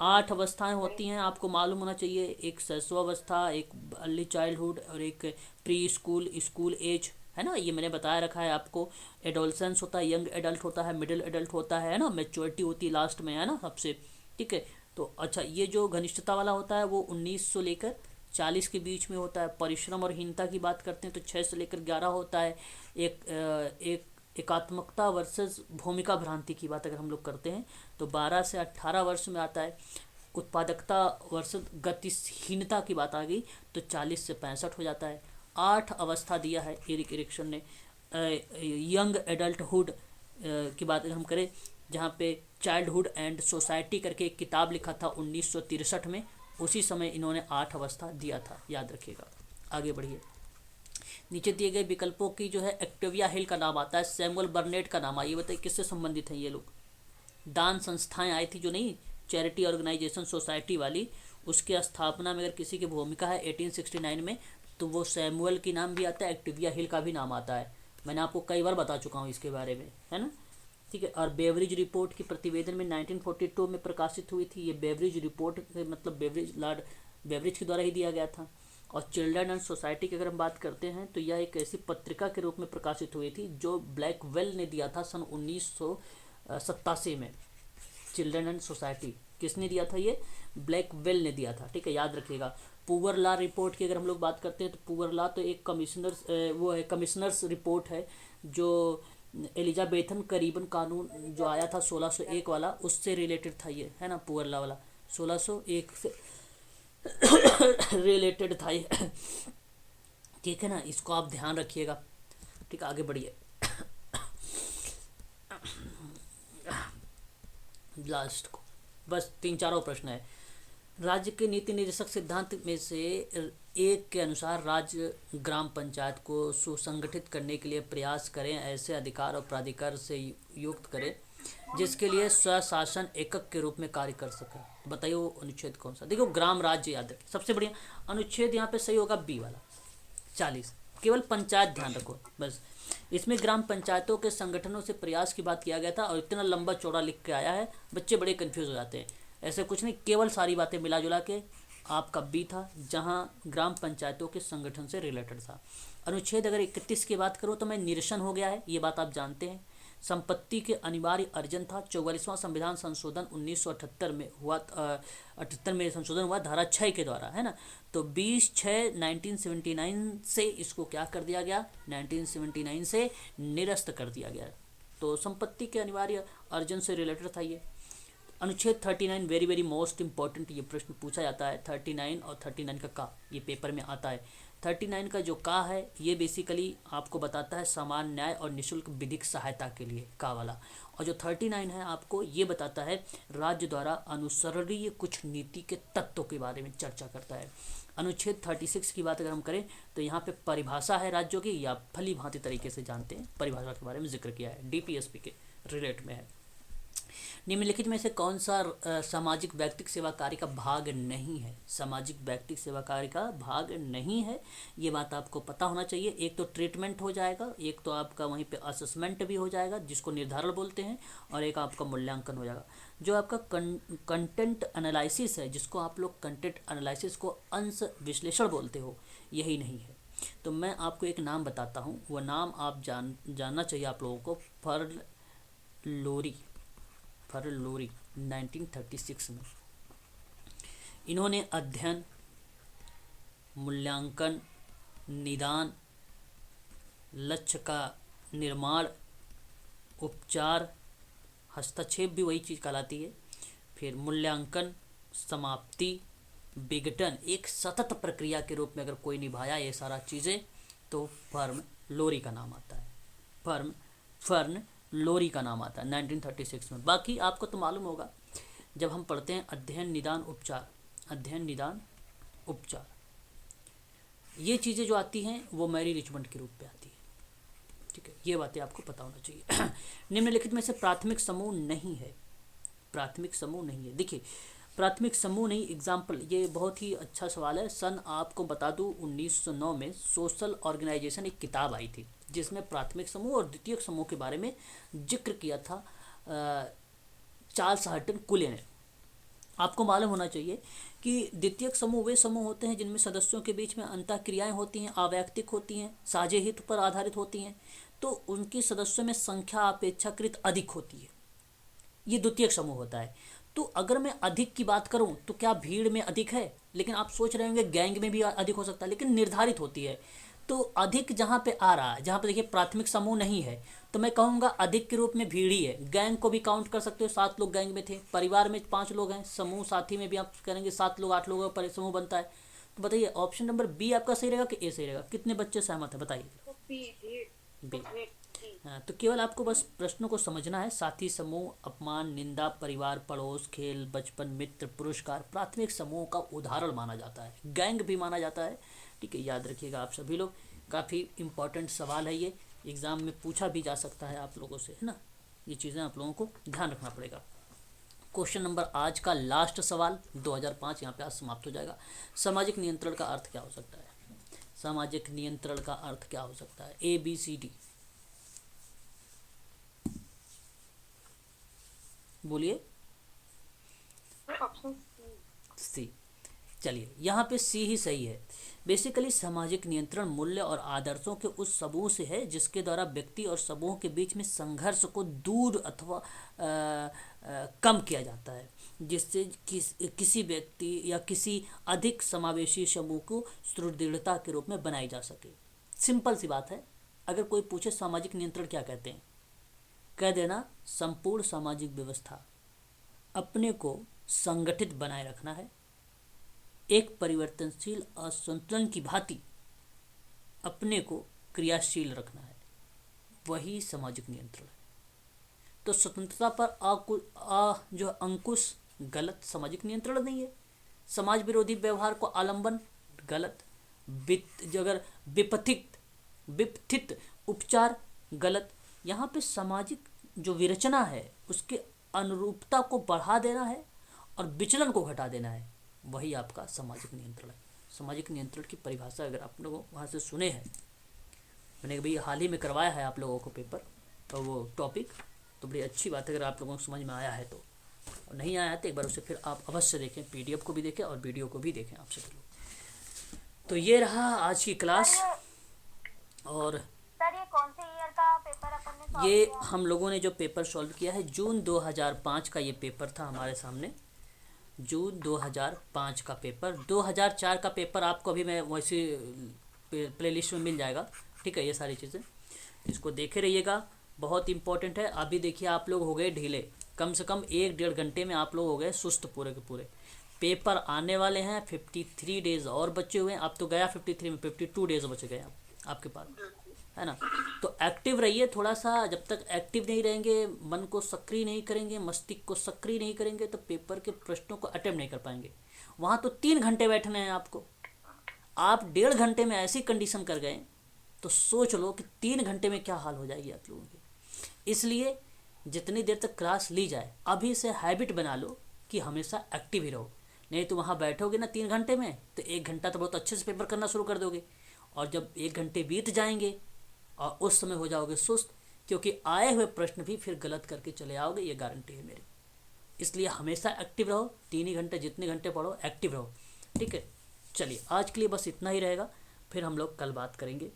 8 अवस्थाएं होती हैं, आपको मालूम होना चाहिए। एक शैशवावस्था, एक अर्ली चाइल्डहुड, और एक प्री स्कूल एज, है ना। ये मैंने बताया रखा है आपको। एडोलसेंस होता है, यंग एडल्ट होता है, मिडिल एडल्ट होता है ना, मैच्योरिटी होती है लास्ट में, है ना सबसे, ठीक है। तो अच्छा, ये जो घनिष्ठता वाला होता है वो 19 से लेकर 40 के बीच में होता है। परिश्रम और हीनता की बात करते हैं तो 6 से लेकर 11 होता है। एक एकात्मकता वर्सेस भूमिका भ्रांति की बात अगर हम लोग करते हैं तो 12 से 18 वर्ष में आता है। उत्पादकता वर्सेस गतिहीनता की बात आ गई तो 40 से 65 हो जाता है। 8 अवस्था दिया है एरिक्सन ने। यंग एडल्टहुड की बात अगर हम करें, जहाँ पे चाइल्डहुड एंड सोसाइटी करके एक किताब लिखा था 1963 में, उसी समय इन्होंने 8 अवस्था दिया था, याद रखिएगा। आगे बढ़िए, नीचे दिए गए विकल्पों की जो है एक्टिविया हिल का नाम आता है, सैमुअल बर्नेट का नाम आइए बताइए किससे संबंधित हैं ये लोग? दान संस्थाएं आई थी जो, नहीं चैरिटी ऑर्गेनाइजेशन सोसाइटी वाली, उसके स्थापना में अगर किसी की भूमिका है 1869 में तो वो सैमुअल की नाम भी आता है, एक्टिविया हिल का भी नाम आता है। मैंने आपको कई बार बता चुका हूँ इसके बारे में, है ना, ठीक है। और बेवरिज रिपोर्ट की प्रतिवेदन में 1942 में प्रकाशित हुई थी। ये बेवरिज रिपोर्ट मतलब लॉर्ड बेवरिज के द्वारा ही दिया गया था। और चिल्ड्रन एंड सोसाइटी की अगर हम बात करते हैं तो यह एक ऐसी पत्रिका के रूप में प्रकाशित हुई थी जो ब्लैकवेल ने दिया था सन 1987 में। चिल्ड्रन एंड सोसाइटी किसने दिया था? ये ब्लैकवेल ने दिया था, ठीक है, याद रखिएगा। पुअर लॉ रिपोर्ट की अगर हम लोग बात करते हैं तो पुअर लॉ तो एक कमिश्नर्स रिपोर्ट है जो एलिजाबेथन करीबन कानून जो आया था 1601 वाला, उससे रिलेटेड था ये, है ना, पुअर लॉ वाला 1601 से रिलेटेड था ये। ठीक है ना, इसको आप ध्यान रखिएगा। ठीक, आगे बढ़िए। लास्ट को बस 3-4 और प्रश्न है। राज्य के नीति निर्देशक सिद्धांत में से एक के अनुसार राज्य ग्राम पंचायत को सुसंगठित करने के लिए प्रयास करें, ऐसे अधिकार और प्राधिकार से युक्त करें जिसके लिए स्वशासन एकक के रूप में कार्य कर सके। बताइए वो अनुच्छेद कौन सा? देखो, ग्राम राज्य याद रखें, सबसे बढ़िया अनुच्छेद यहाँ पे सही होगा बी वाला 40। केवल पंचायत ध्यान रखो बस। इसमें ग्राम पंचायतों के संगठनों से प्रयास की बात किया गया था, और इतना लंबा चौड़ा लिख के आया है, बच्चे बड़े कंफ्यूज हो जाते हैं। ऐसे कुछ नहीं, केवल सारी बातें मिला जुला के आपका बी था, जहां ग्राम पंचायतों के संगठन से रिलेटेड था। अनुच्छेद अगर 31 की बात करूँ तो मैं निरसन हो गया है, ये बात आप जानते हैं। संपत्ति के अनिवार्य अर्जन था। 44वां संविधान संशोधन 1978 में हुआ, 78 में संशोधन हुआ धारा 6 के द्वारा, है ना। तो 20/6/1979 से इसको क्या कर दिया गया, 1979 से निरस्त कर दिया गया। तो संपत्ति के अनिवार्य अर्जन से रिलेटेड था ये। अनुच्छेद 39 वेरी वेरी मोस्ट इंपॉर्टेंट, ये प्रश्न पूछा जाता है। 39 और 39 का ये पेपर में आता है। 39 का जो का है ये बेसिकली आपको बताता है समान न्याय और निशुल्क विधिक सहायता के लिए, का वाला। और जो 39 है आपको ये बताता है राज्य द्वारा अनुसरणीय कुछ नीति के तत्वों के बारे में चर्चा करता है। अनुच्छेद 36 की बात अगर हम करें तो यहाँ पे परिभाषा है राज्यों की, या भली भांति तरीके से जानते हैं, परिभाषा के बारे में जिक्र किया है, डीपीएसपी के रिलेट में है। निम्नलिखित में से कौन सा सामाजिक व्यक्तिक सेवा कार्य का भाग नहीं है? सामाजिक व्यक्तिक सेवा कार्य का भाग नहीं है, ये बात आपको पता होना चाहिए। एक तो ट्रीटमेंट हो जाएगा, एक तो आपका वहीं पे असेसमेंट भी हो जाएगा जिसको निर्धारण बोलते हैं, और एक आपका मूल्यांकन हो जाएगा। जो आपका कंटेंट एनालिसिस है, जिसको आप लोग कंटेंट एनालिसिस को अंश विश्लेषण बोलते हो, यही नहीं है। तो मैं आपको एक नाम बताता हूँ, वह नाम आप जानना चाहिए आप लोगों को। फरलोरी 1936 में इन्होंने अध्ययन, मूल्यांकन, निदान, लक्ष्य का निर्माण, उपचार, हस्तक्षेप भी वही चीज़ कहलाती है, फिर मूल्यांकन, समाप्ति, विघटन, एक सतत प्रक्रिया के रूप में अगर कोई निभाया ये सारा चीज़ें तो फर्म लोरी का नाम आता है। फर्न लोरी का नाम आता है 1936 में। बाकी आपको तो मालूम होगा, जब हम पढ़ते हैं अध्ययन निदान उपचार, अध्ययन निदान उपचार, ये चीज़ें जो आती हैं वो मैरी रिचमंड के रूप में आती है। ठीक है, ये बातें आपको पता होना चाहिए। निम्नलिखित में से प्राथमिक समूह नहीं है, प्राथमिक समूह नहीं है। देखिए, प्राथमिक समूह नहीं, एग्जाम्पल, ये बहुत ही अच्छा सवाल है। सन आपको बता दूं 1909 में सोशल ऑर्गेनाइजेशन एक किताब आई थी जिसमें प्राथमिक समूह और द्वितीयक समूह के बारे में जिक्र किया था चार्ल्स हटन कुले ने। आपको मालूम होना चाहिए कि द्वितीयक समूह वे समूह होते हैं जिनमें सदस्यों के बीच में अंतःक्रियाएं होती हैं, अवैयक्तिक होती हैं, साझे हित पर आधारित होती हैं, तो उनकी सदस्यों में संख्या अपेक्षाकृत अधिक होती है, ये द्वितीयक समूह होता है। तो अगर मैं अधिक की बात करूं तो क्या भीड़ में अधिक है? लेकिन आप सोच रहे होंगे गैंग में भी अधिक हो सकता है, लेकिन निर्धारित होती है। तो अधिक जहाँ पे आ रहा है, जहाँ पे देखिए प्राथमिक समूह नहीं है, तो मैं कहूँगा अधिक के रूप में भीड़ ही है। गैंग को भी काउंट कर सकते हो, 7 लोग गैंग में थे, परिवार में 5 लोग हैं, समूह साथी में भी आप करेंगे 7 लोग 8 लोगों का समूह बनता है। तो बताइए ऑप्शन नंबर बी आपका सही रहेगा कि ए सही रहेगा? कितने बच्चे सहमत है बताइए? बी। हाँ, तो केवल आपको बस प्रश्नों को समझना है। साथी समूह, अपमान, निंदा, परिवार, पड़ोस, खेल, बचपन, मित्र, पुरस्कार प्राथमिक समूह का उदाहरण माना जाता है, गैंग भी माना जाता है। ठीक है, याद रखिएगा आप सभी लोग, काफ़ी इम्पोर्टेंट सवाल है ये, एग्ज़ाम में पूछा भी जा सकता है आप लोगों से, है ना। ये चीज़ें आप लोगों को ध्यान रखना पड़ेगा। क्वेश्चन नंबर आज का लास्ट सवाल 2005 यहाँ पे आज समाप्त हो जाएगा। सामाजिक नियंत्रण का अर्थ क्या हो सकता है? सामाजिक नियंत्रण का अर्थ क्या हो सकता है? ABCD बोलिए। Option C. चलिए, यहाँ पे सी ही सही है। बेसिकली सामाजिक नियंत्रण मूल्य और आदर्शों के उस समूह से है जिसके द्वारा व्यक्ति और समूह के बीच में संघर्ष को दूर अथवा कम किया जाता है, जिससे किसी व्यक्ति या किसी अधिक समावेशी समूह को सुदृढ़ता के रूप में बनाई जा सके। सिंपल सी बात है। अगर कोई पूछे सामाजिक नियंत्रण क्या कहते हैं कह देना संपूर्ण सामाजिक व्यवस्था अपने को संगठित बनाए रखना है, एक परिवर्तनशील असंतुलन की भांति अपने को क्रियाशील रखना है, वही सामाजिक नियंत्रण है। तो स्वतंत्रता पर जो अंकुश गलत, सामाजिक नियंत्रण नहीं है। समाज विरोधी व्यवहार को आलंबन गलत, अगर विपथित उपचार गलत। यहाँ पे सामाजिक जो विरचना है उसके अनुरूपता को बढ़ा देना है और विचलन को घटा देना है, वही आपका सामाजिक नियंत्रण है। सामाजिक नियंत्रण की परिभाषा अगर आप लोगों वहाँ से सुने हैं, मैंने भाई हाल ही में करवाया है आप लोगों को पेपर और वो टॉपिक, तो बड़ी अच्छी बात है अगर आप लोगों को समझ में आया है तो। और नहीं आया तो एक बार उसे फिर आप अवश्य देखें, PDF को भी देखें और वीडियो को भी देखें आप सभी लोग। तो ये रहा आज की क्लास। और सर ये कौन से ईयर का पेपर अपन ने सॉल्व ये किया? हम लोगों ने जो पेपर सॉल्व किया है जून 2005 का ये पेपर था हमारे सामने, जून 2005 का पेपर। 2004 का पेपर आपको अभी मैं वैसे प्लेलिस्ट में मिल जाएगा, ठीक है। ये सारी चीज़ें इसको देखे रहिएगा, बहुत इंपॉर्टेंट है। अभी देखिए आप लोग हो गए ढीले, कम से कम 1-1.5 घंटे में आप लोग हो गए सुस्त पूरे के पूरे। पेपर आने वाले हैं, 53 डेज और बचे हुए हैं। आप तो गया 53 में, 52 डेज बचे गए आपके पास, है ना। तो एक्टिव रहिए थोड़ा सा। जब तक एक्टिव नहीं रहेंगे, मन को सक्रिय नहीं करेंगे, मस्तिष्क को सक्रिय नहीं करेंगे, तो पेपर के प्रश्नों को अटेम्प्ट नहीं कर पाएंगे। वहाँ तो 3 घंटे बैठने हैं आपको, आप 1.5 घंटे में ऐसी कंडीशन कर गए तो सोच लो कि 3 घंटे में क्या हाल हो जाएगी आप लोगों की। इसलिए जितनी देर तक क्लास ली जाए अभी से हैबिट बना लो कि हमेशा एक्टिव ही रहो। नहीं तो वहाँ बैठोगे ना 3 घंटे में तो 1 घंटा तो बहुत अच्छे से पेपर करना शुरू कर दोगे, और जब 1 घंटे बीत जाएंगे और उस समय हो जाओगे सुस्त, क्योंकि आए हुए प्रश्न भी फिर गलत करके चले आओगे, ये गारंटी है मेरी। इसलिए हमेशा एक्टिव रहो, 3 ही घंटे जितने घंटे पढ़ो एक्टिव रहो, ठीक है। चलिए आज के लिए बस इतना ही रहेगा, फिर हम लोग कल बात करेंगे।